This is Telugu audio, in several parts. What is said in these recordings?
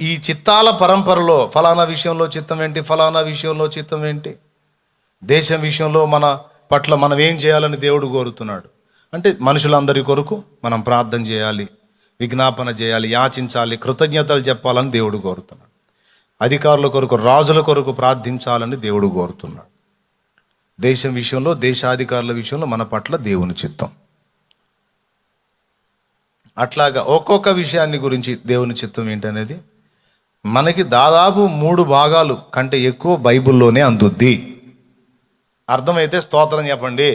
ఈ చిత్తాల పరంపరలో ఫలానా విషయంలో చిత్తం ఏంటి, ఫలానా విషయంలో చిత్తం ఏంటి, దేశం విషయంలో మన పట్ల మనం ఏం చేయాలని దేవుడు కోరుతున్నాడు అంటే మనుషులందరి కొరకు మనం ప్రార్థన చేయాలి, విజ్ఞాపన చేయాలి, యాచించాలి, కృతజ్ఞతలు చెప్పాలని దేవుడు కోరుతున్నాడు. అధికారుల కొరకు, రాజుల కొరకు ప్రార్థించాలని దేవుడు కోరుతున్నాడు. దేశం విషయంలో, దేశాధికారుల విషయంలో మన పట్ల దేవుని చిత్తం. అట్లాగా ఒక్కొక్క విషయాన్ని గురించి దేవుని చిత్తం ఏంటనేది మనకి దాదాపు 3 భాగాలు కంటే ఎక్కువ బైబిల్లోనే అందుద్ది. అర్థమైతే స్తోత్రం చెప్పండి.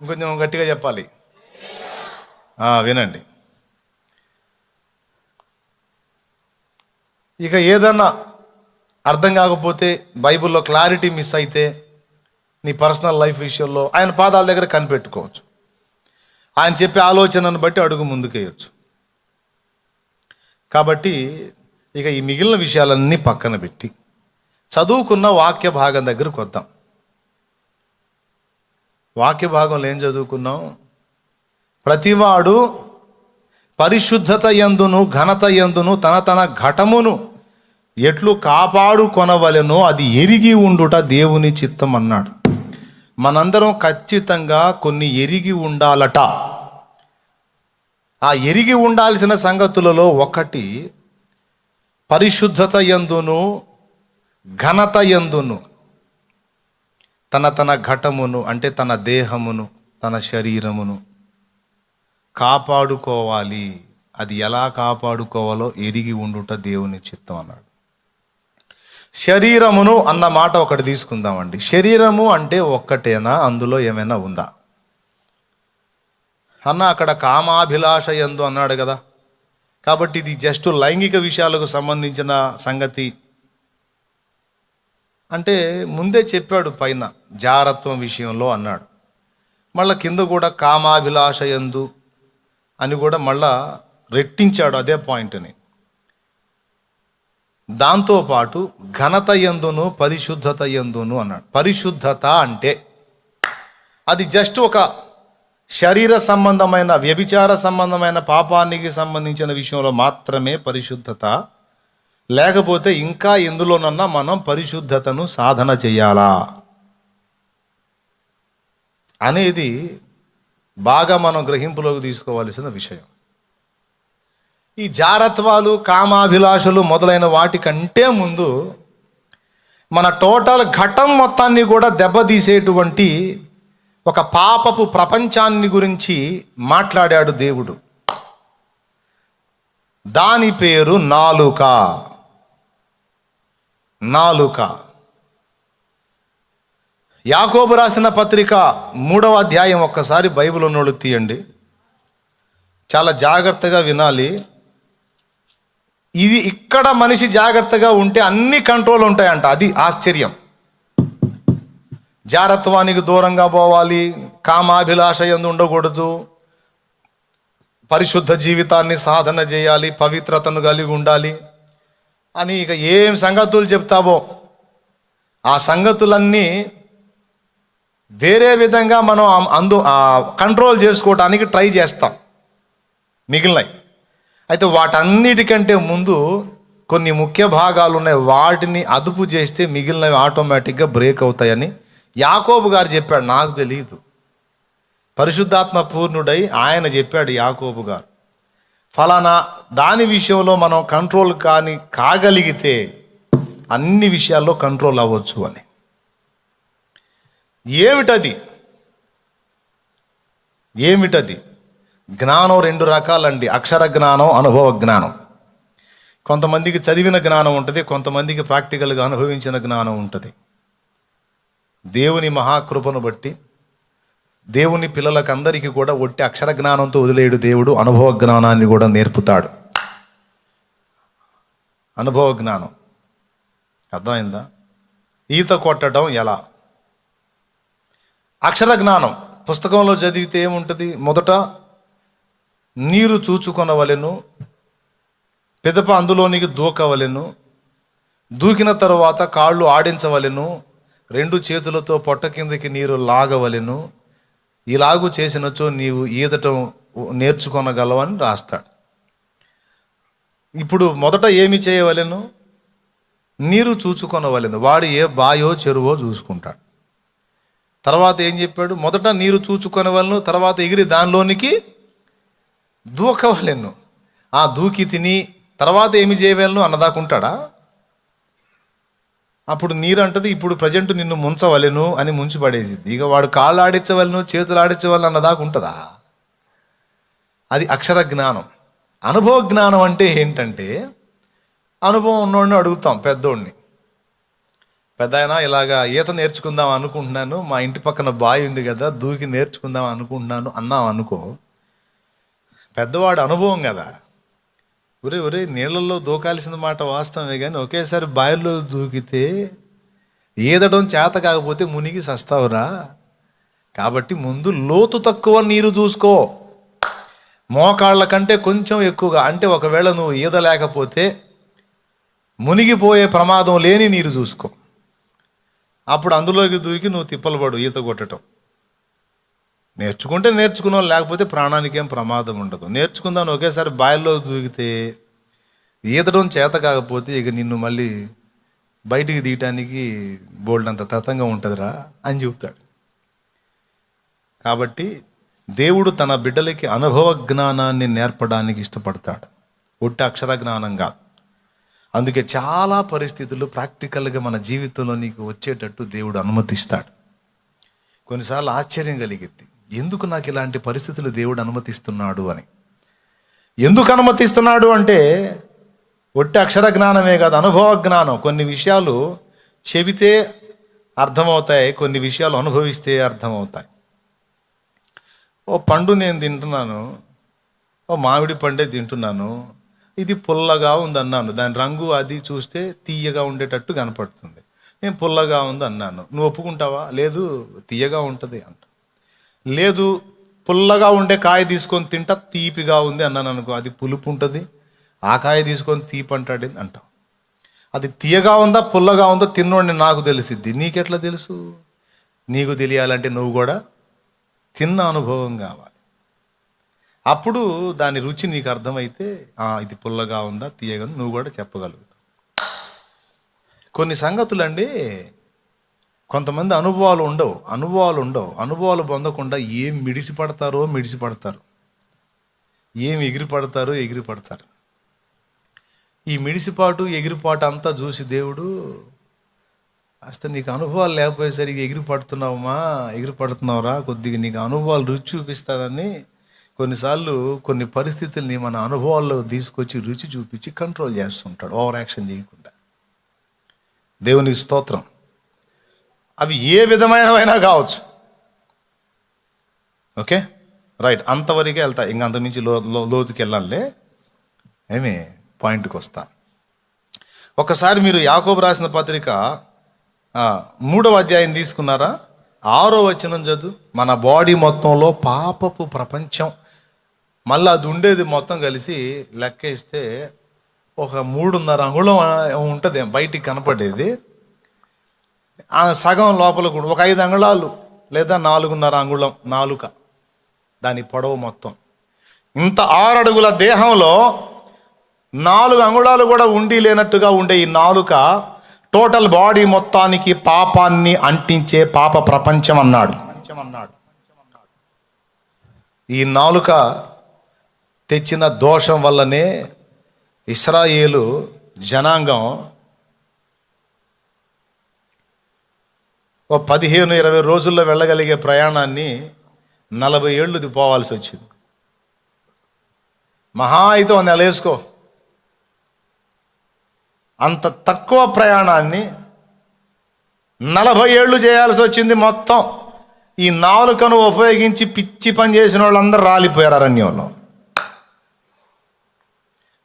ఇంకొంచెం గట్టిగా చెప్పాలి. వినండి. ఇక ఏదన్నా అర్థం కాకపోతే, బైబిల్లో క్లారిటీ మిస్ అయితే నీ పర్సనల్ లైఫ్ విషయంలో ఆయన పాదాల దగ్గర కనిపెట్టుకోవచ్చు. ఆయన చెప్పే ఆలోచనను బట్టి అడుగు ముందుకేయచ్చు. కాబట్టి ఇక ఈ మిగిలిన విషయాలన్నీ పక్కన పెట్టి చదువుకున్న వాక్య భాగం దగ్గరకు వద్దాం. వాక్య భాగంలో ఏం చదువుకున్నాం? ప్రతివాడు పరిశుద్ధత యందును ఘనత యందును తన తన ఘటమును ఎట్లు కాపాడుకొనవలెనో అది ఎరిగి ఉండుట దేవుని చిత్తం అన్నాడు. మనందరం ఖచ్చితంగా కొన్ని ఎరిగి ఉండాలట. ఆ ఎరిగి ఉండాల్సిన సంగతులలో ఒకటి పరిశుద్ధత యందును ఘనత యందును తన తన ఘటమును అంటే తన దేహమును, తన శరీరమును కాపాడుకోవాలి. అది ఎలా కాపాడుకోవాలో ఎరిగి ఉండుట దేవుని చిత్తం అన్నాడు. శరీరమును అన్న మాట ఒకటి తీసుకుందామండి. శరీరము అంటే ఒక్కటేనా, అందులో ఏమైనా ఉందా అన్న? అక్కడ కామాభిలాష యందు అన్నాడు కదా. కాబట్టి ఇది జస్ట్ లైంగిక విషయాలకు సంబంధించిన సంగతి అంటే ముందే చెప్పాడు. పైన జారత్వం విషయంలో అన్నాడు, మళ్ళా కింద కూడా కామాభిలాష యందు అని కూడా మళ్ళా రెట్టించాడు అదే పాయింట్ని. దాంతోపాటు ఘనత యందును పరిశుద్ధత యందును అన్నాడు. పరిశుద్ధత అంటే అది జస్ట్ ఒక శరీర సంబంధమైన, వ్యభిచార సంబంధమైన, పాపానికి సంబంధించిన విషయంలో మాత్రమే పరిశుద్ధత. లేకపోతే ఇంకా ఎందులోనన్నా మనం పరిశుద్ధతను సాధన చేయాలా అనేది బాగా మనం గ్రహింపులోకి తీసుకోవాల్సిన విషయం. ఈ జారత్వాలు, కామాభిలాషలు మొదలైన వాటికంటే ముందు మన టోటల్ ఘటం మొత్తాన్ని కూడా దెబ్బతీసేటువంటి ఒక పాపపు ప్రపంచాన్ని గురించి మాట్లాడాడు దేవుడు. దాని పేరు నాలుక. నాలుక. యాకోబు రాసిన పత్రిక 3వ అధ్యాయం ఒక్కసారి బైబిల్ ఉన్నోళ్ళు తీయండి, చాలా జాగ్రత్తగా వినాలి. ఇది ఇక్కడ మనిషి జాగ్రత్తగా ఉంటే అన్ని కంట్రోల్ ఉంటాయంట. అది ఆశ్చర్యం. జారత్వానికి దూరంగా పోవాలి, కామాభిలాష యందు ఉండకూడదు, పరిశుద్ధ జీవితాన్ని సాధన చేయాలి, పవిత్రతను కలిగి ఉండాలి అని ఇక ఏం సంగతులు చెప్తావో ఆ సంగతులన్నీ వేరే విధంగా మనం కంట్రోల్ చేసుకోవడానికి ట్రై చేస్తాం మిగిలినవి. అయితే వాటన్నిటికంటే ముందు కొన్ని ముఖ్య భాగాలు ఉన్నాయి. వాటిని అదుపు చేస్తే మిగిలినవి ఆటోమేటిక్గా బ్రేక్ అవుతాయని యాకోబు గారు చెప్పాడు. నాకు తెలియదు, పరిశుద్ధాత్మ పూర్ణుడై ఆయన చెప్పాడు యాకోబు గారు. ఫలానా దాని విషయంలో మనం కంట్రోల్ కాగలిగితే అన్ని విషయాల్లో కంట్రోల్ అవ్వచ్చు అని. ఏమిటది? జ్ఞానం 2 రకాలండి. అక్షర జ్ఞానం, అనుభవ జ్ఞానం. కొంతమందికి చదివిన జ్ఞానం ఉంటుంది, కొంతమందికి ప్రాక్టికల్గా అనుభవించిన జ్ఞానం ఉంటుంది. దేవుని మహాకృపను బట్టి దేవుని పిల్లలకు అందరికీ కూడా ఒట్టి అక్షర జ్ఞానంతో వదిలేడు దేవుడు, అనుభవ జ్ఞానాన్ని కూడా నేర్పుతాడు. అనుభవ జ్ఞానం అర్థమైందా? ఈత కొట్టడం ఎలా? అక్షర జ్ఞానం పుస్తకంలో చదివితే ఏముంటుంది? మొదట నీరు చూచుకొనవలెను, పిదప అందులోనికి దూకవలెను, దూకిన తరువాత కాళ్ళు ఆడించవలెను, 2 చేతులతో పొట్ట కిందకి నీరు లాగవలెను, ఇలాగూ చేసినచో నీవు ఈదటం నేర్చుకొనగలవని రాస్తాడు. ఇప్పుడు మొదట ఏమి చేయవలెను? నీరు చూచుకొనవలెను. వాడు ఏ బాయో చెరువో చూసుకుంటాడు. తర్వాత ఏం చెప్పాడు? మొదట నీరు చూచుకొనవలను, తర్వాత ఎగిరి దానిలోనికి దూకవలెను. దూకి తిని తర్వాత ఏమి చేయవలను అన్నదాకుంటాడా? అప్పుడు నీరు అంటది, ఇప్పుడు ప్రజెంట్ నిన్ను ముంచవలెను అని ముంచి పడేసింది. ఇక వాడు కాళ్ళు ఆడించవలను, చేతులు ఆడించవలను అన్నదాకా ఉంటుందా? అది అక్షర జ్ఞానం. అనుభవ జ్ఞానం అంటే ఏంటంటే, అనుభవం ఉన్నోడిని అడుగుతాం, పెద్దోడిని, పెద్దాయన ఇలాగా ఈత నేర్చుకుందాం అనుకుంటున్నాను, మా ఇంటి పక్కన బావి ఉంది కదా, దూకి నేర్చుకుందాం అనుకుంటున్నాను అన్నాం అనుకో, పెద్దవాడు అనుభవం కదా, ఒరే నీళ్ళల్లో దూకాల్సిన మాట వాస్తవమే, కానీ ఒకేసారి బావిలో దూకితే ఈదడం చేత కాకపోతే మునిగి సస్తావురా. కాబట్టి ముందు లోతు తక్కువ నీరు చూసుకో, మోకాళ్ళ కంటే కొంచెం ఎక్కువగా, అంటే ఒకవేళ నువ్వు ఈదలేకపోతే మునిగిపోయే ప్రమాదం లేని నీరు చూసుకో. అప్పుడు అందులోకి దూకి నువ్వు తిప్పలు పడు ఈత కొట్టడం. నేర్చుకుంటే నేర్చుకున్నావు, లేకపోతే ప్రాణానికి ఏం ప్రమాదం ఉండదు. నేర్చుకుందాం ఒకేసారి బావిలో దూకితే ఈదడం చేత కాకపోతే ఇక నిన్ను మళ్ళీ బయటికి తీయటానికి బోల్డంత తతంగా ఉంటుందిరా అని చెబుతాడు. కాబట్టి దేవుడు తన బిడ్డలకి అనుభవ జ్ఞానాన్ని నేర్పడానికి ఇష్టపడతాడు, ఒట్టి అక్షర జ్ఞానం కాదు. అందుకే చాలా పరిస్థితులు ప్రాక్టికల్గా మన జీవితంలో నీకు వచ్చేటట్టు దేవుడు అనుమతిస్తాడు. కొన్నిసార్లు ఆశ్చర్యం కలిగింది, ఎందుకు నాకు ఇలాంటి పరిస్థితులు దేవుడు అనుమతిస్తున్నాడు అని. ఎందుకు అనుమతిస్తున్నాడు అంటే ఒట్టి అక్షర జ్ఞానమే కాదు, అనుభవ జ్ఞానం. కొన్ని విషయాలు చెబితే అర్థమవుతాయి, కొన్ని విషయాలు అనుభవిస్తే అర్థమవుతాయి. ఓ పండు నేను తింటున్నాను, ఓ మామిడి పండే తింటున్నాను, ఇది పుల్లగా ఉందన్నాను, దాని రంగు అది చూస్తే తీయగా ఉండేటట్టు కనపడుతుంది, నేను పుల్లగా ఉంది అన్నాను, నువ్వు ఒప్పుకుంటావా? లేదు తీయగా ఉంటుంది అంట. లేదు పుల్లగా ఉండే కాయ తీసుకొని తింటా తీపిగా ఉంది అన్నాను అనుకో, అది పులుపు ఉంటుంది, ఆ కాయ తీసుకొని తీపి అంటాడు అంటాం. అది తీయగా ఉందా పుల్లగా ఉందో తిన్నోడిని నాకు తెలిసిద్ది, నీకెట్లా తెలుసు? నీకు తెలియాలంటే నువ్వు కూడా తిన్న అనుభవం కావాలి. అప్పుడు దాని రుచి నీకు అర్థమైతే ఇది పుల్లగా ఉందా తీయగా ఉందా నువ్వు కూడా చెప్పగలుగుతావు. కొన్ని సంగతులండి, కొంతమంది అనుభవాలు ఉండవు, అనుభవాలు పొందకుండా ఏం మిడిసిపడతారో, ఏం ఎగిరిపడతారు. ఈ మిడిసిపాటు ఎగిరిపాటు అంతా చూసి దేవుడు, అసలు నీకు అనుభవాలు లేకపోయేసరికి ఎగిరిపడుతున్నావురా, కొద్దిగా నీకు అనుభవాలు రుచి చూపిస్తానని కొన్నిసార్లు కొన్ని పరిస్థితుల్ని మన అనుభవాల్లో తీసుకొచ్చి రుచి చూపించి కంట్రోల్ చేస్తుంటాడు, ఓవర్ యాక్షన్ చేయకుండా. దేవునికి స్తోత్రం. అవి ఏ విధమైనవైనా కావచ్చు. ఓకే రైట్, అంతవరకే వెళ్తా, ఇంక అంతమించి లోతుకి వెళ్ళాలే. ఏమి పాయింట్కి వస్తా. ఒకసారి మీరు యాకోబు రాసిన పత్రిక 3వ అధ్యాయం తీసుకున్నారా? 6వ వచనం చదువు. మన బాడీ మొత్తంలో పాపపు ప్రపంచం, మళ్ళీ అది ఉండేది మొత్తం కలిసి లెక్కేస్తే ఒక 3.5 అంగుళం ఉంటుంది బయటికి కనపడేది. సగం లోపల కూడా ఒక 5 అంగుళాలు లేదా 4.5 అంగుళం నాలుక, దాని పొడవు మొత్తం. ఇంత 6 అడుగుల దేహంలో 4 అంగుళాలు కూడా ఉండి లేనట్టుగా ఉండే ఈ నాలుక టోటల్ బాడీ మొత్తానికి పాపాన్ని అంటించే పాప ప్రపంచం అన్నాడు. ఈ నాలుక తెచ్చిన దోషం వల్లనే ఇశ్రాయేలు జనాంగం 15-20 రోజుల్లో వెళ్ళగలిగే ప్రయాణాన్ని 40 ఏళ్ళుది పోవాల్సి వచ్చింది. మహా అయితే 1 నెల వేసుకో. అంత తక్కువ ప్రయాణాన్ని 40 ఏళ్ళు చేయాల్సి వచ్చింది. మొత్తం ఈ నాలుకను ఉపయోగించి పిచ్చి పని చేసిన వాళ్ళందరూ రాలిపోయారు అరణ్యంలో.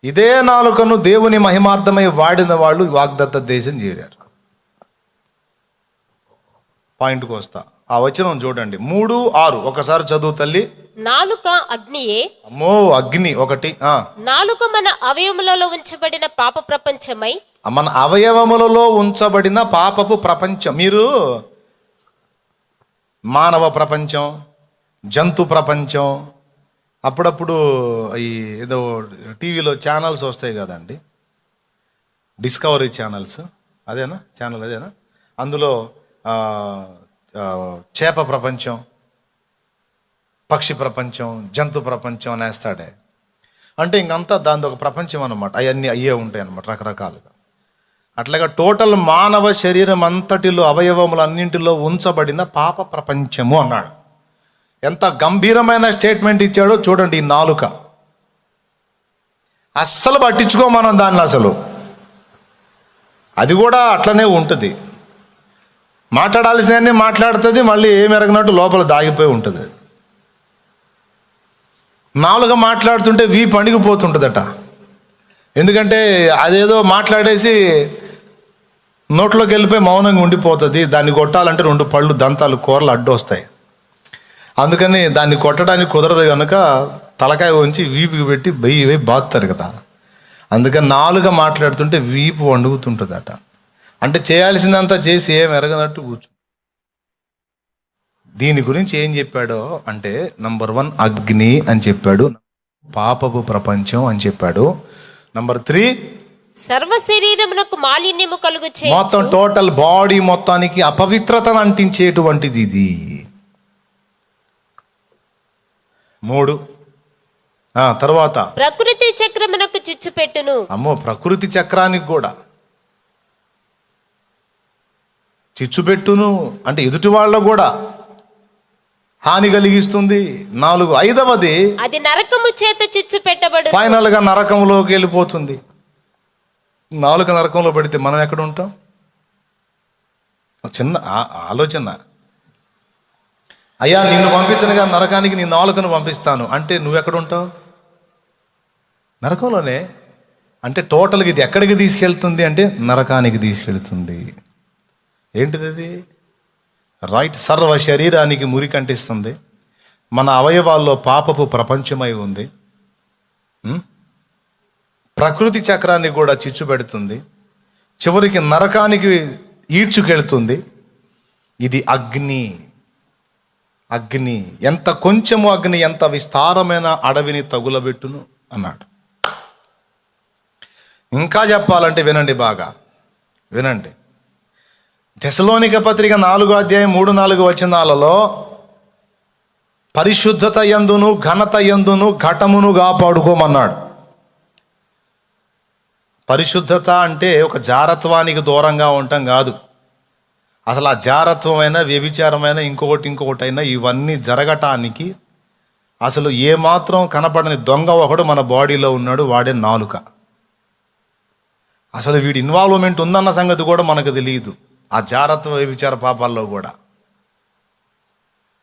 ఇదే నాలుకను దేవుని మహిమార్థమై వాడిన వాళ్ళు వాగ్దత్త దేశం చేరారు. పాయింట్కి వస్తా, ఆ వచనం చూడండి, 3:6 ఒకసారి చదువు తల్లి. నాలుక అగ్నియే. అమ్మో, అగ్ని ఒకటి. నాలుక మన అవయవములలో ఉంచబడిన పాప ప్రపంచమై, మన అవయవములలో ఉంచబడిన పాపపు ప్రపంచం. మీరు మానవ ప్రపంచం, జంతు ప్రపంచం, అప్పుడప్పుడు ఈ ఏదో టీవీలో ఛానల్స్ వస్తాయి కదండి, డిస్కవరీ ఛానల్స్, అదేనా ఛానల్, అదేనా? అందులో ఆ, ఆ, చేప ప్రపంచం, పక్షి ప్రపంచం, జంతు ప్రపంచం అనేస్తాడే. అంటే ఇంకంతా దాని ఒక ప్రపంచం అన్నమాట. అవన్నీ అయ్యే ఉంటాయి అన్నమాట రకరకాలుగా. అట్లాగా టోటల్ మానవ శరీరం అంతటిలో అవయవములన్నింటిలో ఉంచబడిన పాప ప్రపంచము అన్నాడు. ఎంత గంభీరమైన స్టేట్మెంట్ ఇచ్చాడో చూడండి. ఈ నాలుక అస్సలు పట్టించుకో మనం దాన్ని, అసలు అది కూడా అట్లనే ఉంటుంది. మాట్లాడాల్సినవన్నీ మాట్లాడుతుంది, మళ్ళీ ఏమి ఎరగనట్టు లోపల దాగిపోయి ఉంటుంది. నాలుక మాట్లాడుతుంటే వీపు అణిగిపోతుంటుందట. ఎందుకంటే అదేదో మాట్లాడేసి నోట్లోకి వెళ్ళిపోయి మౌనంగా ఉండిపోతుంది. దాన్ని కొట్టాలంటే 2 పళ్ళు దంతాలు కూరలు అడ్డు వస్తాయి. అందుకని దాన్ని కొట్టడానికి కుదరదు కనుక తలకాయ ఉంచి వీపుకి పెట్టి బయ్యి బాతుతారు కదా. అందుకని నాలుక మాట్లాడుతుంటే వీపు వండుగుతుంటుందట. అంటే చేయాల్సిందంతా చేసి ఏం ఎరగనట్టు కూర్చో. దీని గురించి ఏం చెప్పాడో అంటే, నంబర్ 1 అగ్ని అని చెప్పాడు, పాపపు ప్రపంచం అని చెప్పాడు. నంబర్ 3 సర్వ శరీరమునకు మాలిన్యము కలుగు మొత్తం టోటల్ బాడీ మొత్తానికి అపవిత్రతను అంటించేటువంటిది ఇది. 3 తర్వాత ప్రకృతి చక్రమునకు చిచ్చు పెట్టును. అమ్మో, ప్రకృతి చక్రానికి కూడా చిచ్చు పెట్టును అంటే ఎదుటి వాళ్ళకు కూడా హాని కలిగిస్తుంది. 4 5వది అది నరకము చేత చిచ్చు పెట్టబడు. ఫైనల్ గా నరకంలోకి వెళ్ళిపోతుంది. 4 నరకంలో పెడితే మనం ఎక్కడ ఉంటాం? చిన్న ఆలోచన. అయ్యా నిన్ను పంపించనుగా నరకానికి, నీ 4ను పంపిస్తాను అంటే నువ్వెక్కడ ఉంటావు? నరకంలోనే. అంటే టోటల్గా ఇది ఎక్కడికి తీసుకెళ్తుంది అంటే నరకానికి తీసుకెళ్తుంది. ఏంటిది అది? రైట్. సర్వ శరీరానికి మురి కంటిస్తుంది. మన అవయవాల్లో పాపపు ప్రపంచమై ఉంది. ప్రకృతి చక్రాన్ని కూడా చిచ్చు పెడుతుంది. చివరికి నరకానికి ఈడ్చుకెళ్తుంది. ఇది అగ్ని. అగ్ని ఎంత కొంచెము అగ్ని ఎంత విస్తారమైన అడవిని తగులబెట్టును అన్నాడు. ఇంకా చెప్పాలంటే వినండి, బాగా వినండి. తెసలోనిక పత్రిక 4వ అధ్యాయం 3-4 వచనాలలో పరిశుద్ధత యందును ఘనత యందును ఘటమును కాపాడుకోమన్నాడు. పరిశుద్ధత అంటే ఒక జారత్వానికి దూరంగా ఉండటం కాదు. అసలు ఆ జారత్వమైన, వ్యభిచారమైన, ఇంకొకటి అయినా ఇవన్నీ జరగటానికి అసలు ఏమాత్రం కనపడని దొంగ ఒకడు మన బాడీలో ఉన్నాడు. వాడే నాలుక. అసలు వీడి ఇన్వాల్వ్మెంట్ ఉందన్న సంగతి కూడా మనకు తెలియదు. ఆ జారత్వ వ్యభిచార పాపాల్లో కూడా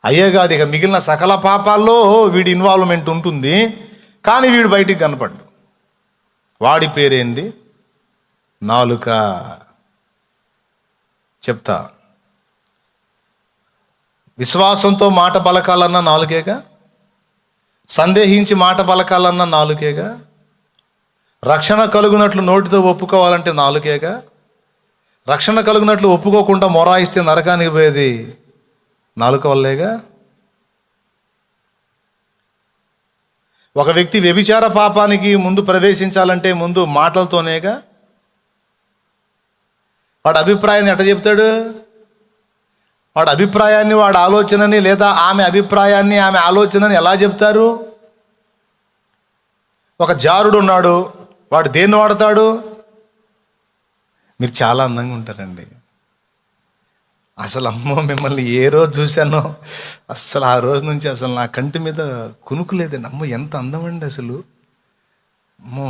అయ్యే కాదు, ఇక మిగిలిన సకల పాపాల్లో వీడి ఇన్వాల్వ్మెంట్ ఉంటుంది. కానీ వీడు బయటికి కనపడ్డు. వాడి పేరేంది? నాలుక. చెప్తా. విశ్వాసంతో మాట పలకాలన్నా నాలుకేగా, సందేహించి మాట పలకాలన్నా నాలుకేగా, రక్షణ కలుగునట్లు నోటితో ఒప్పుకోవాలంటే నాలుకేగా, రక్షణ కలుగునట్లు ఒప్పుకోకుండా మొరాయిస్తే నరకానికి పోయేది నాలుక వల్లేగా. ఒక వ్యక్తి వ్యభిచార పాపానికి ముందు ప్రవేశించాలంటే ముందు మాటలతోనేగా. వాడి అభిప్రాయాన్ని ఎట్ట చెప్తాడు? వాడి అభిప్రాయాన్ని, వాడి ఆలోచనని, లేదా ఆమె అభిప్రాయాన్ని, ఆమె ఆలోచనని ఎలా చెప్తారు? ఒక జారుడు ఉన్నాడు, వాడు దేన్ని వాడతాడు? మీరు చాలా అందంగా ఉంటారండి, అసలు అమ్మో మిమ్మల్ని ఏ రోజు చూశానో అస్సలు ఆ రోజు నుంచి అసలు నా కంటి మీద కునుకు లేదండి. అమ్మో ఎంత అందం అండి అసలు. అమ్మో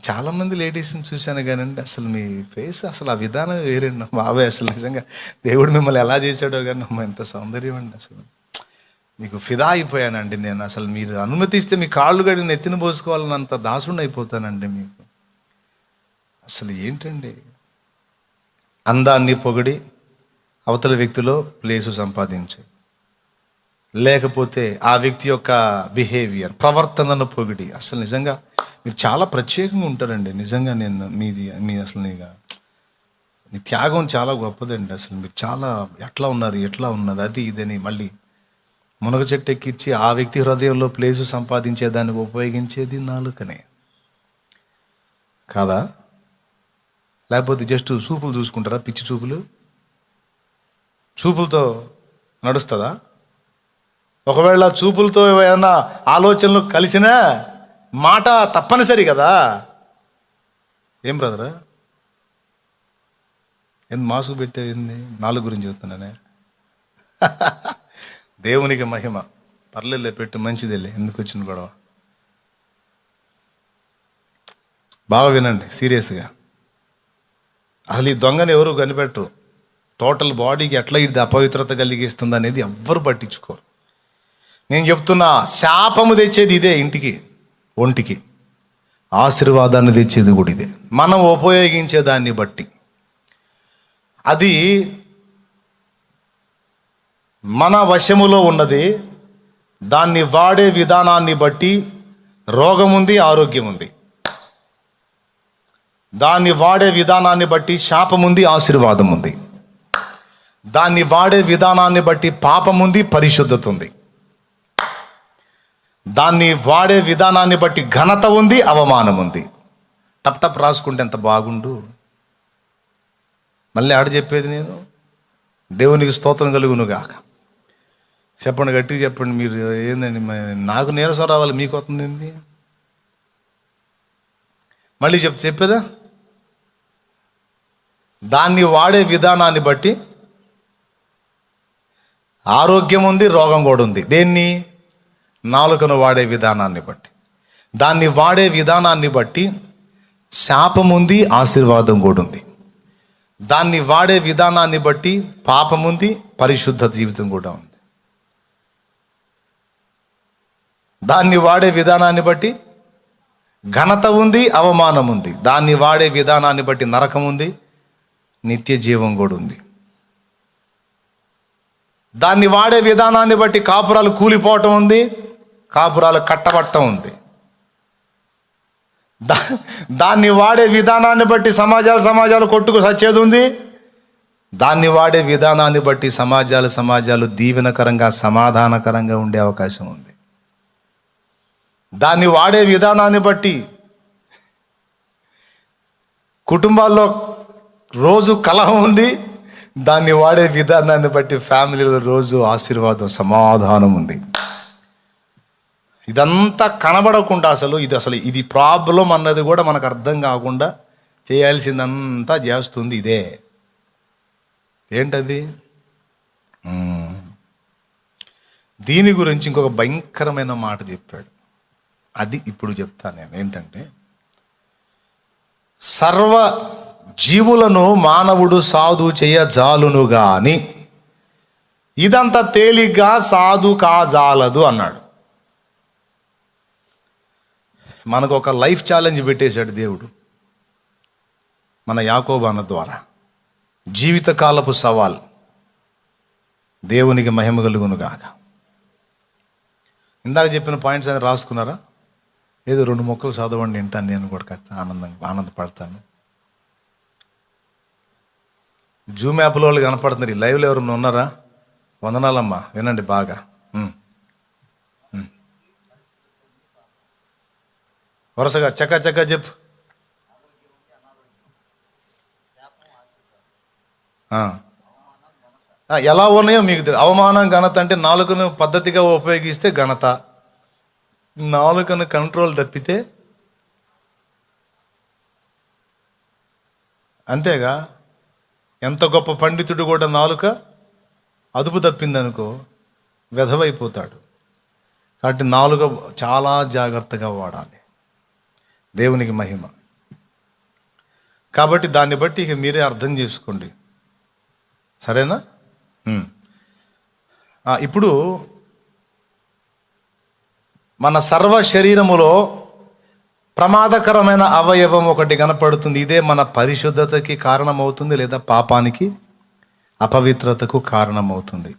చాలామంది లేడీస్ని చూశాను కానండి, అసలు మీ ఫేస్ అసలు ఆ విధానం వేరండి. బాబాయ్ అసలు నిజంగా దేవుడు మిమ్మల్ని ఎలా చేశాడో కానీ అమ్మ ఎంత సౌందర్యం అండి. అసలు మీకు ఫిదా అయిపోయానండి నేను. అసలు మీరు అనుమతిస్తే మీ కాళ్ళు గడి నెత్తిన పోసుకోవాలన్నంత దాసుని అయిపోతానండి మీకు. అసలు ఏంటండి, అందాన్ని పొగిడి అవతల వ్యక్తిలో ప్లేసు సంపాదించు, లేకపోతే ఆ వ్యక్తి యొక్క బిహేవియర్, ప్రవర్తనను పొగిడి. అసలు నిజంగా మీరు చాలా ప్రత్యేకంగా ఉంటారండి. నిజంగా నేను మీ అసలు మీ త్యాగం చాలా గొప్పదండి. అసలు మీరు చాలా ఎట్లా ఉన్నారు అది ఇదని మళ్ళీ మునగ చెట్టు ఎక్కించి ఆ వ్యక్తి హృదయంలో ప్లేసు సంపాదించేదానికి ఉపయోగించేది నాలుకనే కాదా? లేకపోతే జస్ట్ చూపులు చూసుకుంటారా? పిచ్చి చూపులతో నడుస్తుందా? ఒకవేళ చూపులతో ఏమైనా ఆలోచనలు కలిసినా మాట తప్పనిసరి కదా. ఏం బ్రదరా, మాస్క్ పెట్టేది నాలుగు గురించి చెప్తున్నానే. దేవునికి మహిమ. పర్లేదులే, పెట్టు, మంచిదేలే, ఎందుకు వచ్చింది గొడవ. బాగా వినండి సీరియస్గా. అసలు ఈ దొంగని ఎవరు కనిపెట్టరు. టోటల్ బాడీకి ఎట్లా ఇది అపవిత్రత కలిగిస్తుంది అనేది ఎవ్వరు పట్టించుకోరు. నేను చెప్తున్నా, శాపము తెచ్చేది ఇదే ఇంటికి, ఒంటికి. ఆశీర్వాదాన్ని తెచ్చేది కూడా ఇదే, మనం ఉపయోగించే దాన్ని బట్టి. అది మన వశములో ఉన్నది. దాన్ని వాడే విధానాన్ని బట్టి రోగం ఉంది, ఆరోగ్యం ఉంది. దాన్ని వాడే విధానాన్ని బట్టి శాపం ఉంది, ఆశీర్వాదం ఉంది. దాన్ని వాడే విధానాన్ని బట్టి పాపం ఉంది, పరిశుద్ధత ఉంది. దాన్ని వాడే విధానాన్ని బట్టి ఘనత ఉంది, అవమానం ఉంది. టప్ రాసుకుంటే ఎంత బాగుండు. మళ్ళీ ఆడ చెప్పేది నేను, దేవునికి స్తోత్రం కలుగును గాక. చెప్పండి, గట్టిగా చెప్పండి. మీరు ఏందండి, నాకు నీరసం రావాలి, మీకు వస్తుంది ఏంటి? మళ్ళీ చెప్పేదా? దాన్ని వాడే విధానాన్ని బట్టి ఆరోగ్యం ఉంది, రోగం కూడా ఉంది. దేన్ని? నాలుకను వాడే విధానాన్ని బట్టి. దాన్ని వాడే విధానాన్ని బట్టి శాపం ఉంది, ఆశీర్వాదం కూడా ఉంది. దాన్ని వాడే విధానాన్ని బట్టి పాపం ఉంది, పరిశుద్ధ జీవితం కూడా ఉంది. దాన్ని వాడే విధానాన్ని బట్టి ఘనత ఉంది, అవమానం ఉంది. దాన్ని వాడే విధానాన్ని బట్టి నరకం ఉంది, నిత్య జీవం కూడా ఉంది. దాన్ని వాడే విధానాన్ని బట్టి కాపురాలు కూలిపోవటం ఉంది, కాపురాలు కట్టబట్టం ఉంది. దాన్ని వాడే విధానాన్ని బట్టి సమాజాలు కొట్టుకు సచ్చేది ఉంది. దాన్ని వాడే విధానాన్ని బట్టి సమాజాలు దీవెనకరంగా, సమాధానకరంగా ఉండే అవకాశం ఉంది. దాన్ని వాడే విధానాన్ని బట్టి కుటుంబాల్లో రోజు కలహం ఉంది. దాన్ని వాడే విధానాన్ని బట్టి ఫ్యామిలీలో రోజు ఆశీర్వాదం, సమాధానం ఉంది. ఇదంతా కనబడకుండా అసలు ఇది ప్రాబ్లం అన్నది కూడా మనకు అర్థం కాకుండా చేయాల్సిందంతా చేస్తుంది ఇదే. ఏంటది? దీని గురించి ఇంకొక భయంకరమైన మాట చెప్పాడు. అది ఇప్పుడు చెప్తాను నేను. ఏంటంటే, సర్వ జీవులను మానవుడు సాధు చేయజాలును గాని ఇదంతా తేలిగ్గా సాధు కాజాలదు అన్నాడు. మనకు ఒక లైఫ్ ఛాలెంజ్ పెట్టేశాడు దేవుడు మన యాకోబు అన్న ద్వారా. జీవితకాలపు సవాల్. దేవునికి మహిమ కలుగును గాక. ఇందాక చెప్పిన పాయింట్స్ అని రాసుకున్నారా? ఏదో 2 మొక్కలు చదవండి, వింటాను, నేను కూడా ఆనందపడతాను. జూమ్ యాప్లో వాళ్ళు కనపడుతున్నారు. ఈ లైవ్లో ఎవరన్నా ఉన్నారా? వందనాలమ్మా, వినండి బాగా. వరుసగా చక్క చెప్పు. ఎలా ఉన్నాయో మీకు అవమానం, ఘనత. అంటే నాలుకను పద్ధతిగా ఉపయోగిస్తే ఘనత, నాలుకను కంట్రోల్ తప్పితే అంతేగా. ఎంత గొప్ప పండితుడు కూడా నాలుక అదుపు తప్పిందనుకో వెధవైపోతాడు. కాబట్టి నాలుక చాలా జాగ్రత్తగా వాడాలి. దేవునికి మహిమ. కాబట్టి దాన్ని బట్టి ఇక మీరే అర్థం చేసుకోండి, సరేనా? ఇప్పుడు మన సర్వ శరీరములో ప్రమాదకరమైన అవయవం ఒకటి కనపడుతుంది. ఇదే మన పరిశుద్ధతకి కారణమవుతుంది, లేదా పాపానికి, అపవిత్రతకు కారణమవుతుంది.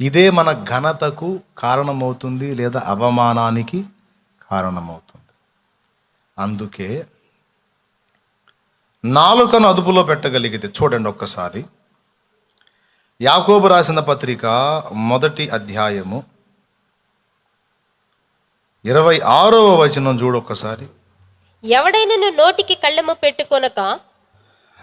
ఇదే మన ఘనతకు కారణమవుతుంది, లేదా అవమానానికి కారణమవుతుంది. అందుకే నాలుకను అదుపులో పెట్టగలిగితే, చూడండి ఒక్కసారి యాకోబు రాసిన పత్రిక 1వ అధ్యాయము 26వ వచనం చూడు ఒక్కసారి. ఎవడైనను నోటికి కళ్ళెము పెట్టుకొనక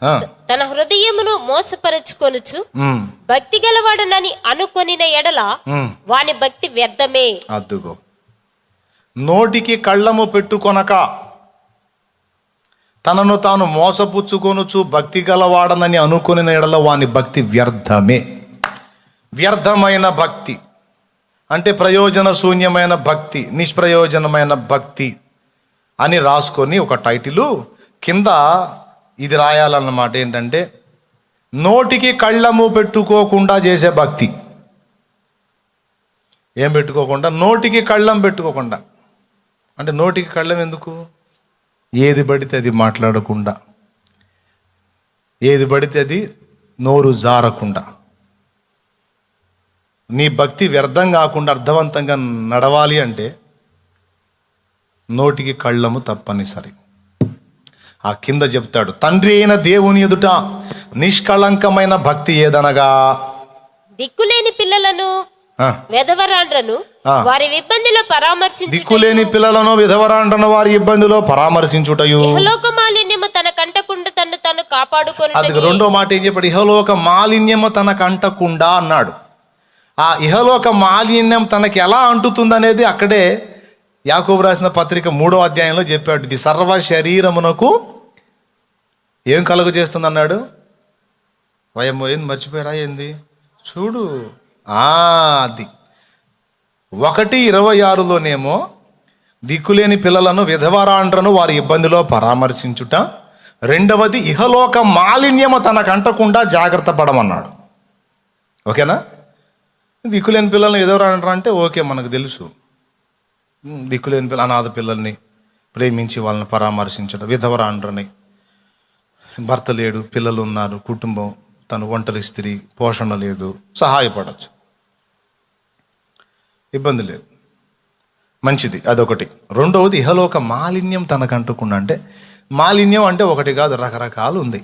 ఆ, తన హృదయమును మోసపరచుకొనుచు ఉమ్, భక్తి గలవాడనని అనుకొనిన ఎడల ఉమ్. వాని భక్తి వ్యర్థమే. అద్దుగో, నోటికి కళ్ళము పెట్టుకొనక తనను తాను మోసపుచ్చుకొనుచు భక్తి గలవాడనని అనుకుని ఎడల వాని భక్తి వ్యర్థమే. వ్యర్థమైన భక్తి అంటే ప్రయోజన శూన్యమైన భక్తి, నిష్ప్రయోజనమైన భక్తి అని రాసుకొని ఒక టైటిలు కింద ఇది రాయాలన్నమాట. ఏంటంటే నోటికి కళ్ళము పెట్టుకోకుండా చేసే భక్తి. ఏం పెట్టుకోకుండా? నోటికి కళ్ళం పెట్టుకోకుండా. అంటే నోటికి కళ్ళం ఎందుకు? ఏది పడితే అది మాట్లాడకుండా, ఏది పడితే అది నోరు జారకుండా, నీ భక్తి వ్యర్థం కాకుండా అర్థవంతంగా నడవాలి అంటే నోటికి కళ్ళము తప్పనిసరి. ఆ కింద చెప్తాడు, తండ్రి అయిన దేవుని ఎదుట నిష్కళంకమైన భక్తి ఏదనగా దిక్కులేని పిల్లలను ఆ, వెధవరాండ్రను ఆ. వారి ఇబ్బందిలో పరామర్శించు దిక్కులేని పిల్లలను విధవరాండను వారి ఇబ్బందిలో పరామర్శించుటయు. ఇహలోక మాలిన్యము తన కంటకుండా తను తను అది కాపాడుకొని రెండో మాట ఏం చెప్పాడు? ఇహలోక మాలిన్యము తనకు అంటకుండా అన్నాడు. ఆ ఇహలోక మాలిన్యం తనకి ఎలా అంటుతుంది అనేది అక్కడే యాకోబు రాసిన పత్రిక 3వ అధ్యాయంలో చెప్పాడు. ఇది సర్వ శరీరమునకు ఏం కలుగు చేస్తుంది అన్నాడు. వయము ఏంది మర్చిపోయారా ఏంది? చూడు, అది 1:26లోనేమో దిక్కులేని పిల్లలను విధవరాండ్రను వారి ఇబ్బందిలో పరామర్శించుట. రెండవది ఇహలోక మాలిన్యము తనకు అంటకుండా జాగ్రత్త పడమన్నాడు. ఓకేనా? దిక్కులేని పిల్లల్ని విధవరాండ్ర అంటే ఓకే, మనకు తెలుసు. దిక్కులేని అనాథ పిల్లల్ని ప్రేమించి వాళ్ళని పరామర్శించడం. విధవరాండ్రని భర్త లేడు, పిల్లలు ఉన్నారు, కుటుంబం, తను ఒంటరి స్త్రీ, పోషణ లేదు, సహాయపడచ్చు, ఇబ్బంది లేదు, మంచిది. అదొకటి. రెండవది ఇహలోక మాలిన్యం తనకు అంటకుండా. అంటే మాలిన్యం అంటే ఒకటి కాదు, రకరకాలు ఉంది.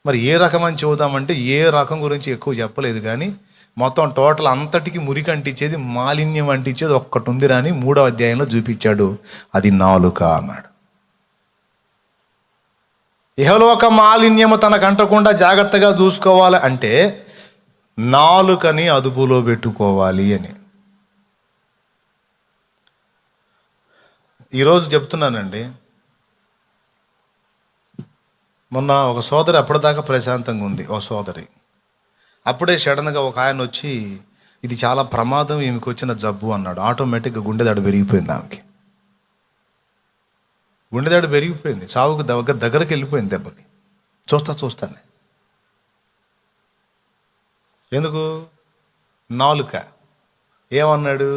మరి ఏ రకం అని చెబుతామంటే ఏ రకం గురించి ఎక్కువ చెప్పలేదు, కానీ మొత్తం టోటల్ అంతటికి మురికి అంటించేది, మాలిన్యం అంటించేది ఒక్కటి ఉంది అని 3వ అధ్యాయంలో చూపించాడు. అది నాలుక అన్నాడు. ఇహలోక మాలిన్యము తనకు అంటకుండా జాగ్రత్తగా చూసుకోవాలి అంటే నాలుకని అదుపులో పెట్టుకోవాలి అని. ఈరోజు చెప్తున్నానండి, మొన్న ఒక సోదరి అప్పటిదాకా ప్రశాంతంగా ఉంది. ఓ సోదరి అప్పుడే సడన్గా ఒక ఆయన వచ్చి ఇది చాలా ప్రమాదం, ఈమెకు వచ్చిన జబ్బు అన్నాడు. ఆటోమేటిక్గా గుండెదాడు పెరిగిపోయింది. ఆమెకి గుండెదాడు పెరిగిపోయింది, చావుకు దగ్గరికి వెళ్ళిపోయింది దెబ్బకి. చూస్తానే. ఎందుకు? నాలుక ఏమన్నాడు?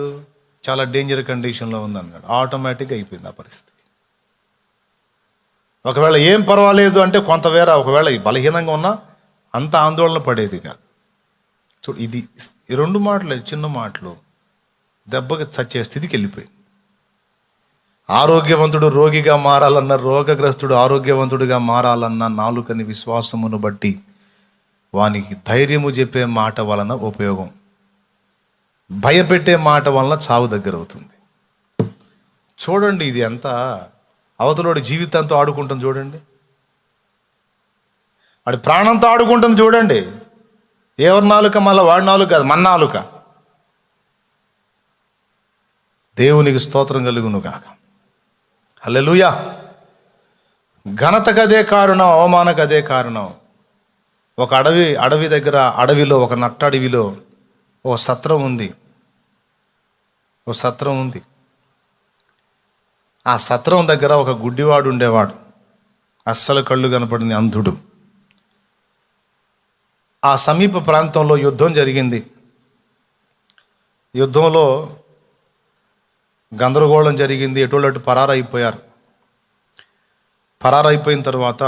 చాలా డేంజర్ కండిషన్లో ఉందన్నాడు. ఆటోమేటిక్గా అయిపోయింది ఆ పరిస్థితి. ఒకవేళ ఏం పర్వాలేదు అంటే కొంత వేరే, ఒకవేళ బలహీనంగా ఉన్నా అంత ఆందోళన పడేది కాదు. చూడు, ఇది ఈ 2 మాటలు, చిన్న మాటలు దెబ్బకి చచ్చే స్థితికి వెళ్ళిపోయింది. ఆరోగ్యవంతుడు రోగిగా మారాలన్నా, రోగగ్రస్తుడు ఆరోగ్యవంతుడిగా మారాలన్నా నాలుకని విశ్వాసమును బట్టి వానికి ధైర్యము చెప్పే మాట వలన ఉపయోగం, భయపెట్టే మాట వలన చావు దగ్గర అవుతుంది. చూడండి, ఇది ఎంత అవతలోడి జీవితంతో ఆడుకుంటుంది చూడండి, వాడి ప్రాణంతో ఆడుకుంటుంది చూడండి. ఎవరి నాలుక? మళ్ళీ వాడి నాలుక కాదు, మన నాలుక. దేవునికి స్తోత్రం కలుగును గాక. హల్లెలూయా. ఘనతకదే కారణం, అవమానకదే కారణం. ఒక అడవి దగ్గర, అడవిలో, ఒక నట్ట అడవిలో ఓ సత్రం ఉంది. ఆ సత్రం దగ్గర ఒక గుడ్డివాడు ఉండేవాడు. అస్సలు కళ్ళు కనపడింది, అంధుడు. ఆ సమీప ప్రాంతంలో యుద్ధం జరిగింది. యుద్ధంలో గందరగోళం జరిగింది. ఎటోళ్ళటు పరారైపోయారు. పరారైపోయిన తర్వాత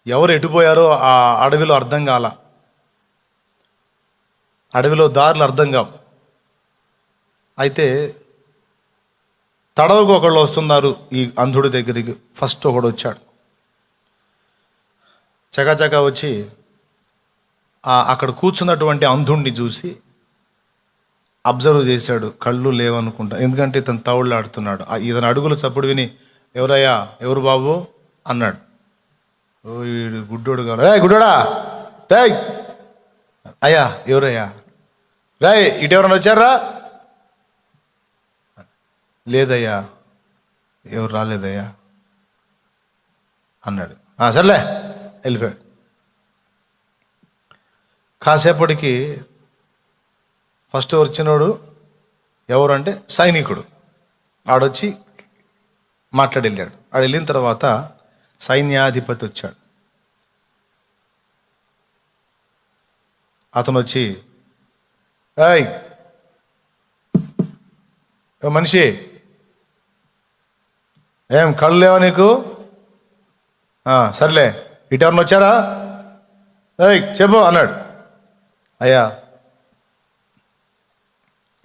ఎవరు ఎటుపోయారో ఆ అడవిలో అర్థం కాల. అడవిలో దారులు అర్థం కావు. అయితే తడవకు ఒకళ్ళు వస్తున్నారు ఈ అంధుడి దగ్గరికి. ఫస్ట్ ఒకడు వచ్చాడు. చకచకా వచ్చి అక్కడ కూర్చున్నటువంటి అంధుడిని చూసి అబ్జర్వ్ చేశాడు, కళ్ళు లేవనుకుంటా, ఎందుకంటే ఇతను తౌళ్ళాడుతున్నాడు. ఇతను అడుగులు చప్పుడు విని, ఎవరయ్యా, ఎవరు బాబు అన్నాడు. ఓ వీడు గుడ్డోడు కాదు, రే గుడ్డోడా, రే అయ్యా ఎవరయ్యా, రే ఇటు ఎవరన్నా వచ్చారా? లేదయ్యా, ఎవరు రాలేదయ్యా అన్నాడు. సర్లే వెళ్ళిపోయాడు. కాసేపటికి ఫస్ట్ వచ్చినోడు ఎవరు అంటే సైనికుడు, ఆడొచ్చి మాట్లాడి వెళ్ళాడు. ఆడు వెళ్ళిన తర్వాత సైన్యాధిపతి వచ్చాడు. అతను వచ్చి, ఏయ్ మనిషి, ఏం కళ్ళు లేవా నీకు? సర్లే ఇటు ఎవరిని వచ్చారా? ఏయ్ చెప్పు అన్నాడు. అయ్యా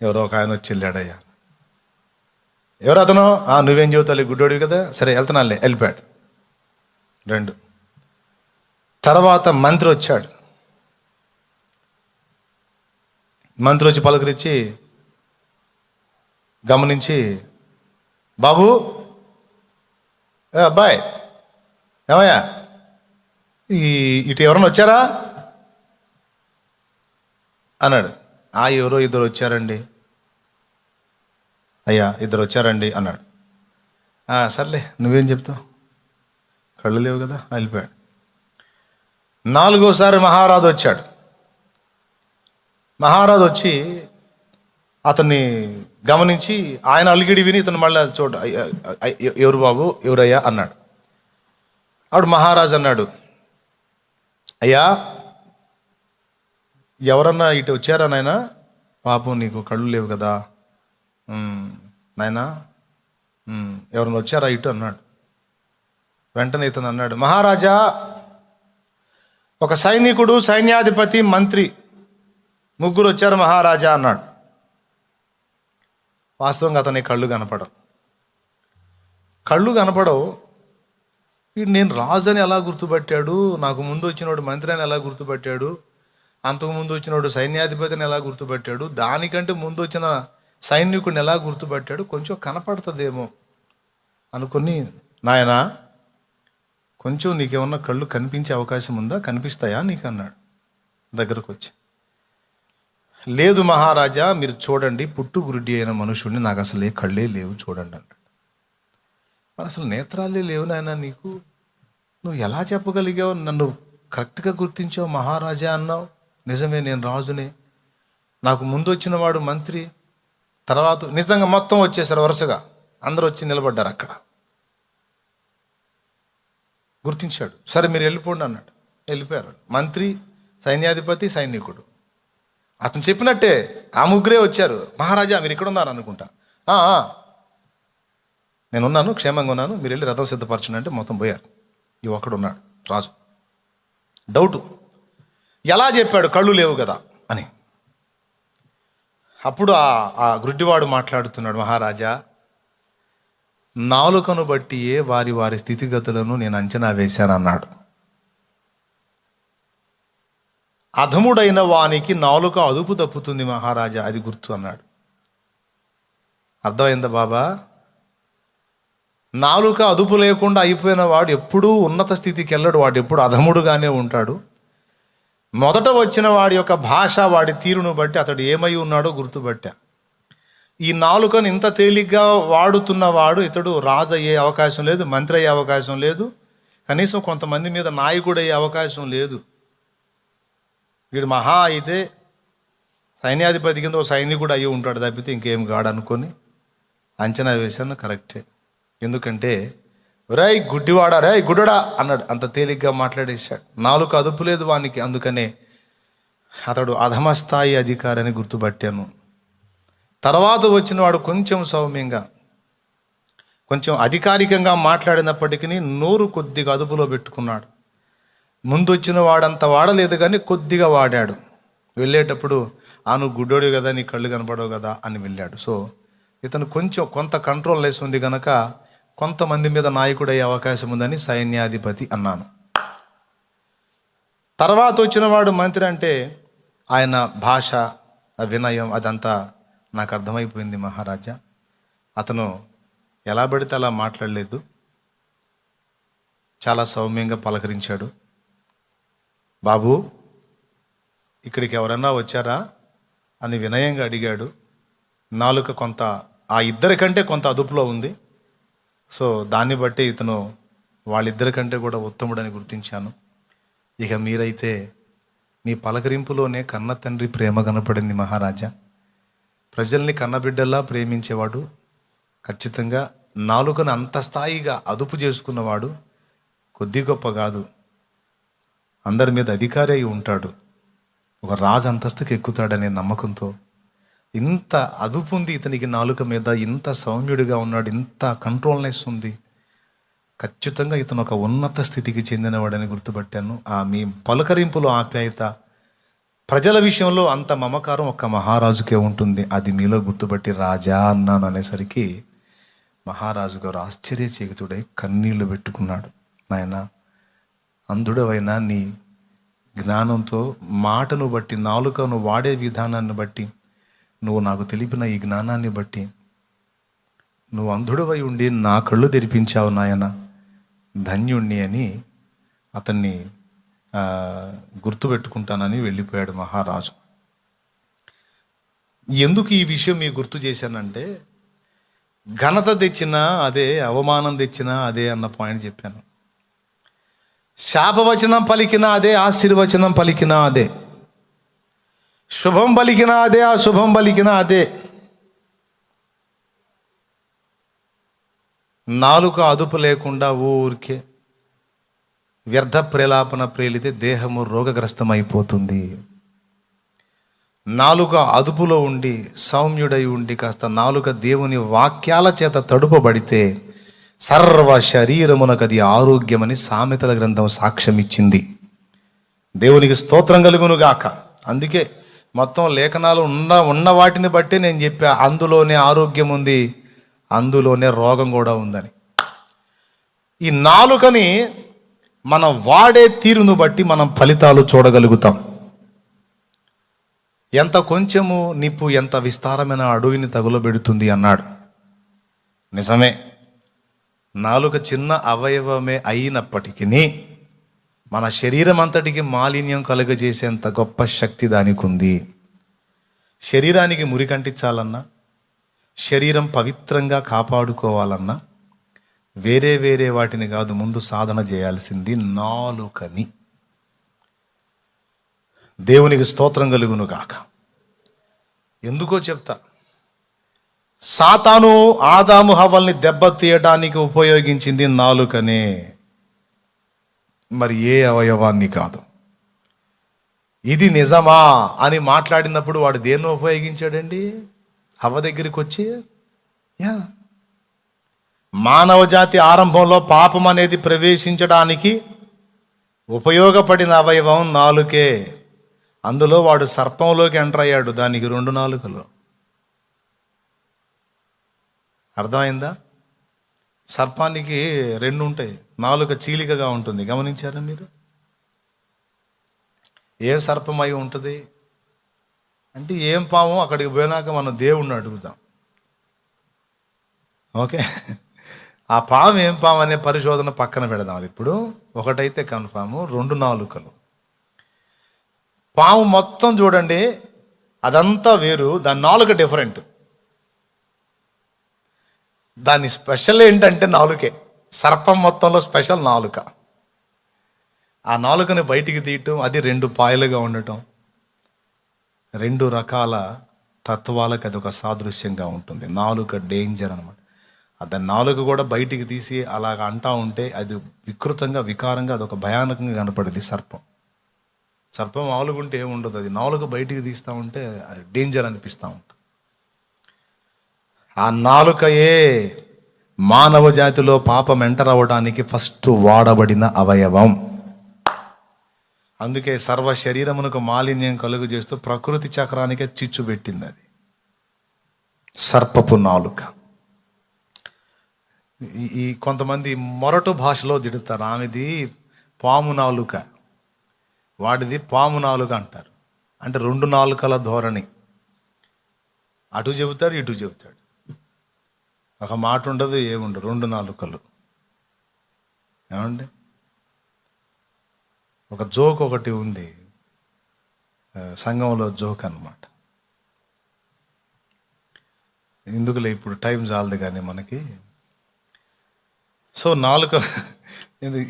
ఎవరో ఒక ఆయన వచ్చి వెళ్ళాడయ్యా. ఎవరు అతను? నువ్వేం చెబుతావు, గుడ్డోడివి కదా, సరే వెళ్తున్నానులే, వెళ్ళిపోయాడు. 2 తర్వాత మంత్రి వచ్చాడు. మంత్రి వచ్చి పలకరించి గమనించి, బాబు, అబ్బాయి, ఏమయ్యా ఇటు ఎవరన్నా వచ్చారా అన్నాడు. ఎవరో 2 వచ్చారండి అయ్యా, 2 వచ్చారండి అన్నాడు. సర్లే నువ్వేం చెప్తావు, కళ్ళు లేవు కదా, వెళ్ళిపోయాడు. 4వసారి మహారాజు వచ్చాడు. మహారాజు వచ్చి అతన్ని గమనించి ఆయన అలిగిడి విని ఇతను మళ్ళీ చూడ, ఎవరు బాబు, ఎవరయ్యా అన్నాడు. ఆవిడ మహారాజు అన్నాడు, అయ్యా ఎవరన్నా ఇటు వచ్చారా నాయనా? పాపం నీకు కళ్ళు లేవు కదా నాయనా, ఎవరన్నా వచ్చారా ఇటు అన్నాడు. వెంటనే ఇతను అన్నాడు, మహారాజా, ఒక సైనికుడు, సైన్యాధిపతి, మంత్రి, 3 వచ్చారు మహారాజా అన్నాడు. వాస్తవంగా అతని కళ్ళు కనపడవు. వీడు నేను రాజు అని ఎలా గుర్తుపట్టాడు, నాకు ముందు వచ్చినోడు మంత్రి అని ఎలా గుర్తుపట్టాడు, అంతకు ముందు వచ్చినోడు సైన్యాధిపతిని ఎలా గుర్తుపట్టాడు, దానికంటే ముందు వచ్చిన సైనికుడిని ఎలా గుర్తుపట్టాడు, కొంచెం కనపడుతుందేమో అనుకుని, నాయనా కొంచెం నీకేమన్నా కళ్ళు కనిపించే అవకాశం ఉందా, కనిపిస్తాయా నీకు అన్నాడు దగ్గరకు వచ్చి. లేదు మహారాజా, మీరు చూడండి, పుట్టుగురుడి అయిన మనుషుడిని, నాకు అసలు కళ్ళే లేవు చూడండి అన్నాడు. మరి అసలు నేత్రాలే లేవు నాయన నీకు, నువ్వు ఎలా చెప్పగలిగావు, నన్ను కరెక్ట్గా గుర్తించావు, మహారాజా అన్నావు, నిజమే నేను రాజునే, నాకు ముందు వచ్చిన వాడు మంత్రి, తర్వాత నిజంగా మొత్తం వచ్చేసారు వరుసగా, అందరూ వచ్చి నిలబడ్డారు అక్కడ. గుర్తించాడు. సరే మీరు వెళ్ళిపోండి అన్నాడు. వెళ్ళిపోయారు. మంత్రి, సైన్యాధిపతి, సైనికుడు. అతను చెప్పినట్టే 3 వచ్చారు. మహారాజా మీరు ఇక్కడ ఉన్నారు అనుకుంటా. నేనున్నాను, క్షేమంగా ఉన్నాను, మీరు వెళ్ళి రథం సిద్ధపరచండి అంటే మొత్తం పోయారు. ఒక్కడు ఉన్నాడు రాజు. డౌటు, ఎలా చెప్పాడు కళ్ళు లేవు కదా అని. అప్పుడు ఆ గుడ్డివాడు మాట్లాడుతున్నాడు, మహారాజా, నాలుకను బట్టియే వారి వారి స్థితిగతులను నేను అంచనా వేశాను అన్నాడు. అధముడైన వానికి నాలుక అదుపు తప్పుతుంది మహారాజా, అది గుర్తు అన్నాడు. అర్థమైందా బాబా? నాలుక అదుపు లేకుండా అయిపోయిన వాడు ఎప్పుడూ ఉన్నత స్థితికి వెళ్ళడు, వాడు ఎప్పుడు అధముడుగానే ఉంటాడు. మొదట వచ్చిన వాడి యొక్క భాష, వాడి తీరును బట్టి అతడు ఏమై ఉన్నాడో గుర్తుపట్టా. ఈ నాలుకను ఇంత తేలిగ్గా వాడుతున్నవాడు ఇతడు రాజు అయ్యే అవకాశం లేదు, మంత్రి అయ్యే అవకాశం లేదు, కనీసం కొంతమంది మీద నాయకుడు అయ్యే అవకాశం లేదు. వీడు మహా అయితే సైన్యాధిపతి కింద ఒక సైనికుడు అయ్యి ఉంటాడు తప్పితే ఇంకేం కాడు అనుకొని అంచనా వేశాను. కరెక్టే. ఎందుకంటే రై గుడ్డివాడా, రై గుడ్డడా అన్నాడు. అంత తేలిగ్గా మాట్లాడేశాడు. నాలుక అదుపు లేదు వానికి, అందుకనే అతడు అధమ స్థాయి అధికారి అని గుర్తుపట్టాను. తర్వాత వచ్చిన వాడు కొంచెం సౌమ్యంగా, కొంచెం అధికారికంగా మాట్లాడినప్పటికీ నోరు కొద్దిగా అదుపులో పెట్టుకున్నాడు. ముందు వచ్చిన వాడంత వాడలేదు కానీ కొద్దిగా వాడాడు. వెళ్ళేటప్పుడు నువ్వు గుడ్డోడు కదా, నీ కళ్ళు కనపడవు కదా అని వెళ్ళాడు. సో ఇతను కొంత కంట్రోల్ లెస్ ఉంది కనుక కొంతమంది మీద నాయకుడు అయ్యే అవకాశం ఉందని సైన్యాధిపతి అన్నాను. తర్వాత వచ్చిన వాడు మంత్రి అంటే ఆయన భాష, వినయం అదంతా నాకు అర్థమైపోయింది మహారాజా. అతను ఎలా పడితే అలా మాట్లాడలేదు, చాలా సౌమ్యంగా పలకరించాడు. బాబు, ఇక్కడికి ఎవరన్నా వచ్చారా అని వినయంగా అడిగాడు. నాలుక కొంత ఆ ఇద్దరికంటే కొంత అదుపులో ఉంది. సో దాన్ని బట్టి ఇతను వాళ్ళిద్దరికంటే కూడా ఉత్తముడని గుర్తించాను. ఇక మీరైతే మీ పలకరింపులోనే కన్న తండ్రి ప్రేమ కనపడింది మహారాజా. ప్రజల్ని కన్నబిడ్డల్లా ప్రేమించేవాడు, ఖచ్చితంగా నాలుకను అంత స్థాయిగా అదుపు చేసుకున్నవాడు కొద్ది గొప్ప కాదు, అందరి మీద అధికారి అయి ఉంటాడు, ఒక రాజు అంతస్తుకి ఎక్కుతాడనే నమ్మకంతో ఇంత అదుపు ఉంది ఇతనికి నాలుక మీద, ఇంత సౌమ్యుడిగా ఉన్నాడు, ఇంత కంట్రోల్నెస్ ఉంది. ఖచ్చితంగా ఇతను ఒక ఉన్నత స్థితికి చెందినవాడని గుర్తుపట్టాను. మీ పలకరింపులో ఆప్యాయత, ప్రజల విషయంలో అంత మమకారం ఒక్క మహారాజుకే ఉంటుంది. అది మీలో గుర్తుపట్టి రాజా అన్నాను అనేసరికి మహారాజు గారు ఆశ్చర్యచకితుడై కన్నీళ్లు పెట్టుకున్నాడు. నాయన, అంధుడవైనా నీ జ్ఞానంతో మాటను బట్టి, నాలుకను వాడే విధానాన్ని బట్టి, నువ్వు నాకు తెలిపిన ఈ జ్ఞానాన్ని బట్టి నువ్వు అంధుడవై ఉండి నా కళ్ళు తెరిపించావు నాయన, ధన్యుణ్ణి అని అతన్ని గుర్తుపెట్టుకుంటానని వెళ్ళిపోయాడు మహారాజు. ఎందుకు ఈ విషయం మీకు గుర్తు చేశానంటే, ఘనత తెచ్చినా అదే, అవమానం తెచ్చినా అదే అన్న పాయింట్ చెప్పాను. శాపవచనం పలికినా అదే, ఆశీర్వచనం పలికినా అదే, శుభం పలికినా అదే, అశుభం పలికినా అదే. నాలుక అదుపు లేకుండా ఊరికే వ్యర్థ ప్రేలాపన ప్రేలితే దేహము రోగగ్రస్తమైపోతుంది. నాలుక అదుపులో ఉండి సౌమ్యుడై ఉండి కాస్త నాలుక దేవుని వాక్యాల చేత తడుపబడితే సర్వ శరీరమునకది ఆరోగ్యమని సామెతల గ్రంథం సాక్ష్యం ఇచ్చింది. దేవునికి స్తోత్రం కలుగునుగాక. అందుకే మొత్తం లేఖనాలు ఉన్న వాటిని బట్టి నేను చెప్పా, అందులోనే ఆరోగ్యం ఉంది, అందులోనే రోగం కూడా ఉందని. ఈ నాలుకని మనం వాడే తీరును బట్టి మనం ఫలితాలు చూడగలుగుతాం. ఎంత కొంచెము నిప్పు ఎంత విస్తారమైన అడవిని తగులబెడుతుంది అన్నాడు. నిజమే, నాలుక చిన్న అవయవమే అయినప్పటికీ మన శరీరం అంతటికి మాలిన్యం కలుగజేసేంత గొప్ప శక్తి దానికి ఉంది. శరీరానికి మురికంటించాలన్నా, శరీరం పవిత్రంగా కాపాడుకోవాలన్నా వేరే వాటిని కాదు, ముందు సాధన చేయాల్సింది నాలుకని. దేవునికి స్తోత్రం కలుగును గాక. ఎందుకో చెప్తా. సాతాను ఆదాము హవ్వల్ని దెబ్బతీయడానికి ఉపయోగించింది నాలుకనే, మరి ఏ అవయవాన్ని కాదు. ఇది నిజమా అని మాట్లాడినప్పుడు వాడు దేన్ని ఉపయోగించాడండి? హవ్వ దగ్గరికి వచ్చి, మానవ జాతి ఆరంభంలో పాపం అనేది ప్రవేశించడానికి ఉపయోగపడిన అవయవం నాలుకే. అందులో వాడు సర్పంలోకి ఎంటర్ అయ్యాడు, దానికి 2 నాలుకలు. అర్థమైందా? సర్పానికి 2 ఉంటాయి, నాలుక చీలికగా ఉంటుంది. గమనించారా మీరు? ఏం సర్పం అయి ఉంటుంది అంటే ఏం పాము? అక్కడికి పోయినాక మనం దేవుణ్ణి అడుగుతాం. ఓకే, ఆ పాము ఏం పాము అనే పరిశోధన పక్కన పెడదాం. ఇప్పుడు ఒకటైతే కన్ఫాము, 2 నాలుకలు. పాము మొత్తం చూడండి, అదంతా వేరు, దాని నాలుక డిఫరెంట్. దాని స్పెషల్ ఏంటంటే నాలుకే. సర్పం మొత్తంలో స్పెషల్ నాలుక. ఆ నాలుకని బయటికి తీయటం, అది 2 పాయలుగా ఉండటం, 2 రకాల తత్వాలకు అది ఒక సాదృశ్యంగా ఉంటుంది. నాలుక డేంజర్ అనమాట. దాని నాలుక కూడా బయటికి తీసి అలాగ అంటా ఉంటే అది వికృతంగా, వికారంగా, అదొక భయానకంగా కనపడేది సర్పం. సర్పం మామూలుగుంటే ఏముండదు, అది నాలుక బయటికి తీస్తూ ఉంటే అది డేంజర్ అనిపిస్తూ ఉంటుంది. ఆ నాలుకయే మానవ జాతిలో పాపం ఎంటర్ అవ్వడానికి ఫస్ట్ వాడబడిన అవయవం. అందుకే సర్వ శరీరమునకు మాలిన్యం కలుగు చేస్తూ ప్రకృతి చక్రానికే చిచ్చు పెట్టింది అది, సర్పపు నాలుక. ఈ కొంతమంది మొరటు భాషలో తిడతారు, ఆమెది పాము నాలుక, వాడిది పాము నాలుక అంటారు. అంటే 2 నాలుకల ధోరణి. అటు చెబుతాడు, ఇటు చెబుతాడు. ఒక మాట ఉండదు, ఏముండదు, రెండు నాలుకలు. ఏమండి, ఒక జోక్ ఒకటి ఉంది, సంఘంలో జోక్ అన్నమాట. ఎందుకులే ఇప్పుడు టైం చాలదు కానీ మనకి. సో నాలుక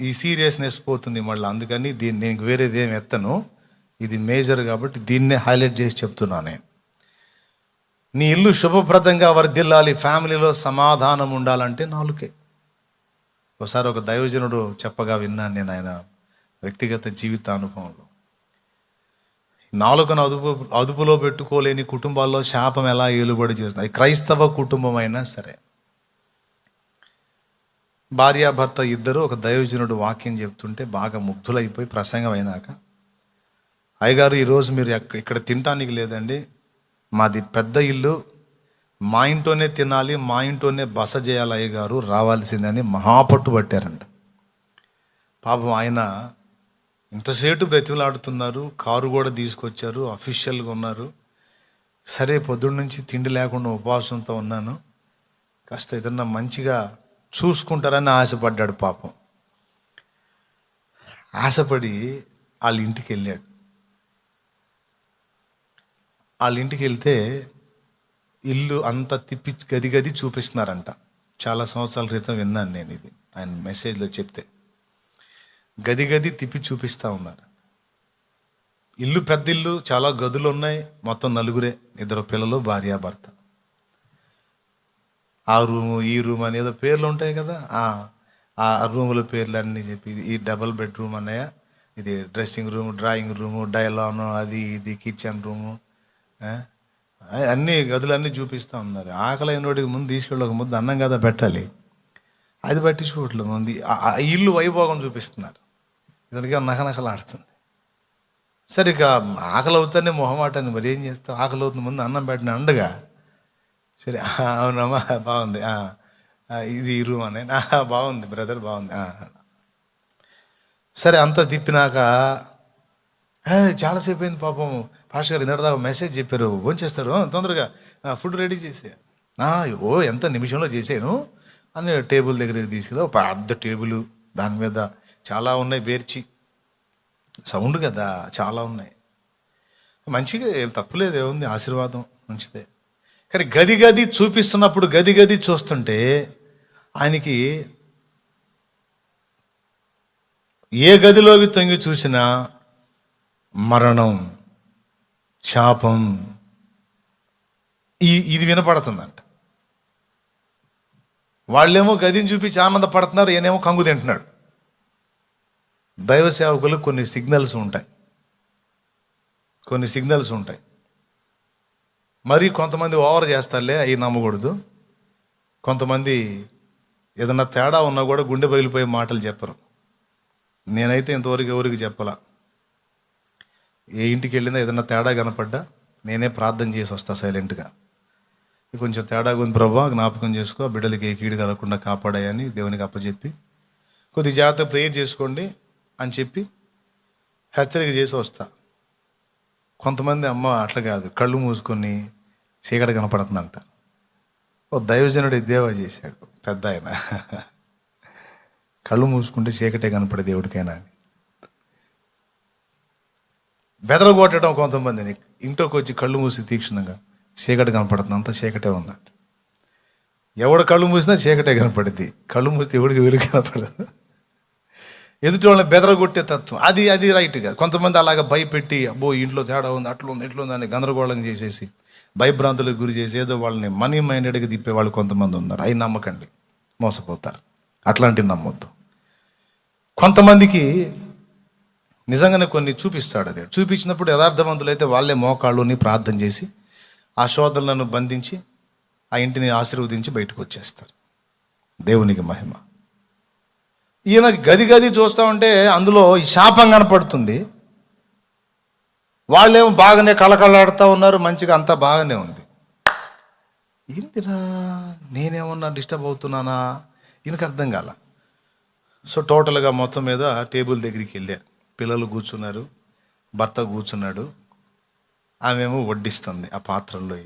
ఈ సీరియస్నెస్ పోతుంది మళ్ళీ, అందుకని దీన్ని నేను వేరేది ఏమి ఎత్తను, ఇది మేజర్ కాబట్టి దీన్నే హైలైట్ చేసి చెప్తున్నాను నేను. నీ ఇల్లు శుభప్రదంగా వర్ధిల్లాలి, ఫ్యామిలీలో సమాధానం ఉండాలంటే నాలుకే. ఒకసారి ఒక దైవజనుడు చెప్పగా విన్నాను నేను, ఆయన వ్యక్తిగత జీవిత అనుభవంలో. నాలుకను అదుపులో పెట్టుకోలేని కుటుంబాల్లో శాపం ఎలా ఏలుబడి చేస్తుంది. అది క్రైస్తవ కుటుంబం అయినా సరే. భార్యాభర్త ఇద్దరు ఒక దైవజనుడు వాక్యం చెప్తుంటే బాగా ముగ్ధులైపోయి ప్రసంగం అయినాక, అయ్యగారు ఈరోజు మీరు ఇక్కడ తినటానికి లేదండి, మాది పెద్ద ఇల్లు, మా ఇంట్లోనే తినాలి, మా ఇంట్లోనే బస చేయాలి అయ్యగారు, రావాల్సిందని మహాపట్టు పట్టారంట. పాపం ఆయన ఇంతసేటు బ్రతిమలాడుతున్నారు, కారు కూడా తీసుకొచ్చారు, అఫీషియల్గా ఉన్నారు. సరే పొద్దున్న నుంచి తిండి లేకుండా ఉపవాసంతో ఉన్నాను, కాస్త ఏదన్నా మంచిగా చూసుకుంటారని ఆశపడ్డాడు పాపం. ఆశపడి వాళ్ళ ఇంటికి వెళ్ళాడు. వాళ్ళ ఇంటికి వెళ్తే ఇల్లు అంతా తిప్పి గది గది చూపిస్తున్నారంట. చాలా సంవత్సరాల క్రితం విన్నాను నేను ఇది, ఆయన మెసేజ్లో చెప్తే. గది గది తిప్పి చూపిస్తూ ఉన్నారు. ఇల్లు పెద్ద ఇల్లు, చాలా గదులు ఉన్నాయి, మొత్తం నలుగురే, ఇద్దరు పిల్లలు, భార్యాభర్త. ఆ రూము ఈ రూమ్ అని ఏదో పేర్లు ఉంటాయి కదా, ఆ రూముల పేర్లు అన్నీ చెప్పి, ఈ డబల్ బెడ్రూమ్ అన్నయ్య, ఇది డ్రెస్సింగ్ రూమ్, డ్రాయింగ్ రూము, డైలాను, అది ఇది కిచెన్ రూము, అన్ని గదులన్నీ చూపిస్తూ ఉన్నారు. ఆకలైన వాడికి ముందు తీసుకెళ్ళి ఒక ముద్ద అన్నం కదా పెట్టాలి, అది పట్టించుకోవట్లేదు. ముందు ఆ ఇల్లు వైభోగం చూపిస్తున్నారు. ఇతనికి నకనకలాడుతుంది. సరే ఇక ఆకలి అవుతానే మొహమాటాన్ని, మరి ఏం చేస్తావు, ఆకలి అవుతుంది, ముందు అన్నం పెట్టిన అండగా. సరే అవునమ్మా బాగుంది, ఇది ఈ రూమ్ అని, బాగుంది బ్రదర్ బాగుంది. సరే అంతా తిప్పినాక చాలాసేపు అయింది పాపం, పాస్టర్ గారు ఇంతదాకా మెసేజ్ చెప్పారు, ఫోన్ చేస్తారు తొందరగా ఫుడ్ రెడీ చేసే. ఎంత నిమిషంలో చేసాను అని టేబుల్ దగ్గరికి తీసుకెళ్ళి, ఒక పెద్ద టేబుల్, దాని మీద చాలా ఉన్నాయి, బేర్చి సౌండ్ కదా, చాలా ఉన్నాయి. మంచిగా ఏం తప్పులేదు, ఏముంది, ఆశీర్వాదం మంచిదే. కానీ గది గది చూపిస్తున్నప్పుడు, గది గది చూస్తుంటే ఆయనకి ఏ గదిలోకి తొంగి చూసినా మరణం, శాపం, ఇది వినపడుతుందంట. వాళ్ళేమో గదిని చూపించి ఆనందపడుతున్నారు, ఈయనేమో కంగు తింటున్నాడు. దైవ సేవకులకు కొన్ని సిగ్నల్స్ ఉంటాయి. మరి కొంతమంది ఓవర్ చేస్తారులే, అవి నమ్మకూడదు. కొంతమంది ఏదన్నా తేడా ఉన్నా కూడా గుండె పగిలిపోయే మాటలు చెప్పరు. నేనైతే ఇంతవరకు ఎవరికి చెప్పలా. ఏ ఇంటికి వెళ్ళినా ఏదన్నా తేడా కనపడ్డా నేనే ప్రార్థన చేసి వస్తా సైలెంట్గా. కొంచెం తేడా ఉంది ప్రభా, జ్ఞాపకం చేసుకో, బిడ్డలకి ఏ కీడు కలగకుండా కాపాడాయని దేవునికి అప్పచెప్పి, కొద్ది జాగ్రత్త ప్రేయర్ చేసుకోండి అని చెప్పి హెచ్చరిక చేసి వస్తా. కొంతమంది అమ్మ అట్లా కాదు, కళ్ళు మూసుకొని చీకటి కనపడుతుందంట. ఓ దైవజనుడు దేవా చేశాడు పెద్ద ఆయన, కళ్ళు మూసుకుంటే చీకటే కనపడే దేవుడికైనా అని బెదరగొట్టడం. కొంతమందిని ఇంట్లోకి వచ్చి కళ్ళు మూసి తీక్షణంగా చీకటి కనపడుతుంది, అంతా చీకటే ఉందంట. ఎవడు కళ్ళు మూసినా చీకటే కనపడుద్ది, కళ్ళు మూస్తే ఎవడికి వెలుగు కనపడదు. ఎదుటి వాళ్ళని బెదరగొట్టే తత్వం అది రైట్గా. కొంతమంది అలాగ భయపెట్టి, అబ్బో ఇంట్లో తేడా ఉంది, అట్లా ఉంది, ఇట్లా ఉంది అని గందరగోళం చేసేసి భయభ్రాంతులకు గురి చేసి ఏదో వాళ్ళని మనీ మైండెడ్గా తిప్పే వాళ్ళు కొంతమంది ఉన్నారు. అవి నమ్మకండి, మోసపోతారు. అట్లాంటివి నమ్మొద్దు. కొంతమందికి నిజంగానే కొన్ని చూపిస్తాడు. అది చూపించినప్పుడు యథార్థవంతులైతే వాళ్ళే మోకాళ్ళుని ప్రార్థన చేసి ఆ శోధనలను బంధించి ఆ ఇంటిని ఆశీర్వదించి బయటకు వచ్చేస్తారు. దేవునికి మహిమ. ఈయన గది గది చూస్తూ ఉంటే అందులో ఈ శాపం కనపడుతుంది. వాళ్ళేమో బాగానే కళకళలాడుతూ ఉన్నారు, మంచిగా అంతా బాగానే ఉంది. ఏంటిరా, నేనేమన్నా డిస్టర్బ్ అవుతున్నానా, ఈయనకు అర్థం కాల. సో టోటల్గా మొత్తం మీద టేబుల్ దగ్గరికి వెళ్ళారు. పిల్లలు కూర్చున్నారు, భర్త కూర్చున్నాడు, ఆమెమో వడ్డిస్తుంది ఆ పాత్రల్లో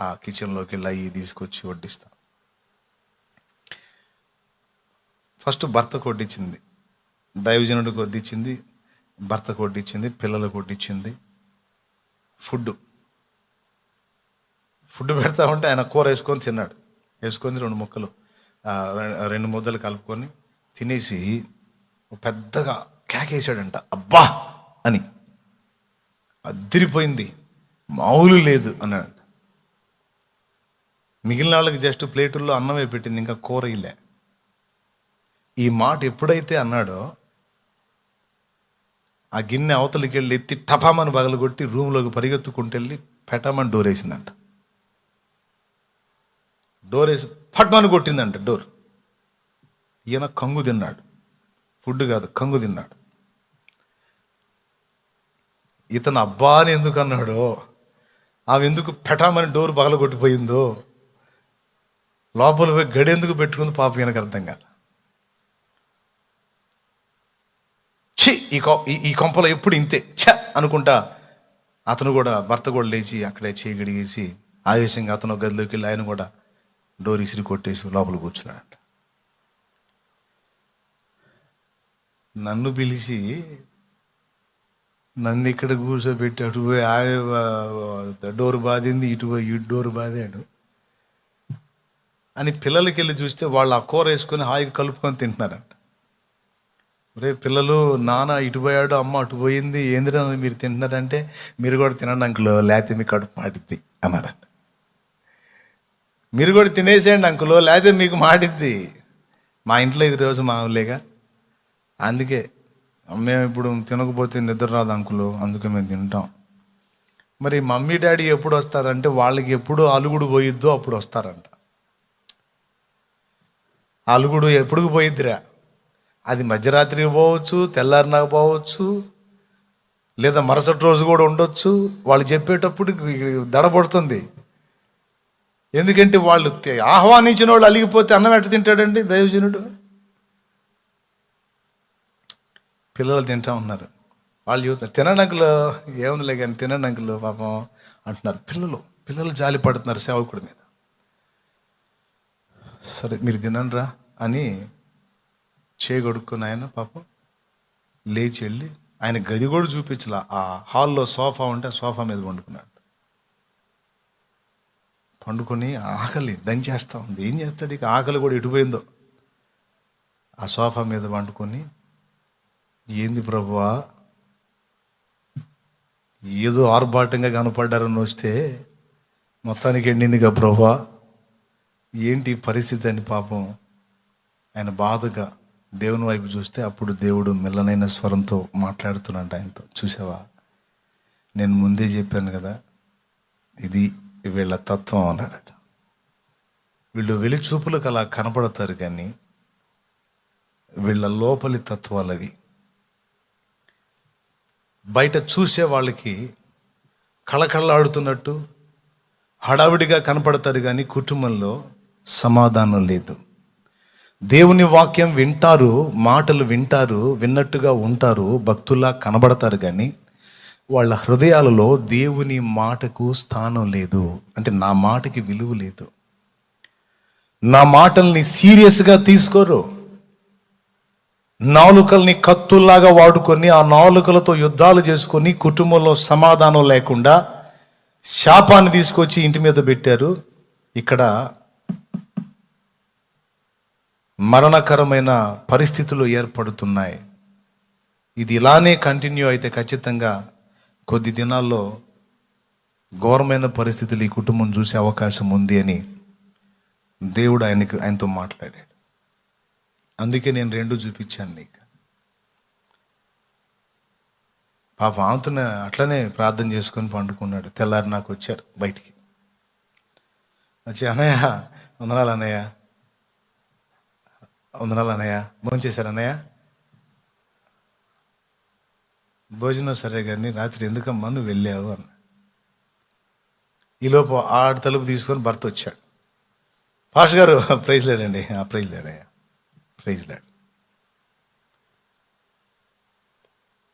ఆ కిచెన్లోకి వెళ్ళి అవి తీసుకొచ్చి వడ్డిస్తా. ఫస్ట్ భర్తకు వడ్డించింది, దైవజనుడికి వడ్డించింది, భర్తకు వడ్డించింది, పిల్లలకు వడ్డించింది. ఫుడ్ పెడతా ఉంటే ఆయన కూర వేసుకొని తిన్నాడు. వేసుకొని 2 ముక్కలు 2 ముద్దలు కలుపుకొని తినేసి పెద్దగా కేకేసాడంట, అబ్బా అని. అదిరిపోయింది, మామూలు లేదు అన్నాడు. మిగిలిన వాళ్ళకి జస్ట్ ప్లేటుల్లో అన్నమే పెట్టింది, ఇంకా కూర ఇల్లే. ఈ మాట ఎప్పుడైతే అన్నాడో ఆ గిన్నె అవతలికి వెళ్ళి ఎత్తి టపామని పగలగొట్టి రూమ్లోకి పరిగెత్తుకుంటూ వెళ్ళి పెట్టమని డోర్ వేసిందంట. డోర్ వేసి పట్మని కొట్టిందంట డోర్. ఈయన కంగు తిన్నాడు, ఫుడ్ కాదు కంగు తిన్నాడు. ఇతను అబ్బా అని ఎందుకు అన్నాడో, ఆమె ఎందుకు పెటామని డోర్ పగలగొట్టిపోయిందో, లోపల పోయి గడి ఎందుకు పెట్టుకుంది పాప ఈయనకు అర్థం కాదు. ఛీ ఈ కొంపలో ఎప్పుడు ఇంతే ఛ అనుకుంటా అతను కూడా, భర్త కూడా లేచి అక్కడే చేయి గడిగేసి ఆవేశంగా అతను గదిలోకి వెళ్ళి ఆయన కూడా డోర్ ఇసిరి కొట్టేసి లోపల కూర్చున్నాడంట. నన్ను పిలిచి నన్ను ఇక్కడ కూర్చోబెట్టి అటు పోయి ఆమె డోర్ బాధింది, ఇటు పోయి ఇటు డోర్ బాధాడు అని పిల్లలకి వెళ్ళి చూస్తే వాళ్ళు ఆ కూర వేసుకొని హాయిగా కలుపుకొని తింటున్నారంట. రే పిల్లలు, నాన్న ఇటు పోయాడు, అమ్మ అటు పోయింది, ఏందిరా మీరు తింటున్నారంటే, మీరు కూడా తినండి అంకుల్, లేకపోతే మీ కడుపు మాటిద్ది అన్నారంట. మీరు కూడా తినేసేయండి అంకుల్, లేకపోతే మీకు మాటిద్ది. మా ఇంట్లో ఇది రోజు మామూలేగా, అందుకే మేము ఇప్పుడు తినకపోతే నిద్ర రాదు అంకులు, అందుకే మేము తింటాం. మరి మమ్మీ డాడీ ఎప్పుడు వస్తారంటే, వాళ్ళకి ఎప్పుడు అలుగుడు పోయిద్దో అప్పుడు వస్తారంట. అలుగుడు ఎప్పుడు పోయిద్దిరా, అది మధ్యరాత్రికి పోవచ్చు, తెల్లారినాక పోవచ్చు, లేదా మరుసటి రోజు కూడా ఉండొచ్చు. వాళ్ళు చెప్పేటప్పుడు దడపడుతుంది. ఎందుకంటే వాళ్ళు ఆహ్వానించిన వాళ్ళు అలిగిపోతే అన్నం ఎట్ట తింటాడండి దైవజనుడు? పిల్లలు తింటా ఉన్నారు, వాళ్ళు చెబుతున్నారు తినండి అంకులు, ఏముందిలే కానీ తినండి అంకులు పాపం అంటున్నారు. పిల్లలు జాలి పడుతున్నారు సేవకుడి మీద. సరే మీరు తినండిరా అని చేయగొడుక్కుని ఆయన పాపం లేచి వెళ్ళి, ఆయన గది కూడా చూపించలా, ఆ హాల్లో సోఫా ఉంటే ఆ సోఫా మీద పండుకున్నాడు. పండుకొని ఆకలి దంచేస్తూ ఉంది. ఏం చేస్తాడు ఇక, ఆకలి కూడా ఎటుపోయిందో. ఆ సోఫా మీద పండుకొని, ఏంది ప్రభువా, ఏదో ఆర్భాటంగా కనపడ్డారని వస్తే మొత్తానికి ఎండిందిగా ప్రభువా, ఏంటి పరిస్థితి అని పాపం ఆయన బాధగా దేవుని వైపు చూస్తే, అప్పుడు దేవుడు మెల్లనైన స్వరంతో మాట్లాడుతున్నాడు ఆయనతో. చూసావా, నేను ముందే చెప్పాను కదా, ఇది వీళ్ళ తత్వం అన్నాడట. వీళ్ళు వెలి చూపులకు అలా కనపడతారు కానీ వీళ్ళ లోపలి తత్వాలు అవి. బయట చూసే వాళ్ళకి కళకళలాడుతున్నట్టు హడావిడిగా కనపడతారు కానీ కుటుంబంలో సమాధానం లేదు. దేవుని వాక్యం వింటారు, మాటలు వింటారు, విన్నట్టుగా ఉంటారు, భక్తుల్లా కనబడతారు కానీ వాళ్ళ హృదయాలలో దేవుని మాటకు స్థానం లేదు. అంటే నా మాటకి విలువ లేదు, నా మాటల్ని సీరియస్గా తీసుకోరు. నాలుకల్ని కత్తుల్లాగా వాడుకొని ఆ నాలుకలతో యుద్ధాలు చేసుకొని కుటుంబంలో సమాధానం లేకుండా శాపాన్ని తీసుకొచ్చి ఇంటి మీద పెట్టారు. ఇక్కడ మరణకరమైన పరిస్థితులు ఏర్పడుతున్నాయి. ఇది ఇలానే కంటిన్యూ అయితే ఖచ్చితంగా కొద్ది దినాల్లో ఘోరమైన పరిస్థితులు ఈ కుటుంబం చూసే అవకాశం ఉంది అని దేవుడు ఆయనతో మాట్లాడాడు. అందుకే నేను 2 చూపించాను నీకు. పాప ఆమెతోనే అట్లనే ప్రార్థన చేసుకొని పండుకున్నాడు. తెల్లారి నాకు వచ్చారు బయటికి వచ్చి, అన్నయ్య వందనాలు అన్నయ్య, వందనాలు అన్నయ్య, భోజనం చేశారు అన్నయ్య. భోజనం సరే కానీ రాత్రి ఎందుకమ్మా నువ్వు వెళ్ళావు అన్న. ఈలోపు ఆడు తలుపు తీసుకొని భర్త వచ్చాడు. పాష్ గారు ప్రైజ్ లేడండి, ప్రైజ్ లేడయ్యా, ప్రైజ్ లాడ్.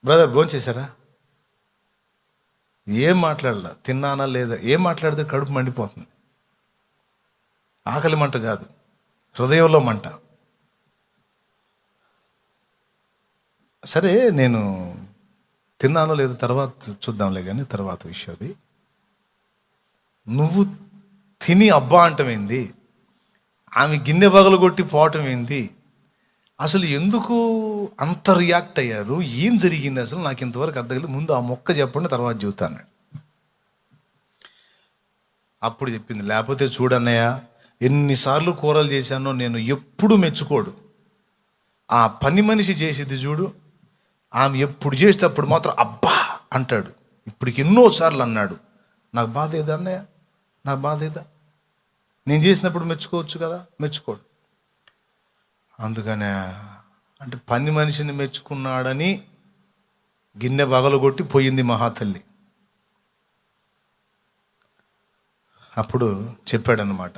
బ్రదర్ భోజనం చేశారా? ఏం మాట్లాడలా, తిన్నానా లేదా, ఏం మాట్లాడితే కడుపు మండిపోతుంది. ఆకలి మంట కాదు, హృదయంలో మంట. సరే, నేను తిన్నానో లేదో తర్వాత చూద్దాంలే, కానీ తర్వాత విషయం అది. నువ్వు తిని అబ్బా అంటమేంది, ఆమె గిన్నె పగలు కొట్టి పోవటం ఏంది, అసలు ఎందుకు అంత రియాక్ట్ అయ్యారు, ఏం జరిగింది అసలు నాకు ఇంతవరకు అర్థం కాలేదు. ముందు ఆ మొక్క చెప్పండి, తర్వాత చూస్తాను. అప్పుడు చెప్పింది, లేకపోతే చూడన్నయ్య, ఎన్నిసార్లు కూరలు చేశానో నేను ఎప్పుడు మెచ్చుకోడు. ఆ పని మనిషి చేసేది చూడు, ఆమె ఎప్పుడు చేసేటప్పుడు మాత్రం అబ్బా అంటాడు. ఇప్పటికి ఎన్నోసార్లు అన్నాడు. నాకు బాధ ఏదా అన్నయ్య, నాకు బాధ ఏదా, నేను చేసినప్పుడు మెచ్చుకోవచ్చు కదా, మెచ్చుకోడు. అందుకనే అంటే పని మనిషిని మెచ్చుకున్నాడని గిన్నె పగలగొట్టి పోయింది మహాతల్లి. అప్పుడు చెప్పాడనమాట,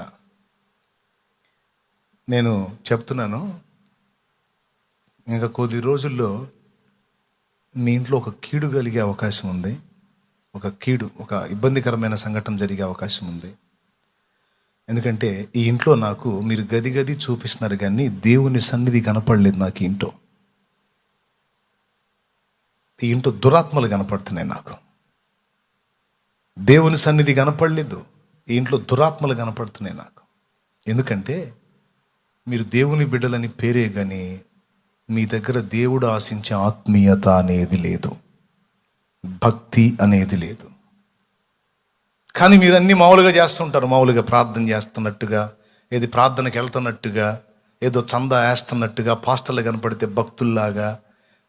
నేను చెప్తున్నాను, ఇంకా కొద్ది రోజుల్లో మీ ఇంట్లో ఒక కీడు కలిగే అవకాశం ఉంది, ఒక ఇబ్బందికరమైన సంఘటన జరిగే అవకాశం ఉంది. ఎందుకంటే ఈ ఇంట్లో నాకు మీరు గది గది చూపిస్తున్నారు కానీ దేవుని సన్నిధి కనపడలేదు నాకు. ఈ ఇంట్లో దురాత్మలు కనపడుతున్నాయి నాకు. దేవుని సన్నిధి కనపడలేదు, ఈ ఇంట్లో దురాత్మలు కనపడుతున్నాయి నాకు. ఎందుకంటే మీరు దేవుని బిడ్డలని పేరే కానీ మీ దగ్గర దేవుడు ఆశించే ఆత్మీయత అనేది లేదు, భక్తి అనేది లేదు. కానీ మీరు అన్నీ మామూలుగా చేస్తుంటారు, మామూలుగా ప్రార్థన చేస్తున్నట్టుగా, ఏది ప్రార్థనకి వెళ్తున్నట్టుగా, ఏదో చందా వేస్తున్నట్టుగా, పాస్టర్లు కనపడితే భక్తుల్లాగా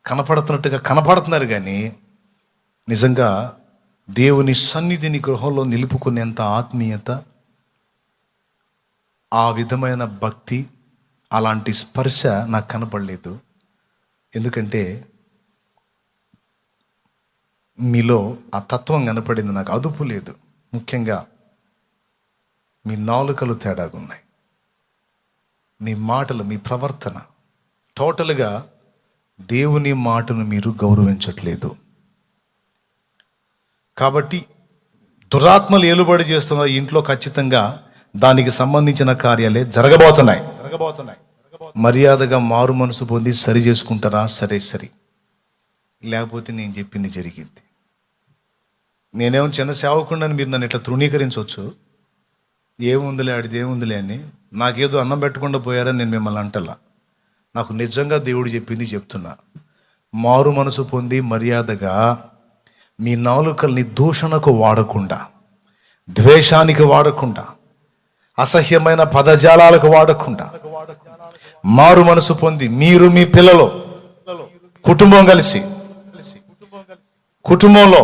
కనపడుతున్నట్టుగా కనపడుతున్నారు. కానీ నిజంగా దేవుని సన్నిధిని గృహంలో నిలుపుకునేంత ఆత్మీయత, ఆ విధమైన భక్తి, అలాంటి స్పర్శ నాకు కనపడలేదు. ఎందుకంటే మీలో ఆ తత్వం కనపడింది నాకు, అదుపు లేదు. ముఖ్యంగా మీ నాలుకలు తేడాగా ఉన్నాయి, మీ మాటలు, మీ ప్రవర్తన, టోటల్గా దేవుని మాటను మీరు గౌరవించట్లేదు. కాబట్టి దురాత్మలు ఏలుబడి చేస్తున్న ఇంట్లో ఖచ్చితంగా దానికి సంబంధించిన కార్యాలే జరగబోతున్నాయి. మర్యాదగా మారు మనసు పొంది సరి చేసుకుంటారా, సరే, లేకపోతే నేను చెప్పింది జరిగింది. నేనేమో చిన్న సేవకుండాని మీరు నన్ను ఇట్లా తృణీకరించవచ్చు, ఏముందిలే ఆడిది ఏముందిలే అని. నాకేదో అన్నం పెట్టకుండా పోయారని నేను మిమ్మల్ని అంటలా. నాకు నిజంగా దేవుడు చెప్పింది చెప్తున్నా. మారు మనసు పొంది మర్యాదగా మీ నాలుకల్ని దూషణకు వాడకుండా, ద్వేషానికి వాడకుండా, అసహ్యమైన పదజాలాలకు వాడకుండా మారు మనసు పొంది మీరు, మీ పిల్లలు, కుటుంబం కలిసి కుటుంబంలో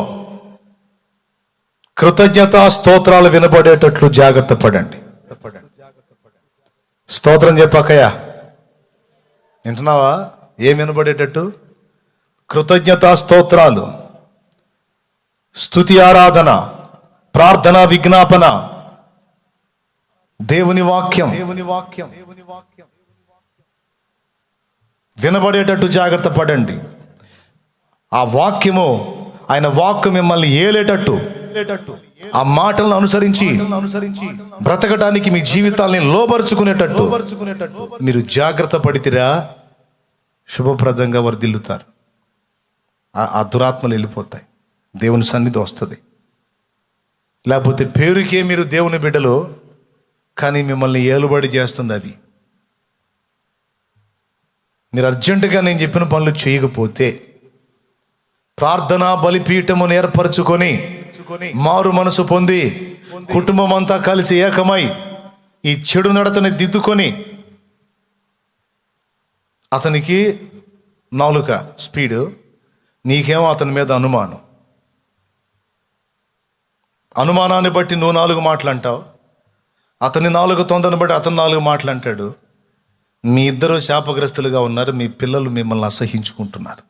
కృతజ్ఞత స్తోత్రాలు వినబడేటట్లు జాగ్రత్త పడండి. స్తోత్రం చెప్పకయ్యా, వింటున్నావా? ఏం వినబడేటట్టు? కృతజ్ఞత స్తోత్రాలు, స్తుతి ఆరాధన, ప్రార్థన, విజ్ఞాపన, దేవుని వాక్యం వినబడేటట్టు జాగ్రత్త పడండి. ఆ వాక్యము, ఆయన వాక్కు మిమ్మల్ని ఏలేటట్టు, ఆ మాటలను అనుసరించి బ్రతకడానికి మీ జీవితాల్ని లోపరుచుకునేటట్టు మీరు జాగ్రత్త పడితేరా శుభప్రదంగా వర్ధిల్లుతారు. ఆ దురాత్మలు వెళ్ళిపోతాయి, దేవుని సన్నిధి వస్తుంది. లేకపోతే పేరుకే మీరు దేవుని బిడ్డలు, కానీ మిమ్మల్ని ఏలుబడి చేస్తుంది అవి. మీరు అర్జెంటుగా నేను చెప్పిన పనులు చేయకపోతే, ప్రార్థనా బలిపీఠమును ఏర్పరచుకొని మారు మనసు పొంది కుటుంబం అంతా కలిసి ఏకమై ఈ చెడు నడతని దిద్దుకొని, అతనికి నాలుక స్పీడు, నీకేమో అతని మీద అనుమానాన్ని బట్టి నువ్వు 4 మాటలు అంటావు, అతని 4 తొందరని బట్టి అతను 4 మాటలు అంటాడు. మీ ఇద్దరు శాపగ్రస్తులుగా ఉన్నారు, మీ పిల్లలు మిమ్మల్ని అసహించుకుంటున్నారు.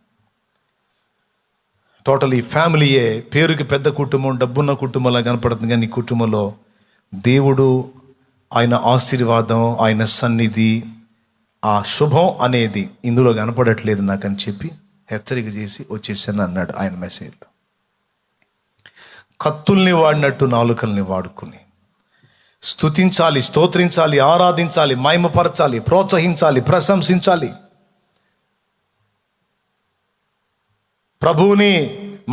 టోటల్ ఈ ఫ్యామిలీయే పేరుకి పెద్ద కుటుంబం, డబ్బున్న కుటుంబంలా కనపడుతుంది, కానీ ఈ కుటుంబంలో దేవుడు, ఆయన ఆశీర్వాదం, ఆయన సన్నిధి, ఆ శుభం అనేది ఇందులో కనపడట్లేదు నాకని చెప్పి హెచ్చరిక చేసి వచ్చేసాను అన్నాడు ఆయన మెసేజ్లో. కత్తుల్ని వాడినట్టు నాలుకల్ని వాడుకుని స్తుతించాలి, స్తోత్రించాలి, ఆరాధించాలి, మహిమపరచాలి, ప్రోత్సహించాలి, ప్రశంసించాలి. ప్రభువుని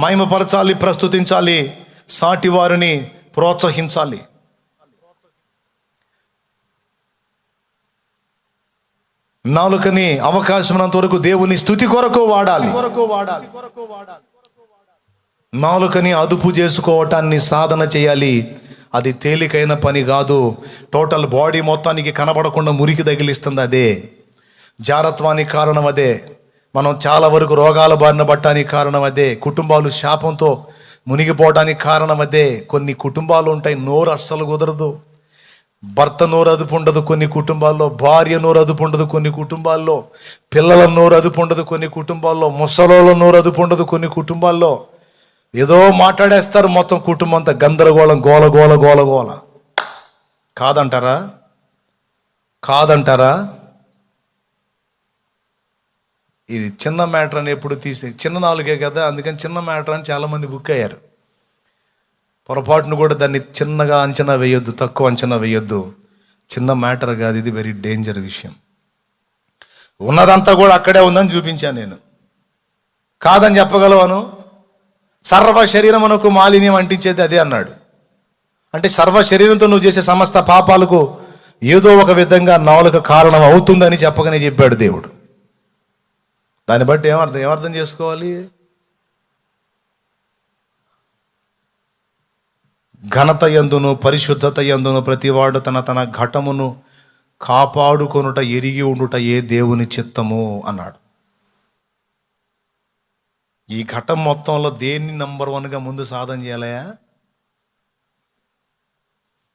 మహిమపరచాలి, ప్రస్తుతించాలి, సాటి వారిని ప్రోత్సహించాలి. నాలుకని అవకాశమైనంత వరకు దేవుని స్తుతి కొరకు వాడాలి. నాలుకని అదుపు చేసుకోవటాన్ని సాధన చేయాలి. అది తేలికైన పని కాదు. టోటల్ బాడీ మొత్తానికి కనబడకుండా మురికి తగిలిస్తుంది. అదే జారత్వానికి కారణం. అదే మనం చాలా వరకు రోగాల బారిన పడటానికి కారణం. అదే కుటుంబాలు శాపంతో మునిగిపోవడానికి కారణం. అదే కొన్ని కుటుంబాలు ఉంటాయి, నోరు అస్సలు కుదరదు. భర్త నోరు అదుపు ఉండదు కొన్ని కుటుంబాల్లో, భార్య నోరు అదుపు ఉండదు కొన్ని కుటుంబాల్లో, పిల్లల నోరు అదుపు ఉండదు కొన్ని కుటుంబాల్లో, ముసలోళ్ళ నోరు అదుపు ఉండదు కొన్ని కుటుంబాల్లో. ఏదో మాట్లాడేస్తారు, మొత్తం కుటుంబం అంతా గందరగోళం, గోల గోల గోల గోల. కాదంటారా? కాదంటారా? ఇది చిన్న మ్యాటర్ అని ఎప్పుడు తీసి, చిన్న నాలుగే కదా, అందుకని చిన్న మ్యాటర్ అని చాలామంది బుక్ అయ్యారు. పొరపాటును కూడా దాన్ని చిన్నగా అంచనా వేయొద్దు, తక్కువ అంచనా వేయొద్దు. చిన్న మ్యాటర్ కాదు ఇది, వెరీ డేంజర్ విషయం. ఉన్నదంతా కూడా అక్కడే ఉందని చూపించాను నేను. కాదని చెప్పగలవాను? సర్వ శరీరమునకు మాలిన్యం అంటించేది అదే అన్నాడు. అంటే సర్వ శరీరంతో నువ్వు చేసే సమస్త పాపాలకు ఏదో ఒక విధంగా నాలుక కారణం అవుతుందని చెప్పగానే చెప్పాడు దేవుడు. దాన్ని బట్టి ఏమర్థం చేసుకోవాలి? ఘనత యందును పరిశుద్ధత యందును ప్రతివాడు తన తన ఘటమును కాపాడుకొనుట ఎరిగి ఉండుట ఏ దేవుని చిత్తము అన్నాడు. ఈ ఘటం మొత్తంలో దేన్ని నంబర్ 1గా ముందు సాధన చేయాలయా?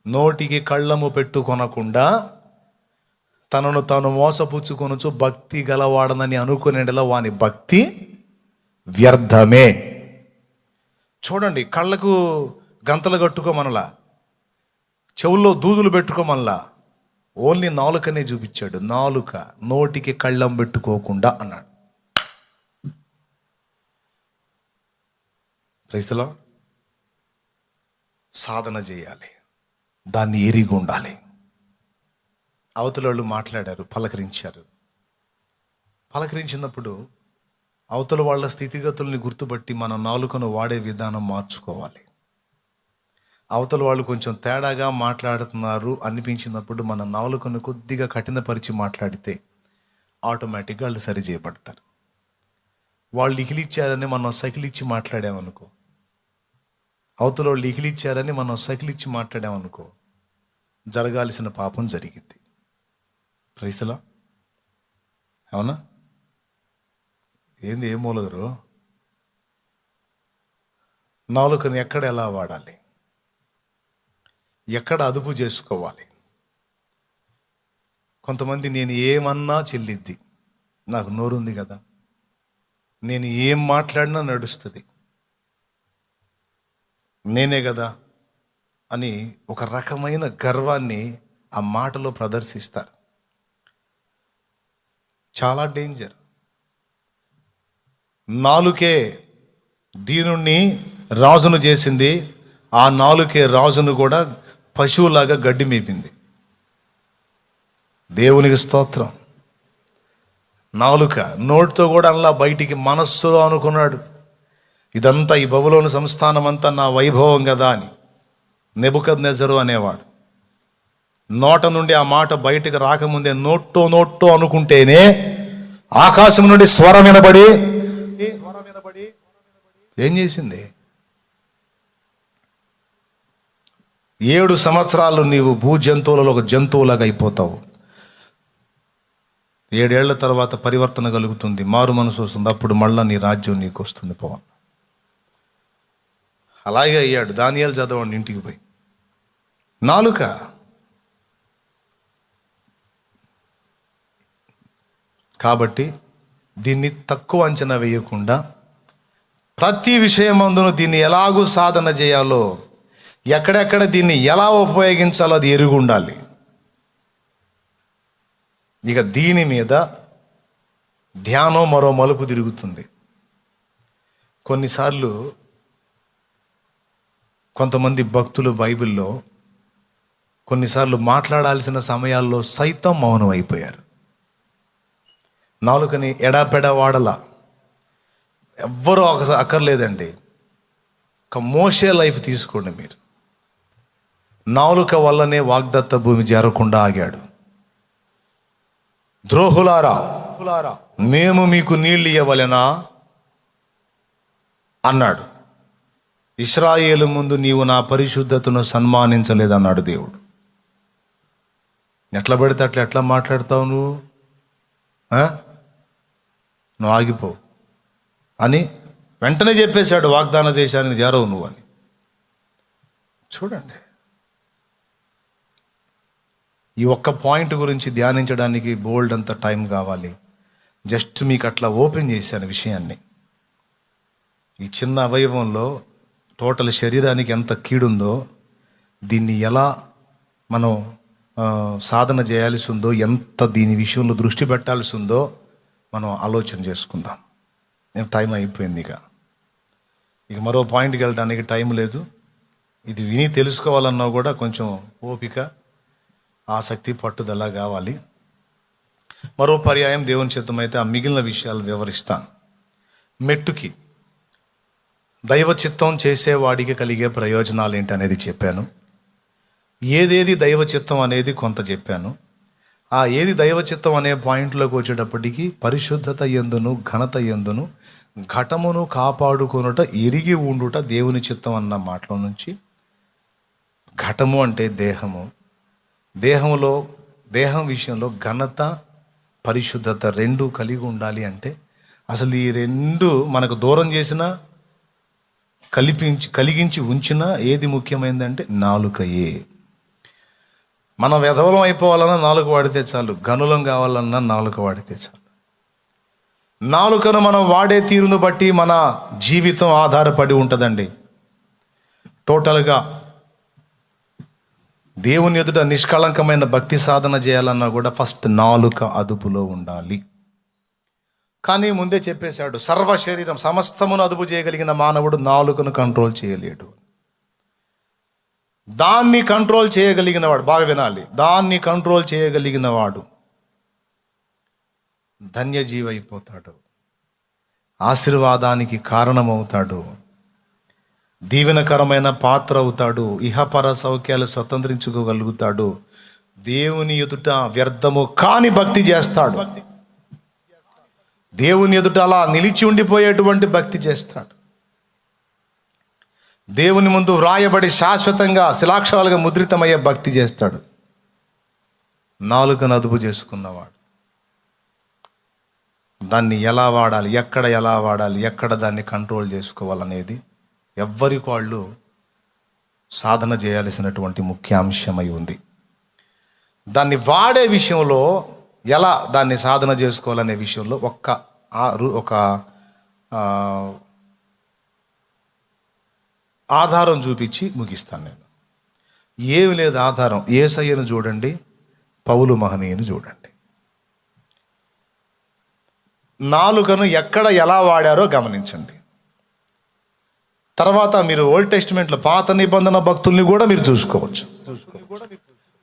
నోటికి కళ్ళము పెట్టుకొనకుండా తనను తాను మోసపుచ్చుకొనుచు భక్తి గలవాడనని అనుకునేలా వాని భక్తి వ్యర్థమే. చూడండి, కళ్ళకు గంతలు కట్టుకోమనలా, చెవుల్లో దూదులు పెట్టుకోమనలా, ఓన్లీ నాలుకనే చూపించాడు. నాలుక, నోటికి కళ్ళం పెట్టుకోకుండా అన్నాడు. క్రైస్తలో సాధన చేయాలి, దాన్ని ఎరిగి ఉండాలి. అవతల వాళ్ళు మాట్లాడారు, పలకరించారు. పలకరించినప్పుడు అవతల వాళ్ళ స్థితిగతుల్ని గుర్తుపట్టి మన నాలుకను వాడే విధానం మార్చుకోవాలి. అవతల వాళ్ళు కొంచెం తేడాగా మాట్లాడుతున్నారు అనిపించినప్పుడు మన నాలుకను కొద్దిగా కఠినపరిచి మాట్లాడితే ఆటోమేటిక్గా వాళ్ళు సరి చేయబడతారు. వాళ్ళు ఇకిలిచ్చారని మనం సకిలిచ్చి మాట్లాడామనుకో, అవతల వాళ్ళు ఇకిలిచ్చారని మనం సకిలిచ్చి మాట్లాడామనుకో, జరగాల్సిన పాపం జరిగింది. క్రైస్తలా అవునా? ఏంది, ఏం మూలగరు? నాలుకను ఎక్కడ ఎలా వాడాలి, ఎక్కడ అదుపు చేసుకోవాలి? కొంతమంది నేను ఏమన్నా చెల్లిద్ది, నాకు నోరుంది కదా, నేను ఏం మాట్లాడినా నడుస్తుంది, నేనే కదా అని ఒక రకమైన గర్వాన్ని ఆ మాటలో ప్రదర్శిస్తారు. చాలా డేంజర్. నాలుకే దీనుణ్ణి రాజును చేసింది, ఆ నాలుకే రాజును కూడా పశువులాగా గడ్డి మేపింది. దేవునికి స్తోత్రం. నాలుక నోటితో కూడా అలా బయటికి మనస్సులో అనుకున్నాడు, ఇదంతా ఈ బబులోను సంస్థానం అంతా నా వైభవం కదా అని. నెబుకద్నెజరు అనేవాడు నోట నుండి ఆ మాట బయటకు రాకముందే నోట్టో అనుకుంటేనే ఆకాశం నుండి స్వరం వినబడి ఏం చేసింది? 7 సంవత్సరాలు నీవు భూజంతువులలో ఒక జంతువులాగా అయిపోతావు. 7 ఏళ్ల తర్వాత పరివర్తన కలుగుతుంది, మారు మనసు వస్తుంది, అప్పుడు మళ్ళా నీ రాజ్యం నీకు వస్తుంది. పోవాలి. అలాగే అయ్యాడు. దానియేలు చదవండి ఇంటికి పోయి. నాలుక కాబట్టి దీన్ని తక్కువ అంచనా వేయకుండా ప్రతి విషయమందును దీన్ని ఎలాగూ సాధన చేయాలో, ఎక్కడెక్కడ దీన్ని ఎలా ఉపయోగించాలో అది ఎరుగు ఉండాలి. ఇక దీని మీద ధ్యానం మరో మలుపు తిరుగుతుంది. కొన్నిసార్లు కొంతమంది భక్తులు బైబిల్లో కొన్నిసార్లు మాట్లాడాల్సిన సమయాల్లో సైతం మౌనం అయిపోయారు. నాలుకని ఎడాపెడా వాడలా. ఎవ్వరూ అక్కర్లేదండి. ఒక మోషే లైఫ్ తీసుకోండి మీరు. నాలుక వల్లనే వాగ్దత్త భూమి చేరకుండా ఆగాడు. ద్రోహులారా, మేము మీకు నీళ్ళు ఇవ్వవలెనా అన్నాడు. ఇశ్రాయేలు ముందు నీవు నా పరిశుద్ధతను సన్మానించలేదన్నాడు దేవుడు. ఎట్లా పడితే అట్లా ఎట్లా మాట్లాడతావు నువ్వు ఆగిపో అని వెంటనే చెప్పేశాడు, వాగ్దాన దేశానికి చేరవు నువ్వు అని. చూడండి, ఈ ఒక్క పాయింట్ గురించి ధ్యానించడానికి బోల్డ్ అంత టైం కావాలి. జస్ట్ మీకు అట్లా ఓపెన్ చేశాను విషయాన్ని. ఈ చిన్న అవయవంలో టోటల్ శరీరానికి ఎంత కీడుందో, దీన్ని ఎలా మనం సాధన చేయాల్సి ఉందో, ఎంత దీని విషయంలో దృష్టి పెట్టాల్సి ఉందో మనం ఆలోచన చేసుకుందాం. టైం అయిపోయింది. ఇక మరో పాయింట్కి వెళ్ళడానికి టైం లేదు. ఇది విని తెలుసుకోవాలన్నా కూడా కొంచెం ఓపిక, ఆసక్తి, పట్టుదల కావాలి. మరో పర్యాయం దేవుని చిత్తమైతే ఆ మిగిలిన విషయాలు వివరిస్తాను. మెట్టుకి దైవ చిత్తం చేసేవాడికి కలిగే ప్రయోజనాలు ఏంటి అనేది చెప్పాను. ఏదేది దైవ చిత్తం అనేది కొంత చెప్పాను. ఆ ఏది దైవ చిత్తం అనే పాయింట్లోకి వచ్చేటప్పటికి పరిశుద్ధత యందును ఘనత యందును ఘటమును కాపాడుకొనుట ఎరిగి ఉండుట దేవుని చిత్తం అన్న మాటలో నుంచి, ఘటము అంటే దేహము, దేహం విషయంలో ఘనత పరిశుద్ధత రెండు కలిగి ఉండాలి. అంటే అసలు ఈ రెండు మనకు దూరం చేసినా కలిగించి ఉంచినా ఏది ముఖ్యమైనదంటే నాలుకయే. మనం వెధవలం అయిపోవాలన్నా నాలుక వాడితే చాలు, గనులం కావాలన్నా నాలుక వాడితే చాలు. నాలుకను మనం వాడే తీరును బట్టి మన జీవితం ఆధారపడి ఉంటుందండి. టోటల్గా దేవుని ఎదుట నిష్కళంకమైన భక్తి సాధన చేయాలన్నా కూడా ఫస్ట్ నాలుక అదుపులో ఉండాలి. కానీ ముందే చెప్పేశాడు, సర్వ శరీరం సమస్తమును అదుపు చేయగలిగిన మానవుడు నాలుకను కంట్రోల్ చేయలేడు. దాన్ని కంట్రోల్ చేయగలిగిన వాడు, బాగా వినాలి, దాన్ని కంట్రోల్ చేయగలిగిన వాడు ధన్యజీవి అయిపోతాడు, ఆశీర్వాదానికి కారణమవుతాడు, దీవెనకరమైన పాత్ర అవుతాడు, ఇహపర సౌఖ్యాలు స్వతంత్రించుకోగలుగుతాడు, దేవుని ఎదుట వ్యర్థము కాని భక్తి చేస్తాడు, దేవుని ఎదుట అలా నిలిచి ఉండిపోయేటువంటి భక్తి చేస్తాడు, దేవుని ముందు వ్రాయబడి శాశ్వతంగా శిలాక్షరాలుగా ముద్రితమయ్యే భక్తి చేస్తాడు. నాలుకను అదుపు చేసుకున్నవాడు దాన్ని ఎలా వాడాలి, ఎలా వాడాలి, ఎక్కడ దాన్ని కంట్రోల్ చేసుకోవాలనేది ఎవ్వరికి వాళ్ళు సాధన చేయాల్సినటువంటి ముఖ్య అంశమై ఉంది. దాన్ని వాడే విషయంలో, ఎలా దాన్ని సాధన చేసుకోవాలనే విషయంలో ఒక ఆధారం చూపించి ముగిస్తాను నేను. ఏమి లేదు ఆధారం. యేసయ్యను చూడండి, పౌలు మహనీయుని చూడండి. నాలుకను ఎలా వాడారో గమనించండి. తర్వాత మీరు ఓల్డ్ టెస్టిమెంట్లో పాత నిబంధన భక్తుల్ని కూడా మీరు చూసుకోవచ్చు.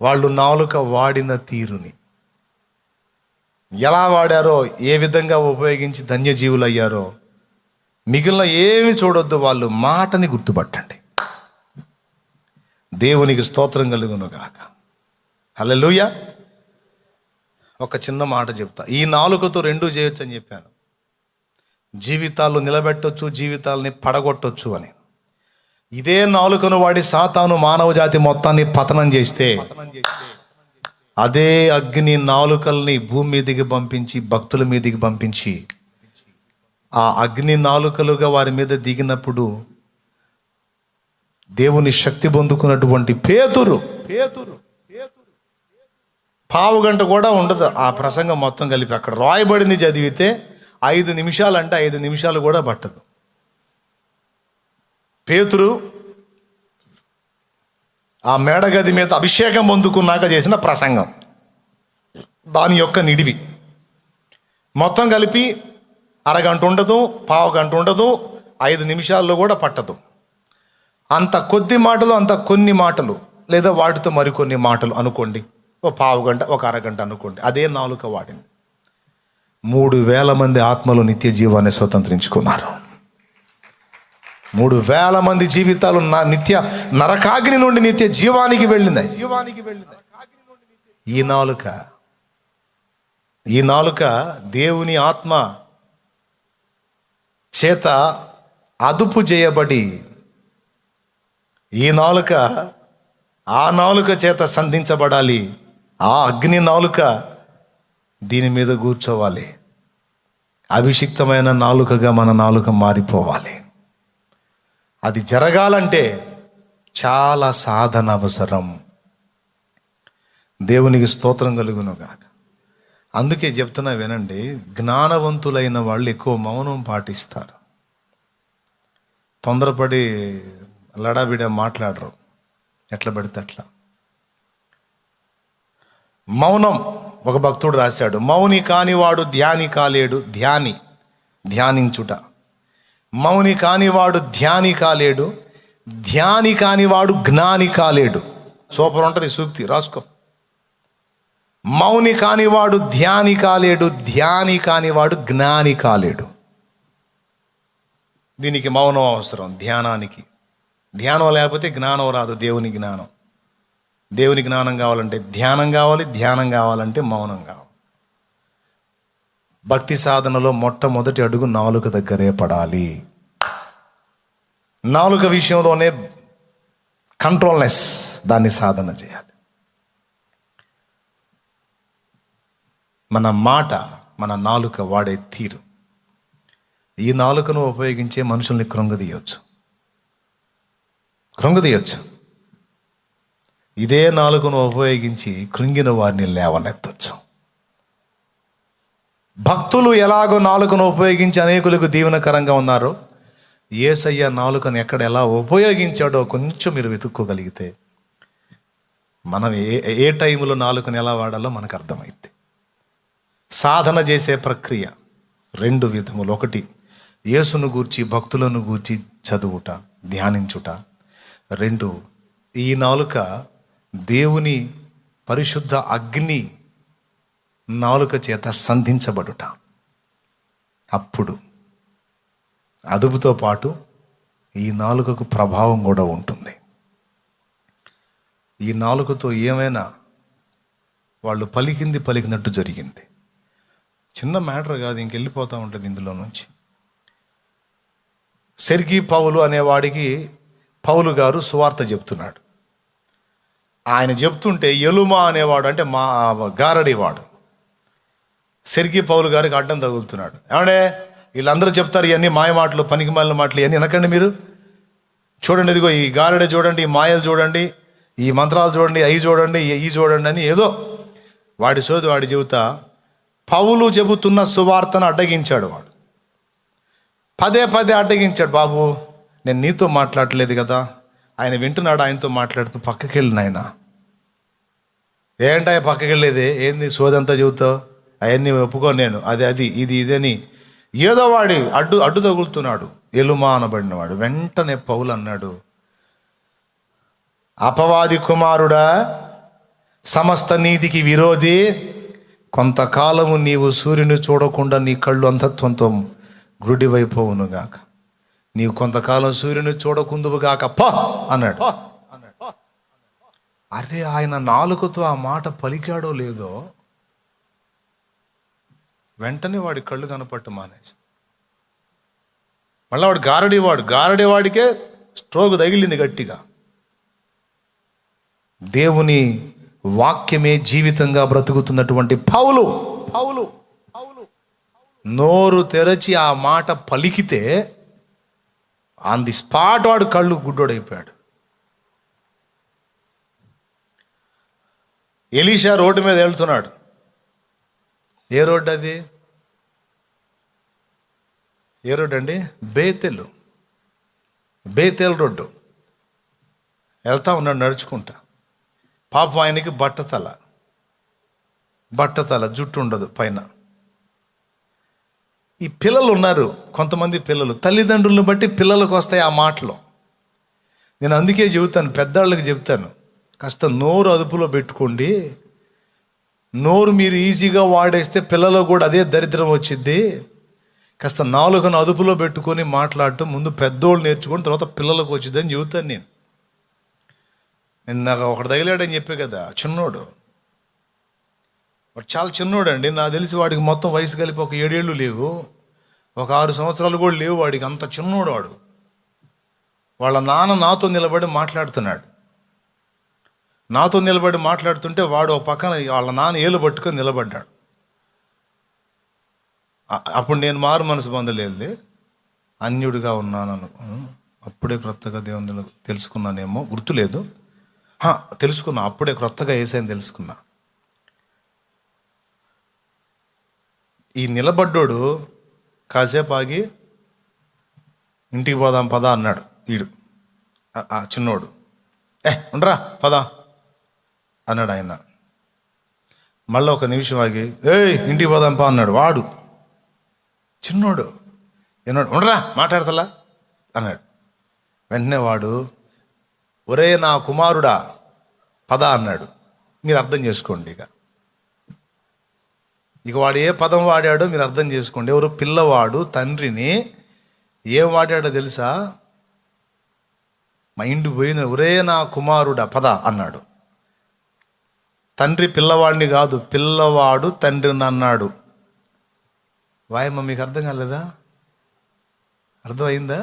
వాళ్ళు నాలుక వాడిన తీరుని ఎలా వాడారో, ఏ విధంగా ఉపయోగించి ధన్యజీవులు అయ్యారో మిగిలిన ఏమి చూడొద్దు, వాళ్ళు మాటని గుర్తుపట్టండి. దేవునికి స్తోత్రం కలుగును గాక. హల్లెలూయా. ఒక చిన్న మాట చెప్తా. ఈ నాలుకతో రెండూ చేయొచ్చు అని చెప్పాను. జీవితాలు నిలబెట్టొచ్చు, జీవితాలని పడగొట్టొచ్చు అని. ఇదే నాలుకను వాడి సాతాను మానవ జాతి మొత్తాన్ని పతనం చేస్తే, అదే అగ్ని నాలుకల్ని భూమి మీదకి పంపించి భక్తుల మీదకి పంపించి ఆ అగ్ని నాలుకలుగా వారి మీద దిగినప్పుడు దేవుని శక్తి పొందుకున్నటువంటి పేతురు పావుగంట కూడా ఉండదు ఆ ప్రసంగం మొత్తం కలిపి. అక్కడ రాయబడింది చదివితే 5 నిమిషాలు అంటే 5 నిమిషాలు కూడా పట్టదు. పేతురు ఆ మేడగది మీద అభిషేకం పొందుకున్నాక చేసిన ప్రసంగం, దాని యొక్క నిడివి మొత్తం కలిపి అరగంట ఉండదు, పావుగంట ఉండదు, 5 నిమిషాల్లో కూడా పట్టదు. అంత కొద్ది మాటలు, అంత కొన్ని మాటలు లేదా వాటితో మరికొన్ని మాటలు అనుకోండి, ఒక పావు గంట, ఒక అరగంట అనుకోండి. అదే నాలుక వాడింది. 3,000 మంది ఆత్మలు నిత్య జీవాన్ని స్వతంత్రించుకున్నారు. 3,000 మంది జీవితాలు నిత్య నరకాగ్ని నుండి నిత్య జీవానికి వెళ్ళింది. ఈ నాలుక దేవుని ఆత్మ చేత అదుపు చేయబడి, ఈ నాలుక ఆ నాలుక చేత సంధించబడాలి. ఆ అగ్ని నాలుక దీని మీద కూర్చోవాలి. అభిషిక్తమైన నాలుకగా మన నాలుక మారిపోవాలి. అది జరగాలంటే చాలా సాధన అవసరం. దేవునికి స్తోత్రం కలుగునుగాక. అందుకే చెప్తున్నా వినండి, జ్ఞానవంతులైన వాళ్ళు ఎక్కువ మౌనం పాటిస్తారు. తొందరపడి లడాబిడ మాట్లాడరు, ఎట్లా పడితే అట్లా. మౌనం, ఒక భక్తుడు రాశాడు, మౌని కానివాడు ధ్యాని కాలేడు. ధ్యానించుట. మౌని కానివాడు ధ్యాని కాలేడు, ధ్యాని కానివాడు జ్ఞాని కాలేడు. సూపర్ ఉంటుంది సూక్తి, రాసుకో. మౌని కానివాడు ధ్యాని కాలేడు, ధ్యాని కానివాడు జ్ఞాని కాలేడు. దీనికి మౌనం అవసరం ధ్యానానికి. ధ్యానం లేకపోతే జ్ఞానం రాదు. దేవుని జ్ఞానం కావాలంటే ధ్యానం కావాలి, ధ్యానం కావాలంటే మౌనం కావాలి. భక్తి సాధనలో మొట్టమొదటి అడుగు నాలుక దగ్గరే పడాలి. నాలుక విషయంలోనే కంట్రోల్నెస్, దాన్ని సాధన చేయాలి. మన మాట, మన నాలుక వాడే తీరు, ఈ నాలుకను ఉపయోగించే మనుషుల్ని కృంగదీయొచ్చు. ఇదే నాలుకను ఉపయోగించి కృంగిన వారిని లేవనెత్తొచ్చు. భక్తులు ఎలాగో నాలుకను ఉపయోగించి అనేకులకు దీవెనకరంగా ఉన్నారో, యేసయ్య నాలుకను ఎక్కడ ఎలా ఉపయోగించాడో కొంచెం మీరు వెతుక్కోగలిగితే మనం ఏ టైంలో నాలుకను ఎలా వాడాలో మనకు అర్థమైంది. సాధన చేసే ప్రక్రియ 2 విధములు. ఒకటి, యేసును గూర్చి, భక్తులను గూర్చి చదువుట, ధ్యానించుట. 2, ఈ నాలుక దేవుని పరిశుద్ధ అగ్ని నాలుక చేత సంధించబడుట. అప్పుడు అదుపుతో పాటు ఈ నాలుకకు ప్రభావం కూడా ఉంటుంది. ఈ నాలుకతో ఏమైనా వాళ్ళు పలికినట్టు జరిగింది. చిన్న మ్యాటర్ కాదు, ఇంకెళ్ళిపోతూ ఉంటుంది ఇందులో నుంచి. సెర్గీ పౌలు అనేవాడికి పౌలు గారు సువార్త చెప్తున్నాడు. ఆయన చెప్తుంటే ఎలుమా అనేవాడు, అంటే మా గారడివాడు, సెర్గీ పౌలు గారికి అడ్డం తగులుతున్నాడు. ఏమండే, వీళ్ళందరూ చెప్తారు ఇవన్నీ మాయ మాటలు, పనికి మాలిన మాటలు, ఇవన్నీ వినకండి మీరు. చూడండి, ఇదిగో ఈ గారడి చూడండి, ఈ మాయలు చూడండి, ఈ మంత్రాలు చూడండి, అవి చూడండి, ఈ చూడండి అని ఏదో వాడి సోది వాడి చెబుతా పౌలు చెబుతున్న సువార్తను అడ్డగించాడు. వాడు పదే అడ్డగించాడు. బాబు, నేను నీతో మాట్లాడలేదు కదా, ఆయన వింటున్నాడు, ఆయనతో మాట్లాడుతూ పక్కకి వెళ్ళిన ఆయన. ఏంటా పక్కకి వెళ్ళేది, ఏంది సోదంతా చెబుతావు, అవన్నీ ఒప్పుకోను నేను, అది ఇది ఇదని ఏదో వాడి అడ్డు తగులుతున్నాడు. ఎలుమా అనబడినవాడు. వెంటనే పౌలు అన్నాడు, అపవాది కుమారుడా, సమస్త నీతికి విరోధి, కొంతకాలము నీవు సూర్యుని చూడకుండా నీ కళ్ళు అంధత్వంతో గ్రుడివైపోవునుగాక. నీవు కొంతకాలం సూర్యుని చూడకుందువుగాక పో అన్నాడు. అరే, ఆయన నాలుకతో ఆ మాట పలికాడో లేదో, వెంటనే వాడి కళ్ళు కనపట్టు మానేసి, మళ్ళీ వాడు గారడేవాడికే స్ట్రోక్ తగిలింది గట్టిగా. దేవుని వాక్యమే జీవితంగా బ్రతుకుతున్నటువంటి పౌలు నోరు తెరచి ఆ మాట పలికితే ఆన్ ది స్పాట్ వాడు కళ్ళు గుడ్డోడైపోయాడు. ఎలీషా రోడ్డు మీద వెళ్తున్నాడు. ఏ రోడ్డు అది? ఏ రోడ్డు అండి? Bethel road. వెళ్తా ఉన్నాడు నడుచుకుంటా. పాపం ఆయనకి బట్టతల జుట్టు ఉండదు పైన. ఈ పిల్లలు ఉన్నారు, కొంతమంది పిల్లలు, తల్లిదండ్రులను బట్టి పిల్లలకు వస్తాయి ఆ మాటలు. నేను అందుకే చెబుతాను, పెద్దవాళ్ళకి చెప్తాను, కాస్త నోరు అదుపులో పెట్టుకోండి. నోరు మీరు ఈజీగా వాడేస్తే పిల్లలకు కూడా అదే దరిద్రం వచ్చిద్ది. కాస్త నాలుకను అదుపులో పెట్టుకొని మాట్లాడటం ముందు పెద్దోళ్ళు నేర్చుకొని తర్వాత పిల్లలకు వచ్చింది అని చెబుతాను నేను. నాకు ఒకటి తగిలాడని చెప్పే కదా, చిన్నోడు. వాడు చాలా చిన్నోడు అండి. నాకు తెలిసి వాడికి మొత్తం వయసు కలిపి ఒక 7 ఏళ్ళు లేవు, ఒక 6 సంవత్సరాలు కూడా లేవు వాడికి. అంత చిన్నోడు వాడు. వాళ్ళ నాన్న నాతో నిలబడి మాట్లాడుతున్నాడు. నాతో నిలబడి మాట్లాడుతుంటే వాడు ఒక పక్కన వాళ్ళ నాన్న ఏలు పట్టుకొని నిలబడ్డాడు. అప్పుడు నేను మారు మనసు పొందలేదు, అన్యుడిగా ఉన్నాను. అప్పుడే క్రొత్తగా దేవుని తెలుసుకున్నానేమో, గుర్తులేదు. తెలుసుకున్నా, అప్పుడే క్రొత్తగా యేసయ్యని తెలుసుకున్నా. ఈ నిలబడ్డోడు కాసేపు ఆగి ఇంటికి పోదాం పదా అన్నాడు. వీడు చిన్నోడు, ఉండరా పదా అన్నాడు ఆయన. మళ్ళీ ఒక నిమిషం ఆగి ఇంటికి పోదాం పా అన్నాడు. వాడు చిన్నోడు ఏనాడు, ఉండరా మాట్లాడతలా అన్నాడు. వెంటనే వాడు, ఒరే నా కుమారుడా పద అన్నాడు. మీరు అర్థం చేసుకోండి. ఇక వాడు ఏ పదం వాడాడో మీరు అర్థం చేసుకోండి. ఎవరు పిల్లవాడు తండ్రిని ఏం వాడాడో తెలుసా? మైండ్ పోయింది. ఒరే నా కుమారుడా పద అన్నాడు. తండ్రి పిల్లవాడిని కాదు, పిల్లవాడు తండ్రిని అన్నాడు. వాయమ్మ, మీకు అర్థం కాలేదా? అర్థమైందా?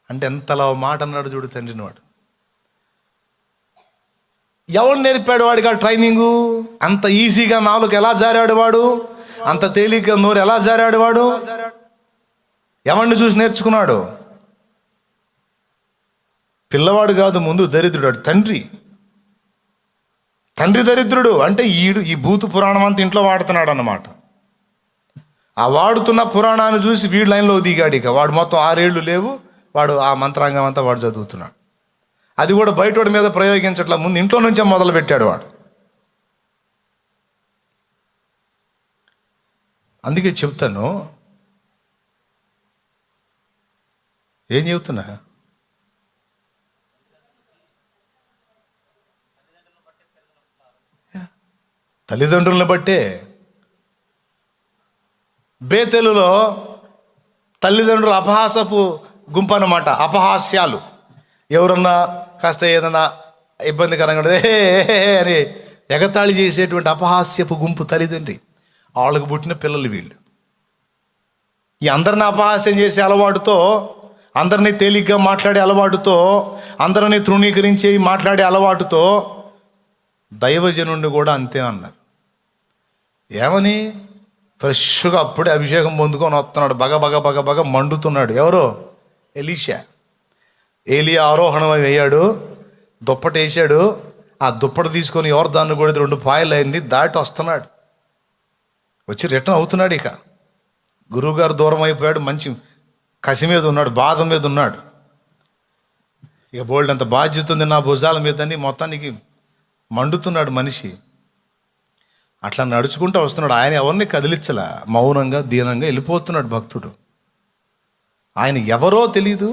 అంటే ఎంతలా మాట అన్నాడు చూడు తండ్రిని. వాడు ఎవడు నేర్పాడు వాడికి ఆ ట్రైనింగు? అంత ఈజీగా నాలుగు ఎలా జారాడు వాడు? అంత తేలిగ్గా నోరు ఎలా జారాడు వాడు? ఎవరిని చూసి నేర్చుకున్నాడు? పిల్లవాడు కాదు, ముందు దరిద్రుడు. తండ్రి దరిద్రుడు అంటే ఈ భూత పురాణం అంతా ఇంట్లో వాడుతున్నాడు అన్నమాట. ఆ వాడుతున్న పురాణాన్ని చూసి వీడి లైన్లో దిగాడు. ఇక వాడు మొత్తం 6 ఏళ్ళు లేవు, వాడు ఆ మంత్రాంగం అంతా వాడు చదువుతున్నాడు. అది కూడా బయటోడి మీద ప్రయోగించట్లా, ముందు ఇంట్లో నుంచే మొదలు పెట్టాడు వాడు. అందుకే చెప్తాను, ఏం చెబుతున్నా, తల్లిదండ్రులను బట్టే. బేతెలులో తల్లిదండ్రులు అపహాసపు గుంపు అన్నమాట. అపహాస్యాలు. ఎవరన్నా కాస్త ఏదన్నా ఇబ్బందికరంగా అని ఎగతాళి చేసేటువంటి అపహాస్యపు గుంపు తల్లిదండ్రి. వాళ్ళకు పుట్టిన పిల్లలు వీళ్ళు. ఈ అందరిని అపహాస్యం చేసే అలవాటుతో, అందరినీ తేలిగ్గా మాట్లాడే అలవాటుతో, అందరినీ తృణీకరించే మాట్లాడే అలవాటుతో దైవజనుడిని కూడా అంతే అన్నారు. ఏమని? ఫ్రెష్గా అప్పుడే అభిషేకం పొందుకొని వస్తున్నాడు, బగ బగ బగ బగ మండుతున్నాడు. ఎవరో? ఎలీషా. ఏలియా ఆరోహణం అయ్యాడు, దుప్పటి వేసాడు. ఆ దుప్పటి తీసుకొని యోర్దాను కూడా 2 పాయలు అయింది, దాటి వస్తున్నాడు. వచ్చి రిటర్న్ అవుతున్నాడు. ఇక గురువుగారు దూరం అయిపోయాడు, మంచి కసి మీద ఉన్నాడు, బాధ మీద ఉన్నాడు. ఇక బోల్డ్ అంత బాధ్యత ఉంది నా భుజాల మీద అని మొత్తానికి మండుతున్నాడు మనిషి. అట్లా నడుచుకుంటూ వస్తున్నాడు. ఆయన ఎవరిని కదిలించలా, మౌనంగా దీనంగా వెళ్ళిపోతున్నాడు భక్తుడు. ఆయన ఎవరో తెలీదు,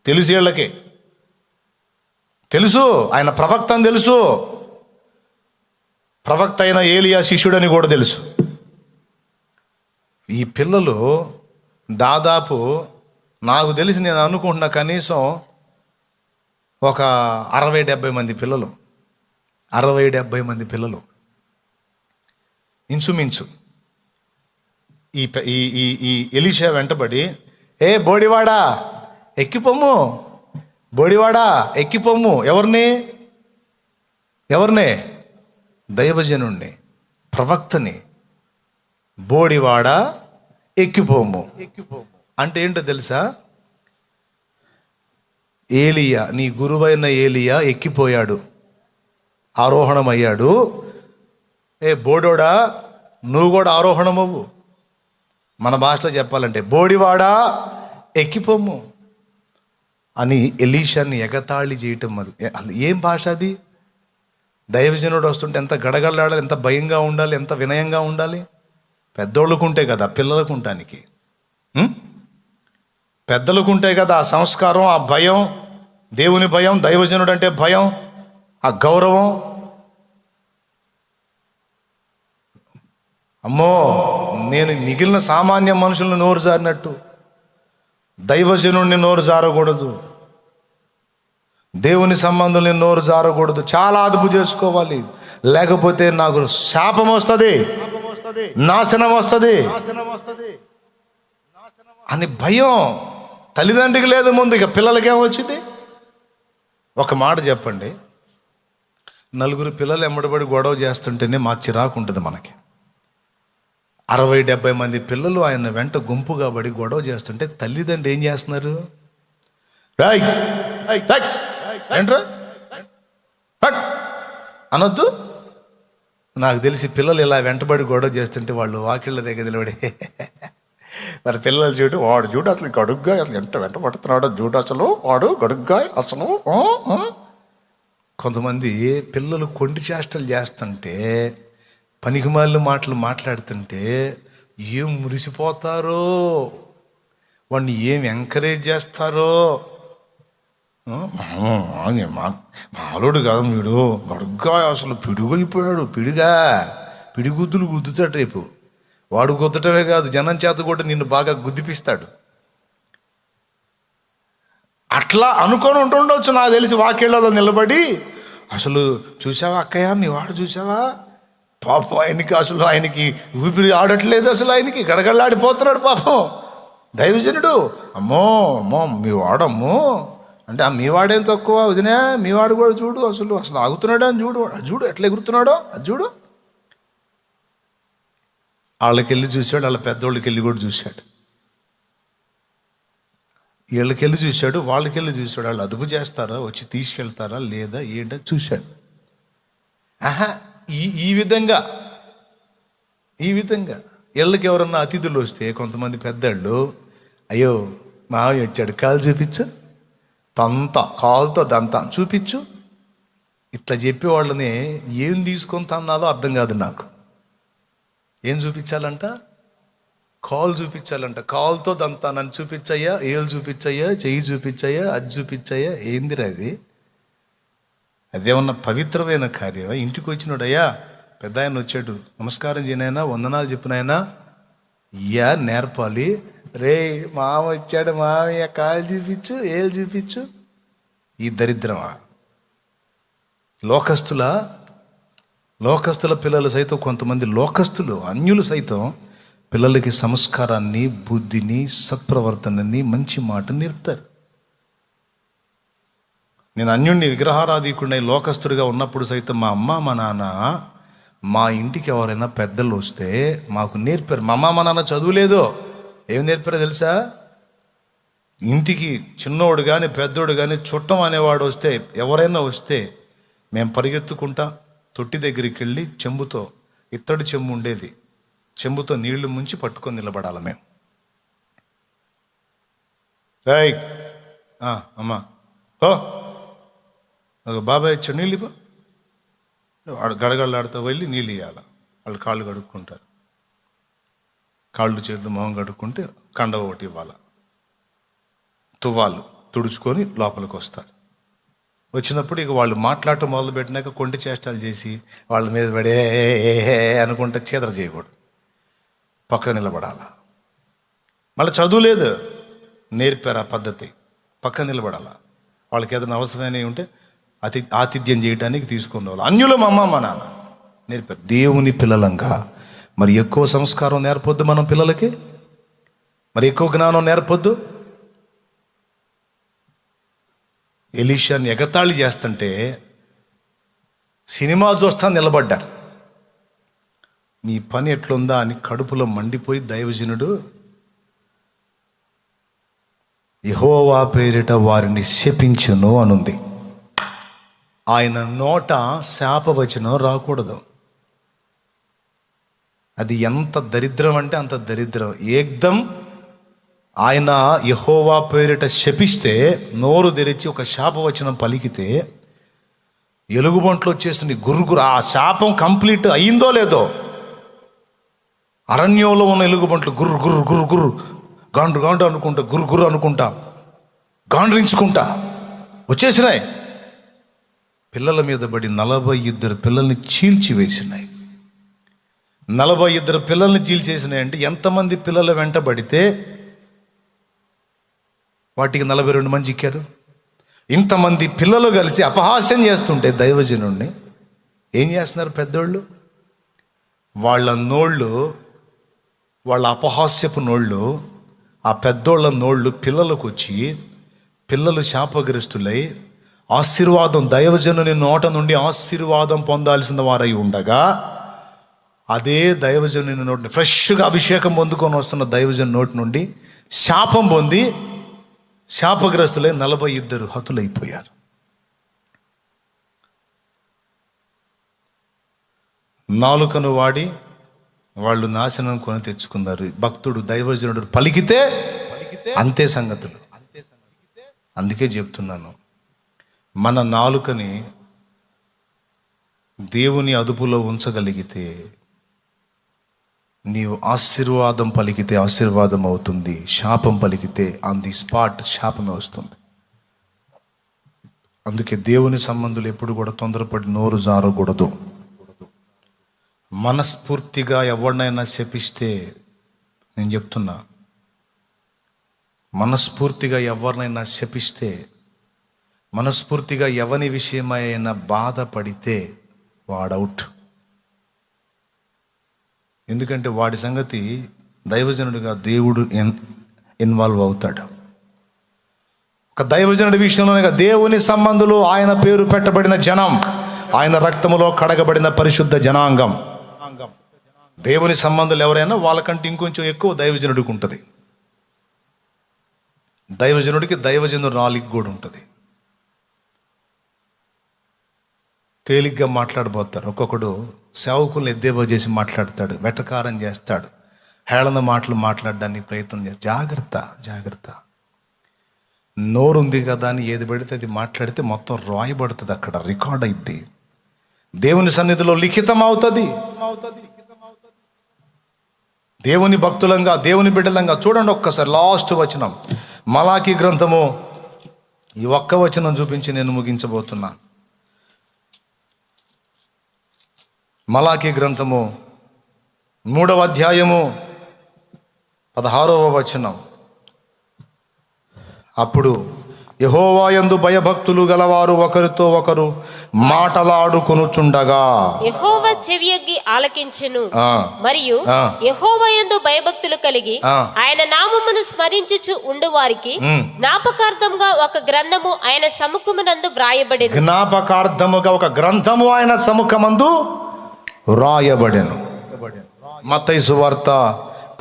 తెలుసు వీళ్ళకే. తెలుసు ఆయన ప్రవక్త అని తెలుసు, ప్రవక్త అయిన ఏలియా శిష్యుడని కూడా తెలుసు. ఈ పిల్లలు దాదాపు నాకు తెలిసి, నేను అనుకుంటున్నా కనీసం ఒక 60-70 మంది పిల్లలు, 60-70 మంది పిల్లలు ఇంచుమించు. ఈ ఈ ఈ ఎలీషా వెంటబడి, బోడివాడా ఎక్కిపోము, బోడివాడా ఎక్కిపోము. ఎవరిని? దైవజనుణ్ణి, ప్రవక్తని. బోడివాడా ఎక్కిపోము అంటే ఏంటో తెలుసా? ఏలియా, నీ గురువైన ఏలియా ఎక్కిపోయాడు, ఆరోహణం అయ్యాడు. బోడోడా నువ్వు కూడా ఆరోహణమవ్వు. మన భాషలో చెప్పాలంటే బోడివాడా ఎక్కిపోము అని ఎలీషాని ఎగతాళి చేయటం. మరి ఏం భాష అది? దైవజనుడు వస్తుంటే ఎంత గడగడలాడాలి, ఎంత భయంగా ఉండాలి, ఎంత వినయంగా ఉండాలి. పెద్దోళ్ళకుంటే కదా పిల్లలకు ఉండటానికి, పెద్దలకు ఉంటే కదా ఆ సంస్కారం, ఆ భయం, దేవుని భయం, దైవజనుడు అంటే భయం. ఆ గౌరవం. అమ్మో, నేను మిగిలిన సామాన్య మనుషులను నోరు జారినట్టు దైవజనుడిని నోరు జారకూడదు, దేవుని సంబంధుల్ని నోరు జారకూడదు. చాలా అదుపు చేసుకోవాలి, లేకపోతే నాకు శాపం వస్తుంది, నాశనం వస్తుంది అని భయం తల్లిదండ్రికి లేదు. ముందు ఇక పిల్లలకి ఏమొచ్చింది? ఒక మాట చెప్పండి, నలుగురు పిల్లలు ఎమ్మడబడి గొడవ చేస్తుంటేనే మా చిరాకు ఉంటుంది మనకి. 60-70 మంది పిల్లలు ఆయన వెంట గుంపుగా పడి గొడవ చేస్తుంటే తల్లిదండ్రులు ఏం చేస్తున్నారు? ఏంట్రా అనొద్దు. నాకు తెలిసి పిల్లలు ఇలా వెంటబడి గొడవ చేస్తుంటే వాళ్ళు వాకిళ్ళ దగ్గర నిలబడి మరి పిల్లలు చూడు, వాడు చూడు అసలు గడుగ్గా అసలు వెంట పడుతున్నాడు, చూడు అసలు వాడు గడుగ్గా అసలు. కొంతమంది పిల్లలు కొండి చేష్టలు చేస్తుంటే, పనికిమాలిన మాటలు మాట్లాడుతుంటే ఏం మురిసిపోతారో, వాడిని ఏం ఎంకరేజ్ చేస్తారో. మాలోడు కాదు వీడు, గడుగ్గా అసలు పిడుగైపోయాడు, పిడిగుద్దులు గుద్దుతాడు రేపు. వాడు గుద్దటమే కాదు, జనం చేత కూడా నిన్ను బాగా గుద్దిపిస్తాడు. అట్లా అనుకొని ఉంటుండొచ్చు నాకు తెలిసి. వాకిళ్లలో నిలబడి అసలు చూసావా అక్కయ్య, మీ వాడు చూసావా, పాపం ఆయనకి ఊపిరి ఆడట్లేదు, అసలు ఆయనకి గడగడలాడిపోతున్నాడు పాపం దైవజనుడు. అమ్మో అమ్మో మీ వాడమ్మో అంటే, మీ వాడేం తక్కువ వదినా, మీ వాడు కూడా చూడు అసలు ఆగుతున్నాడు అని చూడు, చూడు ఎట్లా ఎగురుతున్నాడో అది చూడు. వాళ్ళకెళ్ళి చూశాడు, వాళ్ళ పెద్దోళ్ళకి వెళ్ళి కూడా చూశాడు, వీళ్ళకెళ్ళి చూశాడు, వాళ్ళకెళ్ళి చూశాడు. వాళ్ళు అదుపు చేస్తారా, వచ్చి తీసుకెళ్తారా లేదా ఏంటో చూశాడు. ఈ విధంగా వీళ్ళకి ఎవరన్నా అతిథులు వస్తే కొంతమంది పెద్దళ్ళు, అయ్యో మావయ్య వచ్చాడు, కాలు చూపించు, కాలుతో దంతా చూపించు, ఇట్లా చెప్పేవాళ్ళని ఏం తీసుకొని తన్నాలో అర్థం కాదు నాకు. ఏం చూపించాలంట? కాలు చూపించాలంట. కాలుతో దంతా నన్ను చూపించయ్యా, ఏళ్ళు చూపించయ్యా, చెయ్యి చూపించయ్యా, అది చూపించయ్యా. ఏందిరా అది? అదేమన్నా పవిత్రమైన కార్యమా? ఇంటికి వచ్చినాడయ్యా, పెద్ద ఆయన వచ్చాడు, నమస్కారం చేయనైనా, వందనాలు చెప్పినైనా, ఇయ్యా నేర్పాలి. రే మామ వచ్చాడు, మామయ్య కాలు చూపించు, ఏళ్ళు చూపించు. ఈ దరిద్రమా? లోకస్తుల పిల్లలు సైతం, కొంతమంది లోకస్తులు, అన్యులు సైతం పిల్లలకి సంస్కారాన్ని, బుద్ధిని, సత్ప్రవర్తనని, మంచి మాట నేర్పుతారు. నేను అన్యుణ్ణి, విగ్రహారాధికుడిని, లోకస్తుడిగా ఉన్నప్పుడు సైతం మా అమ్మ మా నాన్న మా ఇంటికి ఎవరైనా పెద్దలు వస్తే మాకు నేర్పారు. మా అమ్మ మా నాన్న చదువులేదో ఏం నేర్పారో తెలుసా? ఇంటికి చిన్నోడు కానీ పెద్దోడు కానీ చుట్టం అనేవాడు వస్తే, ఎవరైనా వస్తే మేము పరిగెత్తుకుంటా తొట్టి దగ్గరికి వెళ్ళి చెంబుతో, ఇత్తడి చెంబు ఉండేది, చెంబుతో నీళ్లు ముంచి పట్టుకొని నిలబడాలి మేము. అమ్మా ఒక బాబాయ్ ఇచ్చాడు, నీళ్ళు ఇవ్వ, వాడు గడగడలాడుతూ వెళ్ళి నీళ్ళు ఇవ్వాలి. వాళ్ళు కాళ్ళు కడుక్కుంటారు, కాళ్ళు చేతులు మొహం కడుక్కుంటే కండవ ఒకటి ఇవ్వాలి, తువ్వాలు తుడుచుకొని లోపలికి వస్తారు. వచ్చినప్పుడు ఇక వాళ్ళు మాట్లాడటం మొదలుపెట్టినాక కొంటి చేష్టాలు చేసి వాళ్ళ మీద పడే అనుకుంటే చీదర చేయకూడదు, పక్క నిలబడాల. మళ్ళీ చదువు లేదు, నేర్పారు ఆ పద్ధతి, పక్క నిలబడాల. వాళ్ళకి ఏదైనా అవసరమైనవి ఉంటే ఆతిథ్యం చేయడానికి తీసుకొని రావాలి. అన్యులు మా అమ్మ మా నాన్న నేర్పారు. దేవుని పిల్లలంగా మరి ఎక్కువ సంస్కారం నేర్పొద్దు మనం పిల్లలకి, మరి ఎక్కువ జ్ఞానం నేర్పొద్దు. ఎలీషాని ఎగతాళి చేస్తుంటే సినిమా చూస్తా నిలబడ్డారు. మీ పని ఎట్లుందా అని కడుపులో మండిపోయి దైవజనుడు, యెహోవా పేరిట వారిని శపించును అనుంది. ఆయన నోట శాపవచనం రాకూడదు. అది ఎంత దరిద్రం అంటే అంత దరిద్రం. ఏకదం ఆయన యెహోవా పేరిట శపిస్తే, నోరు తెరిచి ఒక శాపవచనం పలికితే ఎలుగుబంట్లు వచ్చేస్తుంది గురుగురు. ఆ శాపం కంప్లీట్ అయ్యిందో లేదో, అరణ్యంలో ఉన్న ఎలుగుబంట్లు గుర్రు గుర్రు గుర్రు గుర్రు, గాండ్రు గాండ్రు అనుకుంటా, గుర్రు గుర్రు అనుకుంటా, గాండ్రించుకుంటా వచ్చేసినాయి. పిల్లల మీద పడి 42 పిల్లల్ని చీల్చివేసినాయి. 42 పిల్లల్ని చీల్చేసినాయి అంటే ఎంతమంది పిల్లల వెంట పడితే వాటికి 42 మంది చిక్కారు. ఇంతమంది పిల్లలు కలిసి అపహాస్యం చేస్తుంటే దైవజనుడిని ఏం చేస్తున్నారు పెద్దోళ్ళు? వాళ్ళ నోళ్ళు, వాళ్ళ అపహాస్యపు నోళ్ళు, ఆ పెద్దోళ్ళ నోళ్ళు పిల్లలకు వచ్చి పిల్లలు శాపగ్రస్తులై ఆశీర్వాదం, దైవజనుని నోట నుండి ఆశీర్వాదం పొందాల్సిన వారై ఉండగా అదే దైవజనుని నోటిని ఫ్రెష్గా అభిషేకం పొందుకొని వస్తున్న దైవజను నోటి నుండి శాపం పొంది శాపగ్రస్తులై 42 హతులైపోయారు. నాలుకను వాడి వాళ్ళు నాశనం కొని తెచ్చుకున్నారు. భక్తుడు దైవజనుడు పలికితే అంతే సంగతులు. అందుకే చెప్తున్నాను, మన నాలుకని దేవుని అదుపులో ఉంచగలిగితే నీవు ఆశీర్వాదం పలికితే ఆశీర్వాదం అవుతుంది, శాపం పలికితే ఆన్ ది స్పాట్ శాపమే వస్తుంది. అందుకే దేవుని సంబంధులు ఎప్పుడు కూడా తొందరపడి నోరు జారకూడదు. మనస్ఫూర్తిగా ఎవరినైనా శపిస్తే, నేను చెప్తున్నా, మనస్ఫూర్తిగా ఎవరినైనా శపిస్తే, మనస్ఫూర్తిగా ఎవని విషయమైనా బాధపడితే వాడవుట్. ఎందుకంటే వాడి సంగతి దైవజనుడిగా దేవుడు ఇన్వాల్వ్ అవుతాడు. ఒక దైవజనుడి విషయంలోనే దేవుని సంబంధులు, ఆయన పేరు పెట్టబడిన జనం, ఆయన రక్తములో కడగబడిన పరిశుద్ధ జనాంగం. దేవుని సంబంధులు ఎవరైనా వాళ్ళకంటే ఇంకొంచెం ఎక్కువ దైవజనుడికి ఉంటుంది. దైవజనుడికి దైవజనుడు నాలుగు కూడా ఉంటుంది. తేలిగ్గా మాట్లాడబోతారు. ఒక్కొక్కడు సేవకుల్ని ఎద్దేవా చేసి మాట్లాడతాడు, వెటకారం చేస్తాడు, హేళన మాటలు మాట్లాడడానికి ప్రయత్నం చేస్తాడు. జాగ్రత్త, జాగ్రత్త. నోరుంది కదా అని ఏది పెడితే అది మాట్లాడితే మొత్తం రాయబడుతుంది, అక్కడ రికార్డ్ అయింది, దేవుని సన్నిధిలో లిఖితం అవుతుంది. దేవుని భక్తులంగా, దేవుని బిడ్డలంగా చూడండి ఒక్కసారి లాస్ట్ వచనం, మలాకీ గ్రంథము, ఈ ఒక్క వచనం చూపించి నేను ముగించబోతున్నా. మలాకీ గ్రంథము 3వ అధ్యాయము 16వ వచనం. అప్పుడు యెహోవా యందు భయభక్తులు గలవారు ఒకరితో ఒకరు మాటలాడుకొనుచుండగా యెహోవా చెవియొగ్గి ఆలకించెను. మరియు యెహోవా యందు భయభక్తులు కలిగి ఆయన నామమును స్మరించుచు ఉండు వారికి జ్ఞాపకార్థముగా ఒక గ్రంథము ఆయన సముఖమునందు వ్రాయబడెను. జ్ఞాపకార్థముగా ఒక గ్రంథము ఆయన సముఖమందు వ్రాయబడెను. మత్తయి సువార్త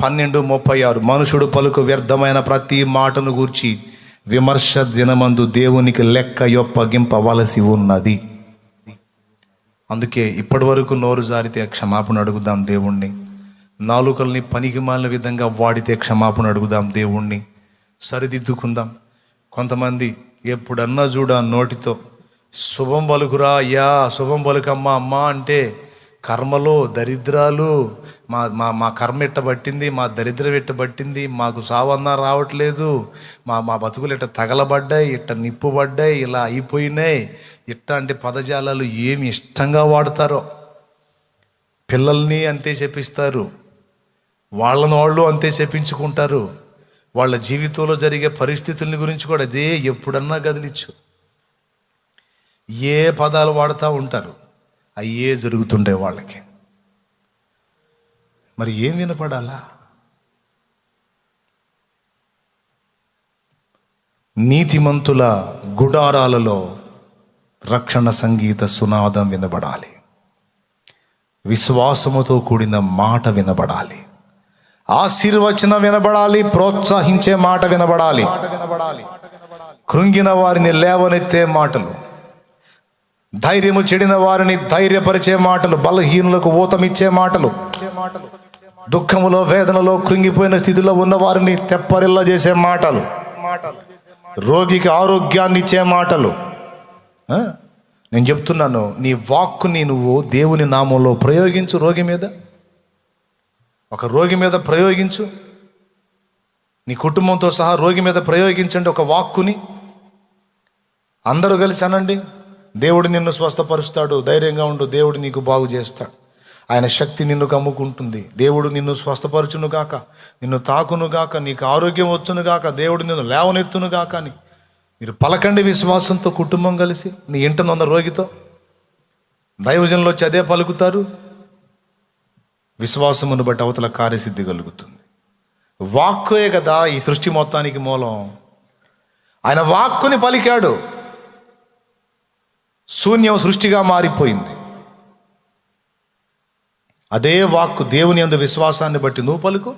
12:36. మనుషుడు పలుకు వ్యర్థమైన ప్రతి మాటను గూర్చి విమర్శ దినమందు దేవునికి లెక్క యొప్పగింపవలసి ఉన్నది. అందుకే ఇప్పటి వరకు నోరు జారితే క్షమాపణ అడుగుదాం దేవుణ్ణి. నాలుకల్ని పనికిమాలిన విధంగా వాడితే క్షమాపణ అడుగుదాం దేవుణ్ణి. సరిదిద్దుకుందాం. కొంతమంది ఎప్పుడన్నా చూడ నోటితో శుభం పలుకురా అయ్యా, శుభం పలుకమ్మా అమ్మా అంటే కర్మలో దరిద్రాలు, మా కర్మ ఎట్టబట్టింది, మా దరిద్రం ఎట్టబట్టింది, మాకు సావన్నా రావట్లేదు, మా బతుకులు ఇట్ట తగలబడ్డాయి, ఇట్ట నిప్పుబడ్డాయి, ఇలా అయిపోయినాయి, ఇట్లాంటి పదజాలాలు ఏమి ఇష్టంగా వాడతారో. పిల్లల్ని అంతే శపిస్తారు, వాళ్ళని వాళ్ళు అంతే శపించుకుంటారు. వాళ్ళ జీవితంలో జరిగే పరిస్థితుల్ని గురించి కూడా అదే ఎప్పుడన్నా కదిలిచ్చు. ఏ పదాలు వాడుతూ ఉంటారు, అయ్యే జరుగుతుండే వాళ్ళకి. మరి ఏం వినపడాలా? నీతిమంతుల గుడారాలలో రక్షణ సంగీత సునాదం వినబడాలి, విశ్వాసముతో కూడిన మాట వినబడాలి, ఆశీర్వచనం వినబడాలి, ప్రోత్సహించే మాట వినబడాలి, కృంగిన వారిని లేవనెత్తే మాటలు, ధైర్యము చెడిన వారిని ధైర్యపరిచే మాటలు, బలహీనులకు ఊతమిచ్చే మాటలు, దుఃఖములో వేదనలో కృంగిపోయిన స్థితిలో ఉన్న వారిని తెప్పరిల్ల చేసే మాటలు, రోగికి ఆరోగ్యాన్ని ఇచ్చే మాటలు. నేను చెప్తున్నాను, నీ వాక్కుని నువ్వు దేవుని నామంలో ప్రయోగించు. రోగి మీద, ఒక రోగి మీద ప్రయోగించు. నీ కుటుంబంతో సహా రోగి మీద ప్రయోగించండి ఒక వాక్కుని. అందరూ కలిసి అనండి, దేవుడు నిన్ను స్వస్థపరుస్తాడు, ధైర్యంగా ఉండు, దేవుడు నీకు బాగు చేస్తాడు. ఆయన శక్తి నిన్ను కమ్ముకుంటుంది. దేవుడు నిన్ను స్వస్థపరచును గాక, నిన్ను తాకును గాక, నీకు ఆరోగ్యం వచ్చును గాక, దేవుడు నిన్ను లేవనెత్తును గాక అని మీరు పలకండి విశ్వాసంతో, కుటుంబం కలిసి. నీ ఇంటనున్న రోగితో దైవజనులు వచ్చి అదే పలుకుతారు. విశ్వాసమును బట్టి అవతల కార్యసిద్ధి కలుగుతుంది. వాక్కుయే కదా ఈ సృష్టి మొత్తానికి మూలం. ఆయన వాక్కుని పలికాడు, శూన్యం సృష్టిగా మారిపోయింది. అదే వాక్కు దేవుని యందు విశ్వాసాన్ని బట్టి నువ్వు పలుకు,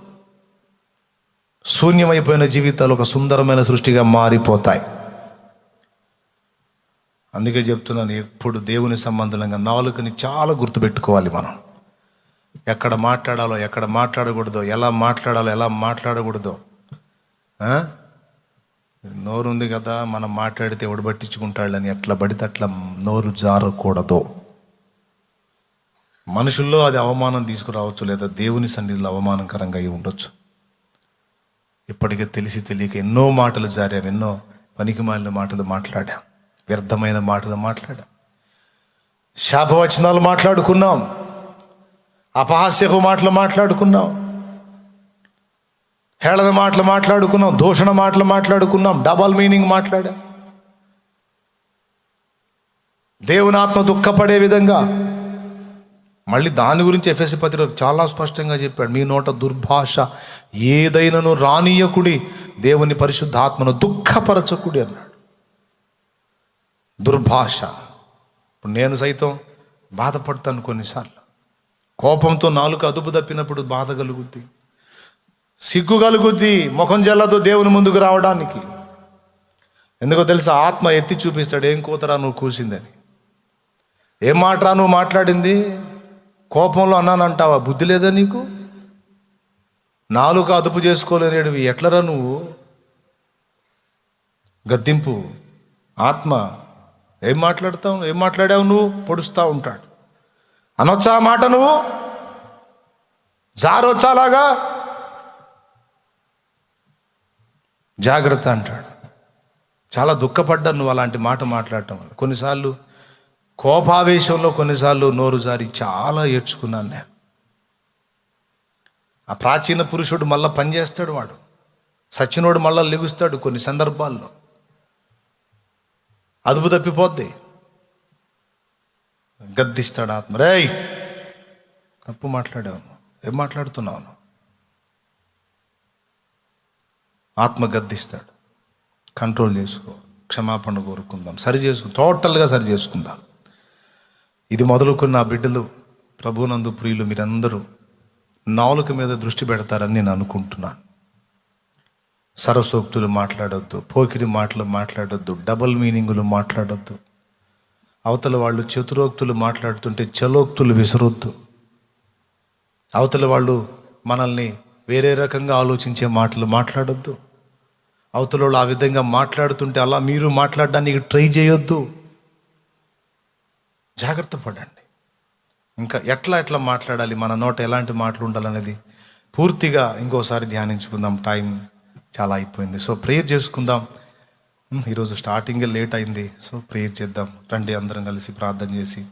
శూన్యమైపోయిన జీవితాలు ఒక సుందరమైన సృష్టిగా మారిపోతాయి. అందుకే చెప్తున్నాను, ఎప్పుడు దేవుని సంబంధంగా నాలుకని చాలా గుర్తుపెట్టుకోవాలి మనం. ఎక్కడ మాట్లాడాలో, ఎక్కడ మాట్లాడకూడదో, ఎలా మాట్లాడాలో, ఎలా మాట్లాడకూడదో. నోరు ఉంది కదా, మనం మాట్లాడితే ఎవడు పట్టించుకుంటాడని ఎట్లా పడితే అట్లా నోరు జారకూడదు. మనుషుల్లో అది అవమానం తీసుకురావచ్చు, లేదా దేవుని సన్నిధిలో అవమానకరంగా అయి ఉండొచ్చు. ఇప్పటికే తెలిసి తెలియక ఎన్నో మాటలు జారాం, ఎన్నో పనికిమాలిన మాటలు మాట్లాడాం, వ్యర్థమైన మాటలు మాట్లాడాం, శాపవచనాలు మాట్లాడుకున్నాం, అపహాస్యపు మాటలు మాట్లాడుకున్నాం, హేళన మాటలు మాట్లాడుకున్నాం, దూషణ మాటలు మాట్లాడుకున్నాం, డబల్ మీనింగ్ మాట్లాడాం. దేవుని ఆత్మ దుఃఖపడే విధంగా మళ్ళీ దాని గురించి ఎఫెసీ పత్రిక చాలా స్పష్టంగా చెప్పాడు. మీ నోట దుర్భాష ఏదైనాను రానీయకుడి, దేవుని పరిశుద్ధాత్మను దుఃఖపరచకుడి అన్నాడు. దుర్భాష. ఇప్పుడు నేను సైతం బాధపడతాను కొన్నిసార్లు. కోపంతో నాలుక అదుపు తప్పినప్పుడు బాధ కలుగుద్ది, సిగ్గు కలుగుద్ది, ముఖం జల్లతో దేవుని ముందుకు రావడానికి. ఎందుకో తెలుసా? ఆత్మ ఎత్తి చూపిస్తాడు, ఏం కూతురా నువ్వు కూసిందని, ఏం మాటరా నువ్వు మాట్లాడింది, కోపంలో అన్నానంటావా, బుద్ధి లేదా నీకు, నాలుక అదుపు చేసుకోలేనివి ఎట్లరా నువ్వు. గద్దింపు. ఆత్మ ఏం మాట్లాడతావు, ఏం మాట్లాడావు నువ్వు, పొడుస్తూ ఉంటాడు. అనొచ్చా మాట, నువ్వు జారొచ్చాలాగా, జాగ్రత్త అంటాడు. చాలా దుఃఖపడ్డాను నువ్వు అలాంటి మాట మాట్లాడటం వల్ల. కొన్నిసార్లు కోపావేశంలో కొన్నిసార్లు నోరు జారి చాలా ఏడ్చుకున్నాను నేను. ఆ ప్రాచీన పురుషుడు మళ్ళా పనిచేస్తాడు, వాడు సచ్చినోడు మళ్ళా లెగుస్తాడు. కొన్ని సందర్భాల్లో అదుపు తప్పిపోద్ది, గద్దిస్తాడు ఆత్మ. రేయ్ తప్పు మాట్లాడావు, ఏం మాట్లాడుతున్నావు. ఆత్మ గద్దిస్తాడు. కంట్రోల్ చేసుకో, క్షమాపణ కోరుకుందాం, సరి చేసుకు, టోటల్గా సరి చేసుకుందాం. ఇది మొదలుకున్న నా బిడ్డలు, ప్రభునందు ప్రియులు మీరందరూ నాలుక మీద దృష్టి పెడతారని నేను అనుకుంటున్నాను. సరసోక్తులు మాట్లాడొద్దు, పోకిరి మాటలు మాట్లాడొద్దు, డబల్ మీనింగులు మాట్లాడొద్దు. అవతల వాళ్ళు చతురోక్తులు మాట్లాడుతుంటే చలోక్తులు విసరొద్దు. అవతల వాళ్ళు మనల్ని వేరే రకంగా ఆలోచించే మాటలు మాట్లాడొద్దు. అవతల వాళ్ళు ఆ విధంగా మాట్లాడుతుంటే అలా మీరు మాట్లాడడానికి ట్రై చేయొద్దు. జాగ్రత్త పడండి. ఇంకా ఎట్లా మాట్లాడాలి, మన నోట ఎలాంటి మాటలు ఉండాలనేది పూర్తిగా ఇంకోసారి ధ్యానించుకుందాం. టైం చాలా అయిపోయింది. సో ప్రేయర్ చేసుకుందాం. ఈరోజు స్టార్టింగే లేట్ అయింది. సో ప్రేయర్ చేద్దాం. రండి, అందరం కలిసి ప్రార్థన చేసి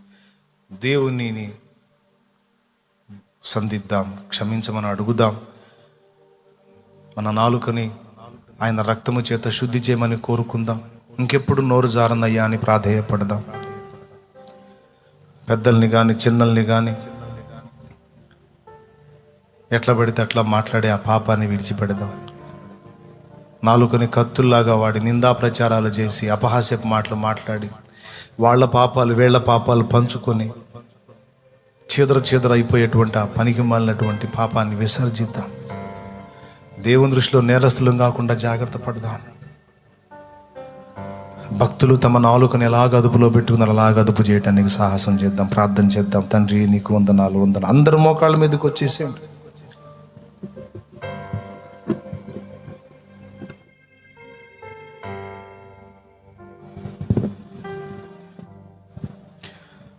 దేవునిని సంధిద్దాం, క్షమించమని అడుగుదాం. మన నాలుకని ఆయన రక్తము చేత శుద్ధి చేయమని కోరుకుందాం. ఇంకెప్పుడు నోరు జారనయ్యా అని ప్రాధేయపడదాం. పెద్దల్ని కానీ చిన్నల్ని కానీ ఎట్లా పడితే అట్లా మాట్లాడే ఆ పాపాన్ని విడిచిపెడదాం. నాలుకని కత్తుల్లాగా వాడి నిందా ప్రచారాలు చేసి అపహాస్యపు మాటలు మాట్లాడి వాళ్ళ పాపాలు వీళ్ళ పాపాలు పంచుకొని చీదర అయిపోయేటువంటి ఆ పనికి మాలినటువంటి పాపాన్ని విసర్జిద్దాం. దేవుని దృష్టిలో నేరస్తులం కాకుండా జాగ్రత్త పడదాం. భక్తులు తమ నాలుకని ఎలాగ అదుపులో పెట్టుకున్నారు అలాగ అదుపు చేయడానికి సాహసం చేద్దాం. ప్రార్థన చేద్దాం. తండ్రి నీకు వందనాలు. అందరు మోకాళ్ళ మీదకి వచ్చేసేయండి.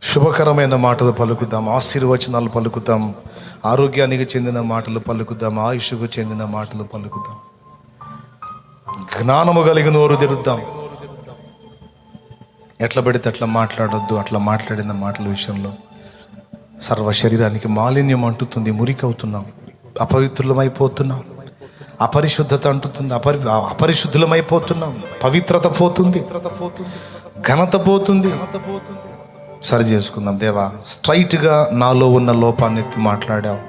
శుభకరమైన మాటలు పలుకుదాం, ఆశీర్వచనాలు పలుకుతాం, ఆరోగ్యానికి చెందిన మాటలు పలుకుదాం, ఆయుష్కు చెందిన మాటలు పలుకుదాం, జ్ఞానము కలిగి నోరు తెరుద్దాం. ఎట్లా పడితే అట్లా మాట్లాడొద్దు. అట్లా మాట్లాడిన మాటల విషయంలో సర్వ శరీరానికి మాలిన్యం అంటుతుంది. మురికవుతున్నాం, అపవిత్రులమైపోతున్నాం. అపరిశుద్ధత అంటుతుంది, అపరిశుద్ధులమైపోతున్నాం. పవిత్రత పోతుంది, ఘనత పోతుంది. సరి చేసుకుందాం. దేవా, స్ట్రైట్గా నాలో ఉన్న లోపాన్ని ఎత్తి మాట్లాడావు.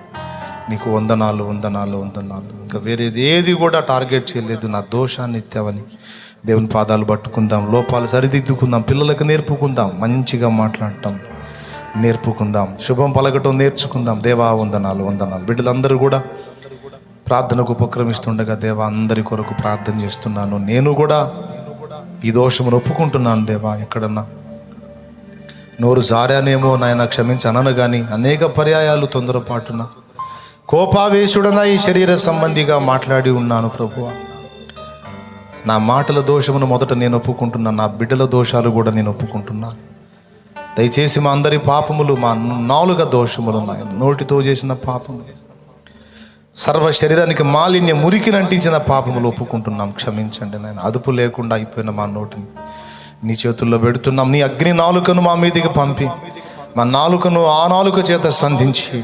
నీకు వందనాలు వందనాలు వందనాలు. ఇంకా వేరేది ఏది కూడా టార్గెట్ చేయలేదు. నా దోషాన్ని ఎత్తావని దేవుని పాదాలు పట్టుకుందాం. లోపాలు సరిదిద్దుకుందాం. పిల్లలకు నేర్పుకుందాం. మంచిగా మాట్లాడటం నేర్పుకుందాం. శుభం పలకటం నేర్చుకుందాం. దేవా, వందనాలు వందనాలు. బిడ్డలందరూ కూడా ప్రార్థనకు ఉపక్రమిస్తుండగా దేవా, అందరి కొరకు ప్రార్థన చేస్తున్నాను. నేను కూడా ఈ దోషమును ఒప్పుకుంటున్నాను. దేవా, ఎక్కడన్నా నోరు జారానేమో నాయన క్షమించనను కానీ అనేక పర్యాయాలు తొందరపాటున కోపావేశుడన ఈ శరీర సంబంధిగా మాట్లాడి ఉన్నాను. ప్రభువా, నా మాటల దోషమును మొదట నేను ఒప్పుకుంటున్నాను. నా బిడ్డల దోషాలు కూడా నేను ఒప్పుకుంటున్నాను. దయచేసి మా అందరి పాపములు, మా నాలుక దోషములు, నాయన నోటితో చేసిన పాపములు, సర్వ శరీరానికి మాలిన్య మురికిని అంటించిన పాపములు ఒప్పుకుంటున్నాం. క్షమించండి నాయన. అదుపు లేకుండా అయిపోయిన మా నోటిని నీ చేతుల్లో పెడుతున్నాం. నీ అగ్ని నాలుకను మా మీదికి పంపి మా నాలుకను ఆ నాలుక చేత సంధించి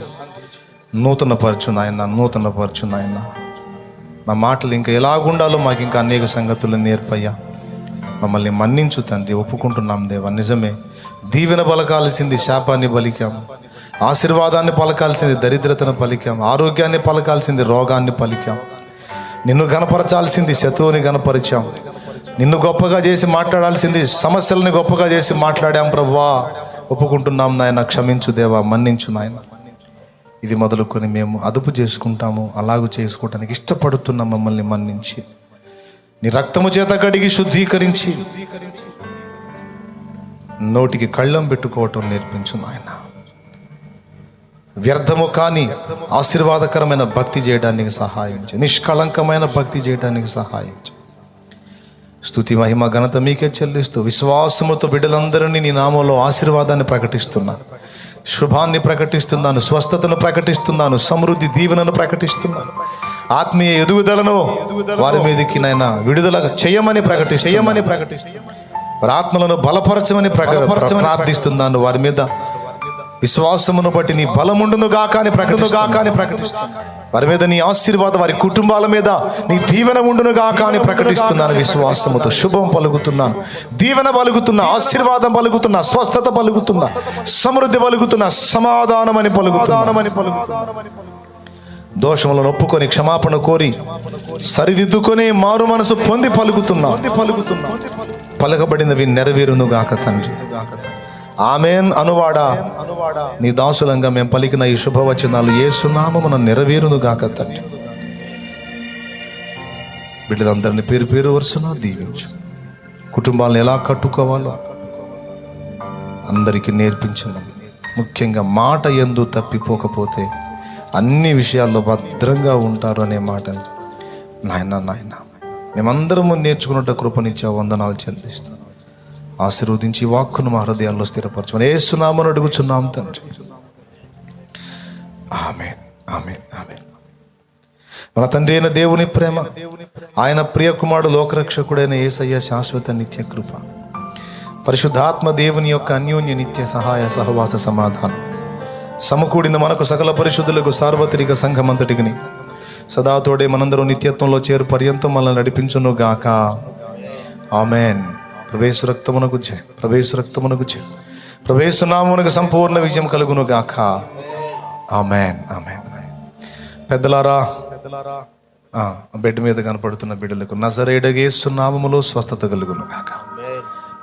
నూతనపరచు నాయన, నూతనపరచు నాయన. మా మాటలు ఇంకా ఎలాగుండాలో మాకు ఇంకా అనేక సంగతులు నేర్పయ్యా. మమ్మల్ని మన్నించు తండ్రి. ఒప్పుకుంటున్నాం దేవా, నిజమే. దీవెన పలకాల్సింది శాపాన్ని పలికాం, ఆశీర్వాదాన్ని పలకాల్సింది దరిద్రతను పలికాం, ఆరోగ్యాన్ని పలకాల్సింది రోగాన్ని పలికాం, నిన్ను గణపరచాల్సింది శత్రువుని గణపరిచాం, నిన్ను గొప్పగా చేసి మాట్లాడాల్సింది సమస్యలని గొప్పగా చేసి మాట్లాడాం. ప్రభువా, ఒప్పుకుంటున్నాం నాయన. క్షమించు దేవా, మన్నించు నాయన. ఇది మొదలుకొని మేము అదుపు చేసుకుంటాము. అలాగూ చేసుకోవటానికి ఇష్టపడుతున్న మమ్మల్ని మన్నించి నీ రక్తము చేత కడిగి శుద్ధీకరించి నోటికి కళ్ళం పెట్టుకోవటం నేర్పించు నాయన. వ్యర్థము కానీ ఆశీర్వాదకరమైన భక్తి చేయడానికి సహాయం చేయి. నిష్కళంకమైన భక్తి చేయడానికి సహాయం చేయి. స్తుతి మహిమ ఘనత మీకే చెల్లిస్తూ విశ్వాసముతో బిడ్డలందరినీ నీ నామంలో ఆశీర్వాదాన్ని ప్రకటిస్తున్నాను, శుభాన్ని ప్రకటిస్తున్నాను, స్వస్థతను ప్రకటిస్తున్నాను, సమృద్ధి దీవెనను ప్రకటిస్తున్నాను, ఆత్మీయ ఎదుగుదలను వారి మీదకి నైనా విడుదల చేయమని ప్రకటిస్తున్నాను, వారి ఆత్మలను బలపరచమని ప్రార్థిస్తున్నాను. వారి మీద విశ్వాసమును బట్టి నీ బలముండును గాక అని ప్రకటిస్తున్నాను. వారి మీద నీ ఆశీర్వాదం, వారి కుటుంబాల మీద నీ దీవెన ఉండును గాక అని ప్రకటిస్తున్నాను. విశ్వాసముతో శుభం పలుకుతున్నాను, దీవెన పలుకుతున్నా, ఆశీర్వాదం పలుకుతున్నా, స్వస్థత పలుకుతున్నా, సమృద్ధి పలుకుతున్నా, సమాధానమని పలుకుతున్నా. దోషములను ఒప్పుకొని క్షమాపణ కోరి సరిదిద్దుకొని మారు మనసు పొంది పలుకుతున్నా. పలకబడినవి నెరవేరును గాక తండ్రి. ఆమేన్ అనువాడా. నీ దాసులంగా మేము పలికిన ఈ శుభవచనాలు యేసు నామమున నెరవేరును గాక తండ్రి. బిడ్డలందరినీ పేరు పేరు వరుసన దీవించు. కుటుంబాలను ఎలా కట్టుకోవాలో అందరికీ నేర్పించమని, ముఖ్యంగా మాట యందు తప్పిపోకపోతే అన్ని విషయాల్లో భద్రంగా ఉంటారు అనే మాటని నాయన మేమందరము నేర్చుకున్నట్టు కృపనిచ్చే వందనాలు చెల్లిస్తాం. ఆశీర్వదించి వాక్కును మా హృదయాల్లో స్థిరపరచమని యేసు నామమున అడుగుచున్నాం తండ్రి. ఆమేన్, ఆమేన్, ఆమేన్. మన తండ్రి అయిన దేవుని ప్రేమ, ఆయన ప్రియ కుమారుడు లోకరక్షకుడైన యేసయ్య శాశ్వత నిత్య కృప, పరిశుద్ధాత్మ దేవుని యొక్క అన్యోన్య నిత్య సహాయ సహవాస సమాధానం సమకూడిన మనకు సకల పరిశుద్ధులకు సార్వత్రిక సంఘమంతటికి సదాతోడే మనందరూ నిత్యత్వంలో చేరు పర్యంతం మనల్ని నడిపించును గాక. ఆమేన్. ప్రవేశ రక్తమునకు జయ, ప్రవేశ రక్తమునకు జయ, ప్రవేశ నామమునకు సంపూర్ణ విజయం కలుగును గాక. ఆమేన్, ఆమేన్. పెద్దలారా, బెడ్ మీద కనపడుతున్న బిడ్డలకు నజరేయుడగు యేసు నామములో స్వస్థత కలుగును గాక.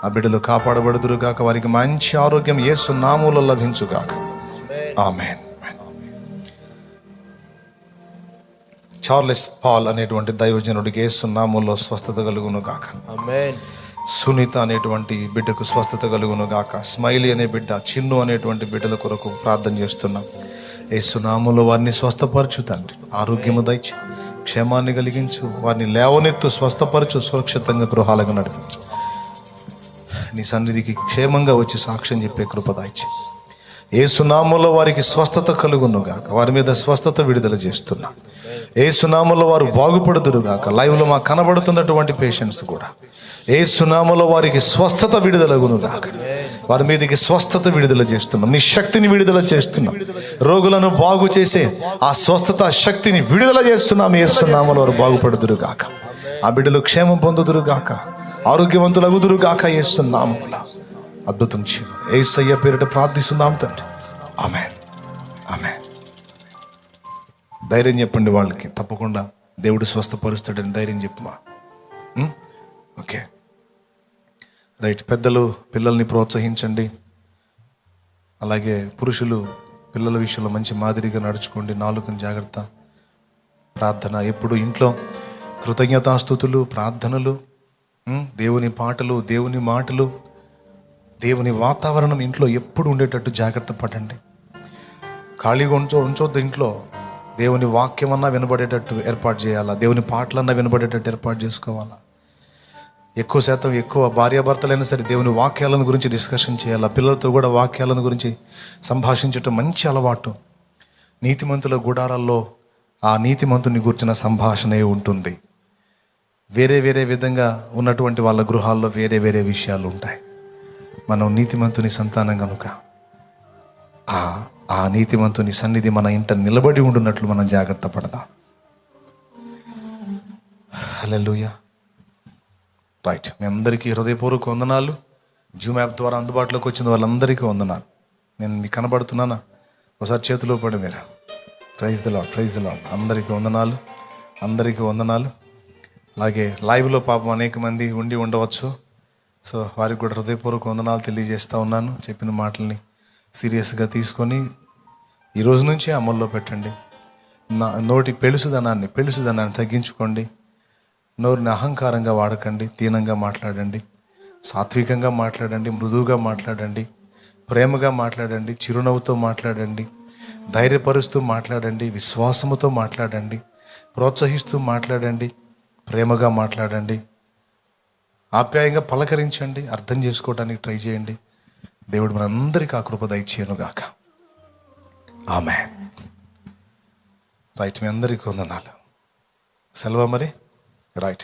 ఆ బిడ్డలు కాపాడబడుదురు గాక. వారికి మంచి ఆరోగ్యం యేసు నామములో లభించు గాక. ఆమేన్. చార్లెస్ పాల్ అనేటువంటి దైవజనుడికి యేసు నామములో స్వస్థత కలుగును గాక. ఆమేన్. సునీత అనేటువంటి బిడ్డకు స్వస్థత కలుగును గాక. స్మైలీ అనే బిడ్డ, చిన్ను అనేటువంటి బిడ్డల కొరకు ప్రార్థన చేస్తున్నాం. యేసు నామములో వారిని స్వస్థపరచు తండ్రి. ఆరోగ్యము దయచి క్షేమాన్ని కలిగించు. వారిని లేవనెత్తు, స్వస్థపరచు, సురక్షితంగా గృహాలకు నడిపించు. నీ సన్నిధికి క్షేమంగా వచ్చి సాక్ష్యం చెప్పే కృప దయచి యేసునామములో వారికి స్వస్థత కలుగును గాక. వారి మీద స్వస్థత విడుదల చేస్తున్నా. యేసునామములో వారు బాగుపడుదురు గాక. లైవ్లో మాకు కనబడుతున్నటువంటి పేషెంట్స్ కూడా యేసునామములో వారికి స్వస్థత విడుదలగును గాక. వారి మీదకి స్వస్థత విడుదల చేస్తున్నాం. నీ శక్తిని విడుదల చేస్తున్నాం. రోగులను బాగు చేసే ఆ స్వస్థత శక్తిని విడుదల చేస్తున్నాం. యేసునామములో వారు బాగుపడుదురు గాక. ఆ బిడ్డలు క్షేమం పొందుదురు గాక, ఆరోగ్యవంతులగుదురు గాక. యేసునామములో అద్భుతం చేయమని యేసయ్య పేరిట ప్రార్థిస్తున్నాం తండ్రి. ఆమేన్, ఆమేన్. ధైర్యం చెప్పండి వాళ్ళకి, తప్పకుండా దేవుడు స్వస్థపరుస్తాడని ధైర్యం చెప్పుమా. Okay, right. పెద్దలు పిల్లల్ని ప్రోత్సహించండి. అలాగే పురుషులు పిల్లల విషయంలో మంచి మాదిరిగా నడుచుకోండి. నాలుకను జాగ్రత్త. ప్రార్థన ఎప్పుడు ఇంట్లో కృతజ్ఞతాస్తుతులు, ప్రార్థనలు, దేవుని పాటలు, దేవుని మాటలు, దేవుని వాతావరణం ఇంట్లో ఎప్పుడు ఉండేటట్టు జాగ్రత్త పడండి. ఖాళీగా ఉంచొద్దు. ఇంట్లో దేవుని వాక్యమన్నా వినబడేటట్టు ఏర్పాటు చేయాలా, దేవుని పాటలన్నా వినబడేటట్టు ఏర్పాటు చేసుకోవాలా. ఎక్కువ శాతం ఎక్కువ భార్యాభర్తలైనా సరే దేవుని వాక్యాలను గురించి డిస్కషన్ చేయాలా. పిల్లలతో కూడా వాక్యాలను గురించి సంభాషించటం మంచి అలవాటు. నీతిమంతుల గుడారాల్లో ఆ నీతిమంతుని గురించిన సంభాషణే ఉంటుంది. వేరే వేరే విధంగా ఉన్నటువంటి వాళ్ళ గృహాల్లో వేరే వేరే విషయాలు ఉంటాయి. మనం నీతిమంతుని సంతానం కనుక ఆ నీతిమంతుని సన్నిధి మన ఇంట నిలబడి ఉండున్నట్లు మనం జాగ్రత్త పడదాం. హల్లెలూయా. రైట్. మీ అందరికీ హృదయపూర్వక వందనాలు. జూమ్ యాప్ ద్వారా అందుబాటులోకి వచ్చిన వాళ్ళందరికీ వందనాలు. నేను మీకు కనబడుతున్నానా? ఒకసారి చేతిలో పడి మీరు praise the Lord, praise the Lord. అందరికీ వందనాలు, అందరికీ వందనాలు. అలాగే లైవ్లో పాపం అనేక మంది ఉండి ఉండవచ్చు. సో వారికి కూడా హృదయపూర్వక వందనాలు తెలియజేస్తూ ఉన్నాను. చెప్పిన మాటల్ని సీరియస్గా తీసుకొని ఈరోజు నుంచి అమల్లో పెట్టండి. నోటి పెళుసుదనాన్ని తగ్గించుకోండి. నోరుని అహంకారంగా వాడకండి. దీనంగా మాట్లాడండి, సాత్వికంగా మాట్లాడండి, మృదువుగా మాట్లాడండి, ప్రేమగా మాట్లాడండి, చిరునవ్వుతో మాట్లాడండి, ధైర్యపరుస్తూ మాట్లాడండి, విశ్వాసముతో మాట్లాడండి, ప్రోత్సహిస్తూ మాట్లాడండి, ప్రేమగా మాట్లాడండి, ఆప్యాయంగా పలకరించండి, అర్థం చేసుకోవడానికి ట్రై చేయండి. దేవుడు మనందరికీ ఆ కృప దయచేయనుగాక. ఆమేన్. రైట్. మీ అందరికీ వందనాలు. సెలవు మరి. రైట్.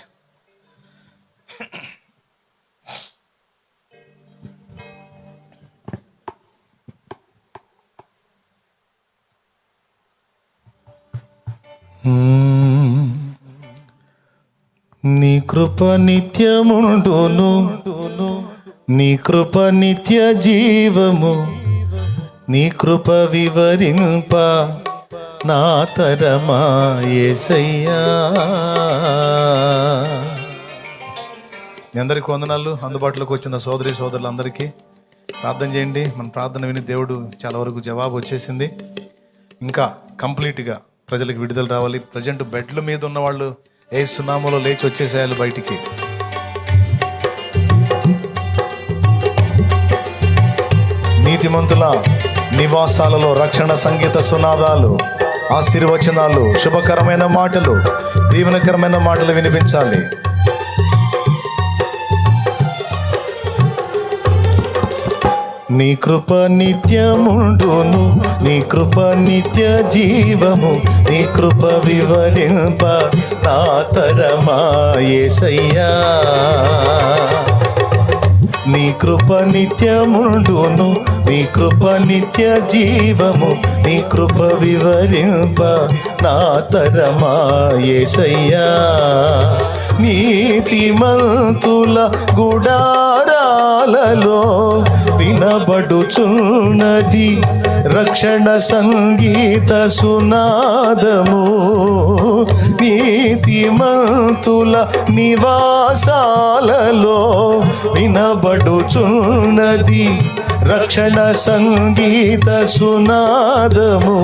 నీ కృప నిత్యముండును, నీ కృప నిత్య జీవము, నీ కృప వివరింప నా తరమా యేసయ్యా. మీ అందరికీ వందనాలు. అందుబాటులోకి వచ్చిన సోదరి సోదరులందరికీ ప్రార్థన చేయండి. మన ప్రార్థన విని దేవుడు చాలా వరకు జవాబు వచ్చేసింది. ఇంకా కంప్లీట్గా ప్రజలకు విడుదల రావాలి. ప్రజెంట్ బెడ్ల మీద ఉన్న వాళ్ళు యేసు నామములో లేచి వచ్చేసేయాలి బయటికి. నీతిమంతుల నివాసాలలో రక్షణ సంగీత సునాదాలు, ఆశీర్వచనాలు, శుభకరమైన మాటలు, దీవెనకరమైన మాటలు వినిపించాలి. నీ కృప నిత్యముండును, నీ కృప నిత్య జీవము, నీ కృప వివరింప నా తరమా యేసయ్యా. నీ కృప నిత్యముండును, నీ కృప నిత్య జీవము, నీ కృప వివరింప నా తరమా యేసయ్యా. నీతిమంతుల గుడారాలలో వినబడుచున్నది రక్షణ సంగీత సునాదము. నీతిమంతుల నివాసాలలో వినబడుచున్నది రక్షణ సంగీత సునాదము.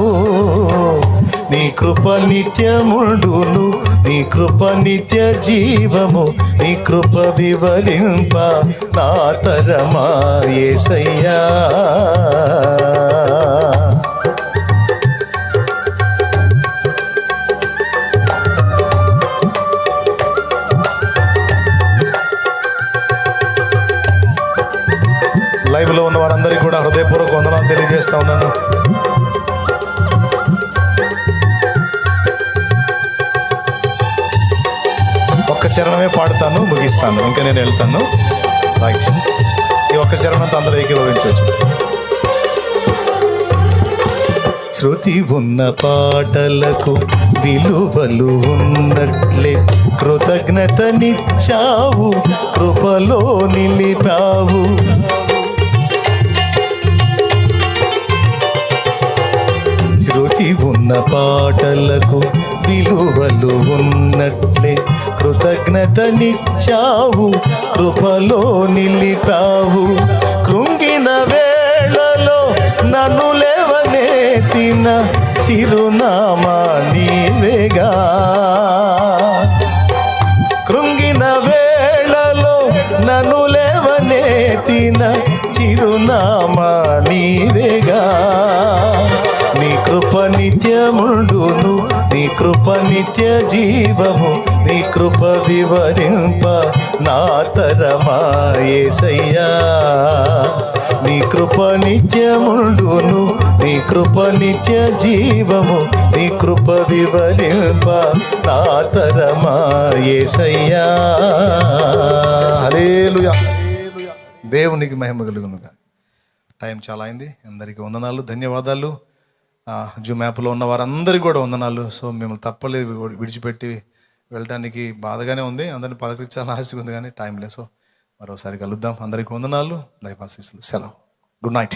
నీ కృప నిత్యముండును, నీ కృప నిత్య జీవము, నీ కృప వివరింప నా తరమా యేసయ్యా. లైవ్లో ఉన్న వారందరికీ కూడా హృదయపూర్వక వందనాలు తెలియజేస్తా ఉన్నాను. ఒక్క చరణమే పాడుతాను, ముగిస్తాను, ఇంకా నేను వెళ్తాను. రైట్, ఈ ఒక్క చరణంతో అందరూ ఏకీభవించవచ్చు. శృతి ఉన్న పాటలకు విలువలు ఉన్నట్లే కృతజ్ఞతనిచ్చావు, కృపలో నిలిపావు. శృతి ఉన్న పాటలకు విలువలు ఉన్నట్లే కృతజ్ఞతనిచ్చావు, కృపలో నిలిపావు. కృంగిన వేళలో నన్ను లేవనెత్తిన చిరునామా నీవేగా. కృంగిన వేళలో నన్ను లేవనెత్తిన చిరునామా నీవేగా. నీ కృప నిత్యముండును, నీ కృప నిత్య జీవము, నీ కృప వివరింప నా తరమా యేసయ్యా. నీ కృప నిత్యముండును, నీ కృప నిత్య జీవము, నీ కృప వివరింప నా తరమా యేసయ్యా. హల్లెలూయా. దేవునికి మహిమ కలుగునుగా. టైం చాలా అయింది. అందరికీ వందనాలు, ధన్యవాదాలు. జూమ్ యాప్లో ఉన్న వారందరికీ కూడా వందనాలు. సో మిమ్మల్ని తప్పలేదు విడిచిపెట్టి వెళ్ళడానికి బాధగానే ఉంది. అందరినీ పలకరించాలని ఆశగా ఉంది, కానీ టైం లేదు. సో మరోసారి కలుద్దాం. అందరికీ వందనాలు, దైవాశీస్సులు. సెలవు. Good night.